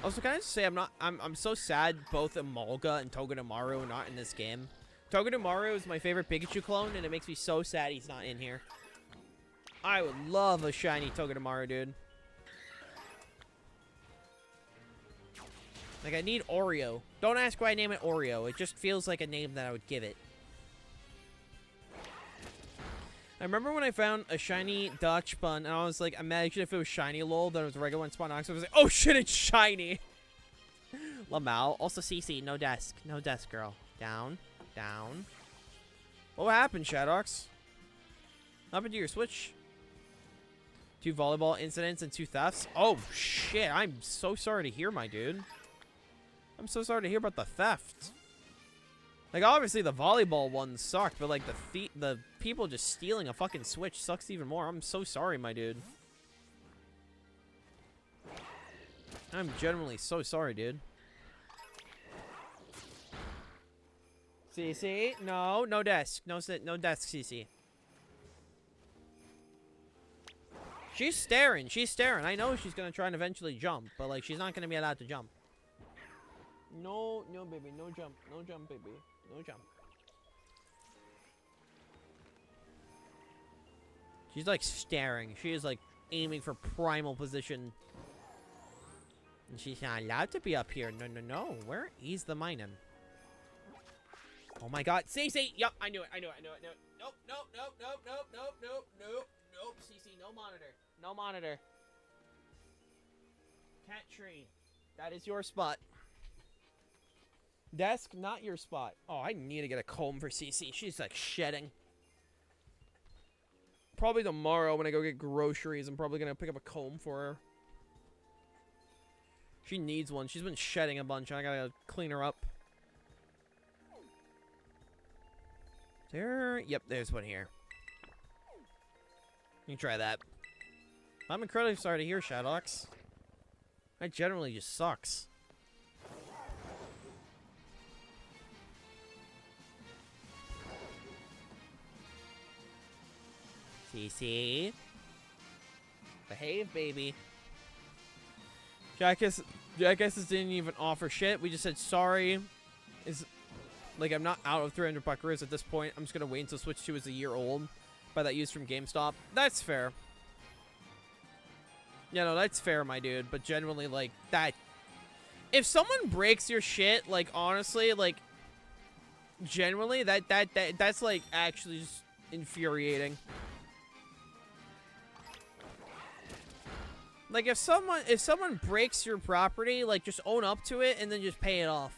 Also, can I just say I'm so sad both Emolga and Togedemaru are not in this game. Togedemaru is my favorite Pikachu clone, and it makes me so sad he's not in here. I would love a shiny Togedemaru, dude. Like, I need Oreo. Don't ask why I name it Oreo. It just feels like a name that I would give it. I remember when I found a shiny Dutch Spun, and I was like, imagine if it was shiny lol, then it was a regular one spawn ox. I was like, oh shit, it's shiny. Lamau. Also CC, no desk. No desk, girl. Down. Down. What happened, Shadox? What happened to your Switch? 2 volleyball incidents and 2 thefts? Oh shit, I'm so sorry to hear, my dude. I'm so sorry to hear about the theft. Like, obviously the volleyball one sucked, but like the people just stealing a fucking Switch sucks even more. I'm so sorry, my dude. I'm genuinely so sorry, dude. CC? No, no desk. No desk, CC. She's staring. She's staring. I know she's gonna try and eventually jump, but like she's not gonna be allowed to jump. No, no, baby, no jump, no jump, baby, no jump. She's like staring. She is like aiming for primal position. And she's not allowed to be up here. No, no, no. Where is the minem? Oh my god. CC! Yup, I knew it. I knew it. I knew it. I knew it. Nope, nope, nope, nope, nope, nope, nope, nope, nope. CC, no monitor. No monitor. Cat tree. That is your spot. Desk, not your spot. Oh, I need to get a comb for CC. She's like shedding. Probably tomorrow when I go get groceries, I'm probably going to pick up a comb for her. She needs one. She's been shedding a bunch. I gotta clean her up. There. Yep, there's one here. You can try that. I'm incredibly sorry to hear, Shadox. That generally just sucks. CC. Behave, baby. Jackasses didn't even offer shit. We just said sorry. Like, I'm not out of 300 buckaroos at this point. I'm just gonna wait until Switch 2 is a year old. Buy that used from GameStop. That's fair. Yeah, no, that's fair, my dude. But generally, like, that... If someone breaks your shit, like, honestly, like... Generally, that's, like, actually just infuriating. Like, if someone breaks your property, like, just own up to it and then just pay it off.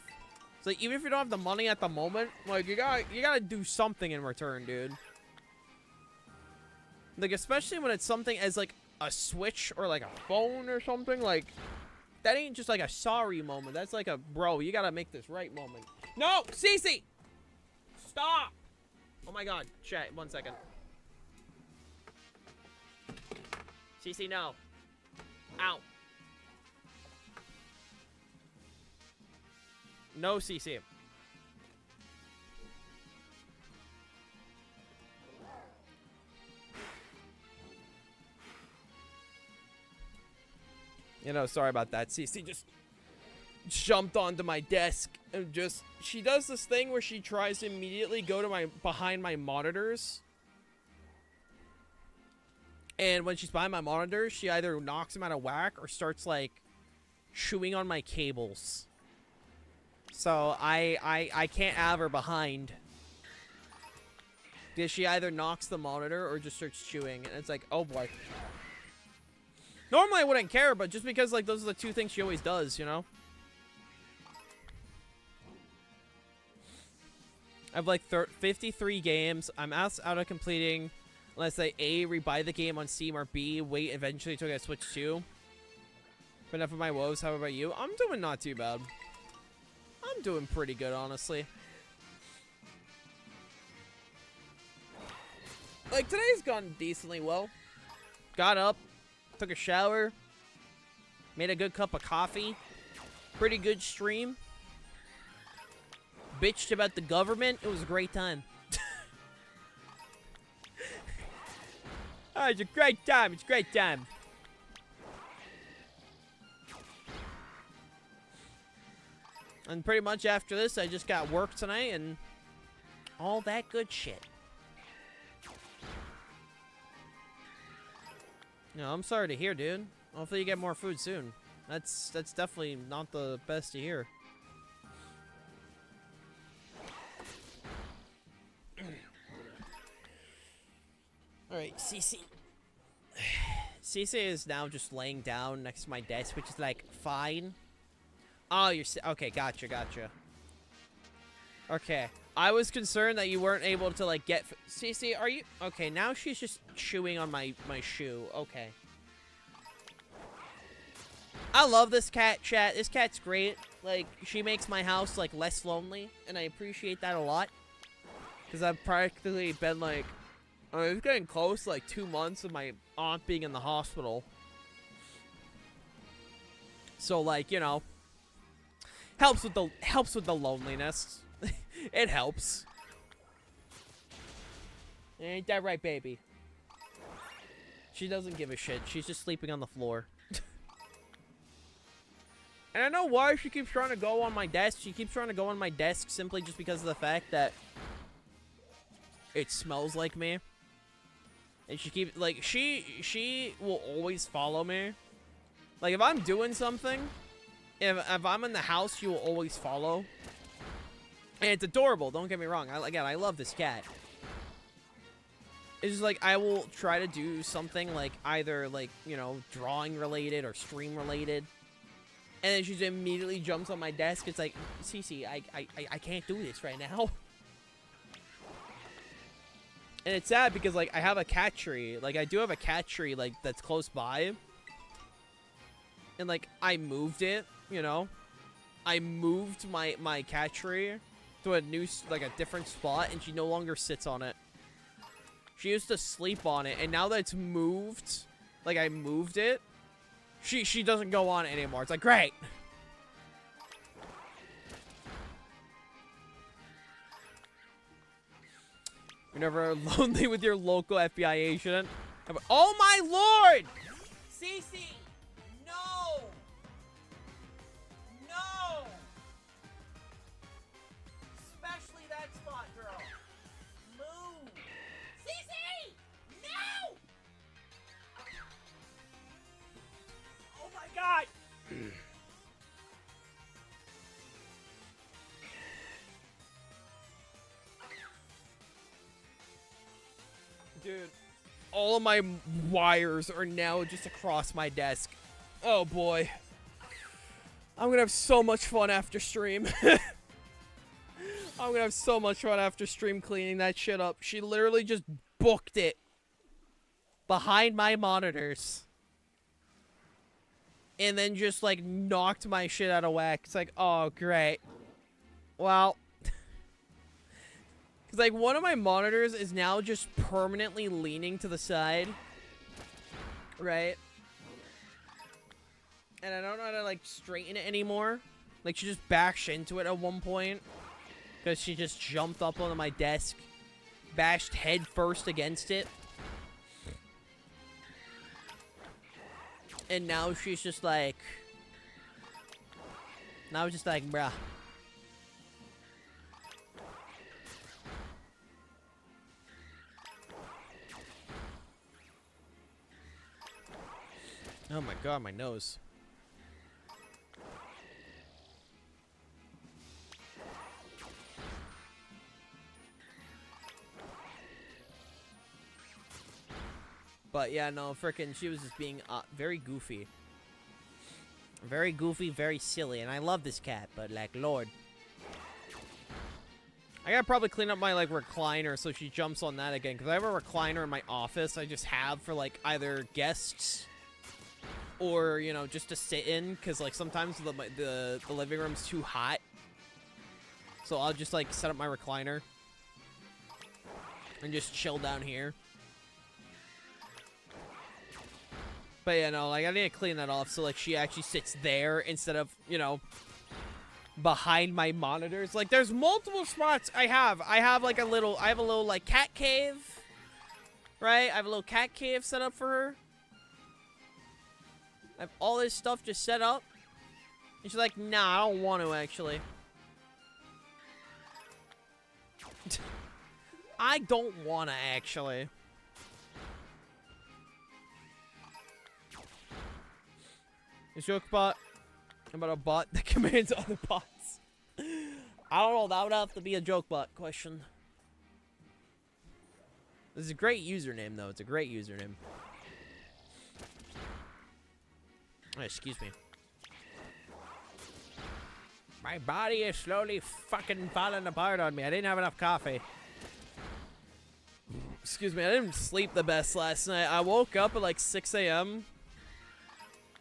So, like, even if you don't have the money at the moment, like, you gotta do something in return, dude. Like, especially when it's something as, like, a Switch or, like, a phone or something, like, that ain't just, like, a sorry moment. That's, like, a, bro, you gotta make this right moment. No! Cece! Stop! Oh, my God. Chat, 1 second. Cece, no. Ow. No, CC. You know, sorry about that. CC just jumped onto my desk and just... She does this thing where she tries to immediately go to behind my monitors. And when she's behind my monitors, she either knocks him out of whack or starts, like, chewing on my cables. So, I can't have her behind. Because she either knocks the monitor or just starts chewing. And it's like, oh boy. Normally I wouldn't care, but just because, like, those are the two things she always does, you know? I have, like, 53 games. I'm out of completing... Unless I A, rebuy the game on Steam, or B, wait eventually till I get Switch 2. But enough of my woes. How about you? I'm doing not too bad. I'm doing pretty good, honestly. Like, today's gone decently well. Got up, took a shower, made a good cup of coffee. Pretty good stream. Bitched about the government. It was a great time. Oh, it's a great time. It's a great time. And pretty much after this, I just got work tonight and all that good shit. No, I'm sorry to hear, dude. Hopefully you get more food soon. That's definitely not the best to hear. Alright, CC. CC is now just laying down next to my desk, which is like, fine. Oh, you're... Okay, gotcha. Okay. I was concerned that you weren't able to, like, get... CC, are you... Okay, now she's just chewing on my shoe. Okay. I love this cat, chat. This cat's great. Like, she makes my house, like, less lonely, and I appreciate that a lot. Because I've practically been, like... I mean, it's getting close to, like, 2 months of my aunt being in the hospital. So, like, you know... Helps with the loneliness. It helps. Ain't that right, baby? She doesn't give a shit. She's just sleeping on the floor. And I know why she keeps trying to go on my desk. She keeps trying to go on my desk simply just because of the fact that it smells like me. And she keeps, like, she will always follow me. Like, if I'm doing something, if I'm in the house, she will always follow. And it's adorable, don't get me wrong. Again, I love this cat. It's just like, I will try to do something, like, either, like, you know, drawing related or stream related. And then she just immediately jumps on my desk. It's like, Cece, I can't do this right now. And it's sad because, like, I have a cat tree. Like, I do have a cat tree, like, that's close by. And, like, I moved it, you know? I moved my cat tree to a new, like, a different spot, and she no longer sits on it. She used to sleep on it, and now that it's moved, like, I moved it, she doesn't go on it anymore. It's like, great. You're never lonely with your local FBI agent. Oh my lord! Cece! No! No! Especially that spot, girl. Move! Cece! No! Oh my god! Dude, all of my wires are now just across my desk. Oh boy. I'm gonna have so much fun after stream. I'm gonna have so much fun after stream cleaning that shit up. She literally just booked it behind my monitors. And then just, like, knocked my shit out of whack. It's like, oh, great. Well... Because, like, one of my monitors is now just permanently leaning to the side. Right? And I don't know how to, like, straighten it anymore. Like, she just bashed into it at one point. Because she just jumped up onto my desk. Bashed head first against it. And now she's just like... Now it's just like, bruh. Oh my god, my nose. But yeah, no, frickin' she was just being very goofy. Very goofy, very silly, and I love this cat, but like, lord. I gotta probably clean up my, like, recliner so she jumps on that again, because I have a recliner in my office I just have for, like, either guests or, you know, just to sit in, because, like, sometimes the living room's too hot. So I'll just, like, set up my recliner and just chill down here. But, yeah, no, like, I need to clean that off so, like, she actually sits there instead of, you know, behind my monitors. Like, there's multiple spots I have. I have, like, I have a little, like, cat cave, right? I have a little cat cave set up for her. I have all this stuff just set up. And she's like, nah, I don't want to, actually. I don't want to, actually. Is joke bot about a bot that commands other bots? I don't know. That would have to be a joke bot question. This is a great username, though. It's a great username. Oh, excuse me. My body is slowly fucking falling apart on me. I didn't have enough coffee. Excuse me. I didn't sleep the best last night. I woke up at like 6 a.m.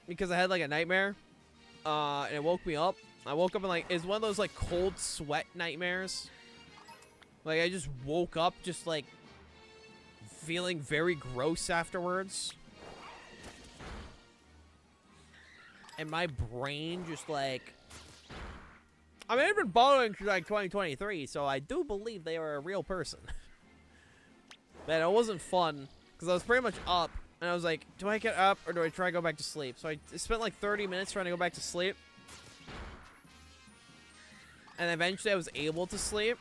because I had like a nightmare. And it woke me up. I woke up and like, it's one of those like cold sweat nightmares. Like I just woke up just like feeling very gross afterwards. And my brain just like... I mean, I've been following through like 2023, so I do believe they are a real person. Man, it wasn't fun. Because I was pretty much up And I was like, do I get up or do I try to go back to sleep? So I spent like 30 minutes trying to go back to sleep. And eventually I was able to sleep.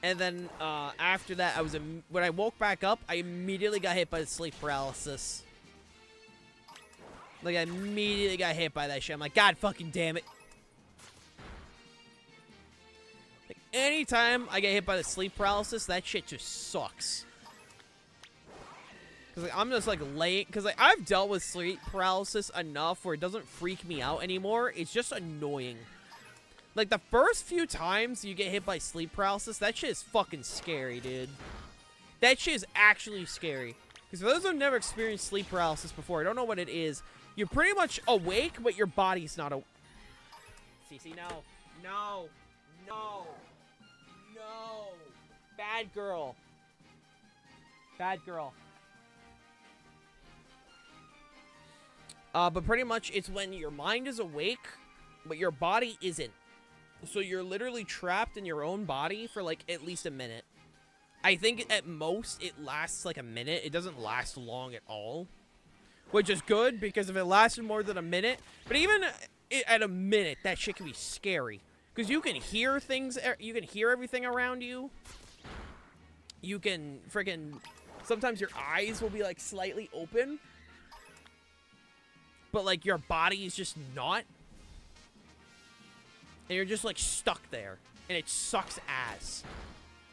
And then after that, when I woke back up, I immediately got hit by the sleep paralysis. Like, I immediately got hit by that shit. I'm like, God fucking damn it. Like, anytime I get hit by the sleep paralysis, that shit just sucks. Because, like, I'm just, like, laying... Because, like, I've dealt with sleep paralysis enough where it doesn't freak me out anymore. It's just annoying. Like, the first few times you get hit by sleep paralysis, that shit is fucking scary, dude. That shit is actually scary. Because for those who have never experienced sleep paralysis before, I don't know what it is. You're pretty much awake, but your body's not awake. Cece, no. No. No. No. Bad girl. Bad girl. But pretty much it's when your mind is awake, but your body isn't. So you're literally trapped in your own body for like at least a minute. I think at most it lasts like a minute. It doesn't last long at all. Which is good, because if it lasted more than a minute... But even at a minute, that shit can be scary. Because you can hear things... You can hear everything around you. You can freaking... Sometimes your eyes will be, like, slightly open. But, like, your body is just not. And you're just, like, stuck there. And it sucks ass.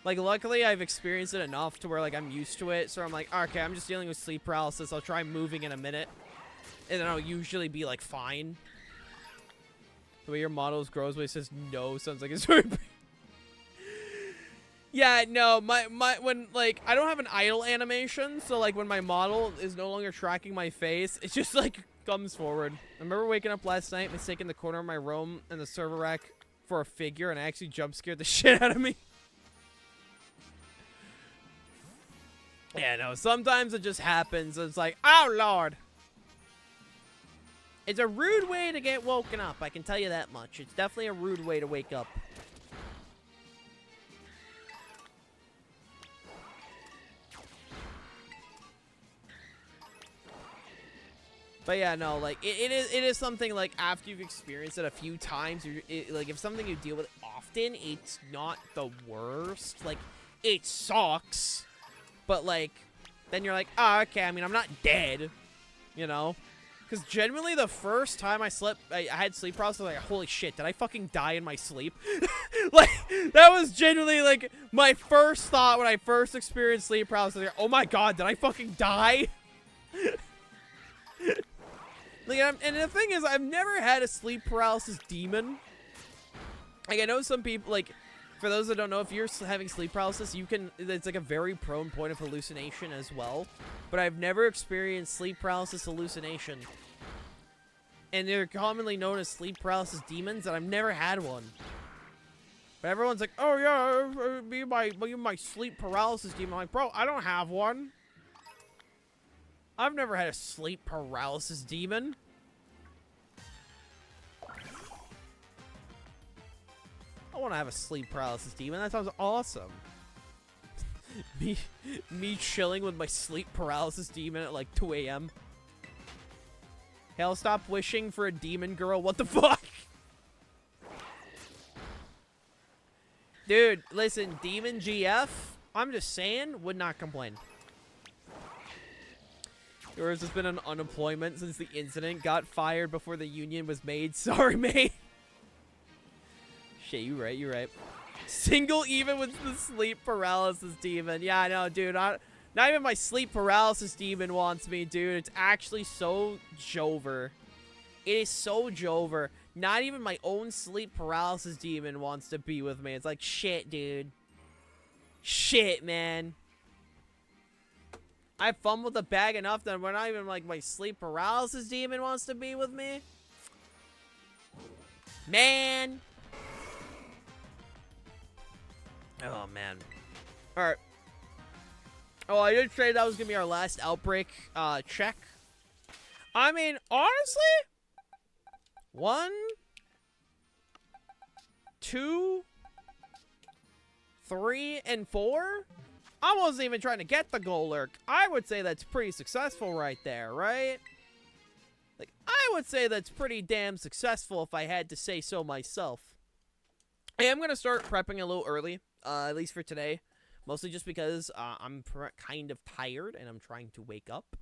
Like, luckily, I've experienced it enough to where, like, I'm used to it. So I'm like, okay, I'm just dealing with sleep paralysis. I'll try moving in a minute. And then I'll usually be, like, fine. The way your models grows, when it says no, sounds like it's very... Yeah, no, when, like, I don't have an idle animation. So, like, when my model is no longer tracking my face, it just, like, comes forward. I remember waking up last night, mistaking the corner of my room and the server rack for a figure, and I actually jump scared the shit out of me. Yeah, no, sometimes it just happens. It's like, oh, Lord. It's a rude way to get woken up, I can tell you that much. It's definitely a rude way to wake up. But yeah, no, like, it is something, like, after you've experienced it a few times, like, if something you deal with often, it's not the worst. Like, it sucks. But, like, then you're like, oh, okay, I mean, I'm not dead, you know? Because genuinely, the first time I had sleep paralysis, I was like, holy shit, did I fucking die in my sleep? Like, that was genuinely, like, my first thought when I first experienced sleep paralysis. Like, oh my god, did I fucking die? Like, and the thing is, I've never had a sleep paralysis demon. Like, I know some people, like... For those that don't know, if you're having sleep paralysis, it's like a very prone point of hallucination as well. But I've never experienced sleep paralysis hallucination. And they're commonly known as sleep paralysis demons, and I've never had one. But everyone's like, oh yeah, be my sleep paralysis demon. I'm like, bro, I don't have one. I've never had a sleep paralysis demon. I want to have a sleep paralysis demon. That sounds awesome. me chilling with my sleep paralysis demon at like 2 a.m. Hell, stop wishing for a demon girl. What the fuck? Dude, listen, Demon GF, I'm just saying, would not complain. Yours has been on unemployment since the incident. Got fired before the union was made. Sorry, mate. Shit, you're right. Single even with the sleep paralysis demon. Yeah, I know, dude. Not even my sleep paralysis demon wants me, dude. It's actually so Jover. It is so Jover. Not even my own sleep paralysis demon wants to be with me. It's like, shit, dude. Shit, man. I fumbled the bag enough that we're not even like my sleep paralysis demon wants to be with me. Man. Oh, man. Alright. Oh, I did say that was going to be our last outbreak check. I mean, honestly, 1, 2, 3, and 4. I wasn't even trying to get the gold lurk. I would say that's pretty successful right there, right? Like, I would say that's pretty damn successful if I had to say so myself. I am going to start prepping a little early, at least for today. Mostly just because I'm kind of tired and I'm trying to wake up.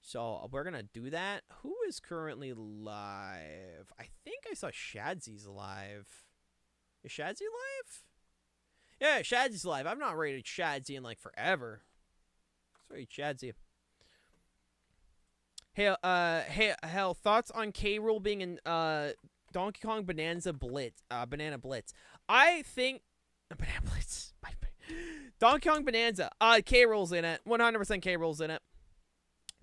So we're going to do that. Who is currently live? I think I saw Shadzy's live. Is Shadzy live? Yeah, Shadzy's live. I've not rated Shadzy in like forever. Sorry, Shadzy. Hey, hell, thoughts on K. Rool being in Donkey Kong Banana Blitz? I think Banana Blitz. Donkey Kong Bonanza. K. Rool's in it. 100% K. Rool's in it.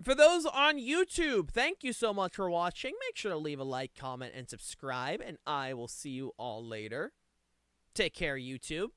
For those on YouTube, thank you so much for watching. Make sure to leave a like, comment, and subscribe, and I will see you all later. Take care, YouTube.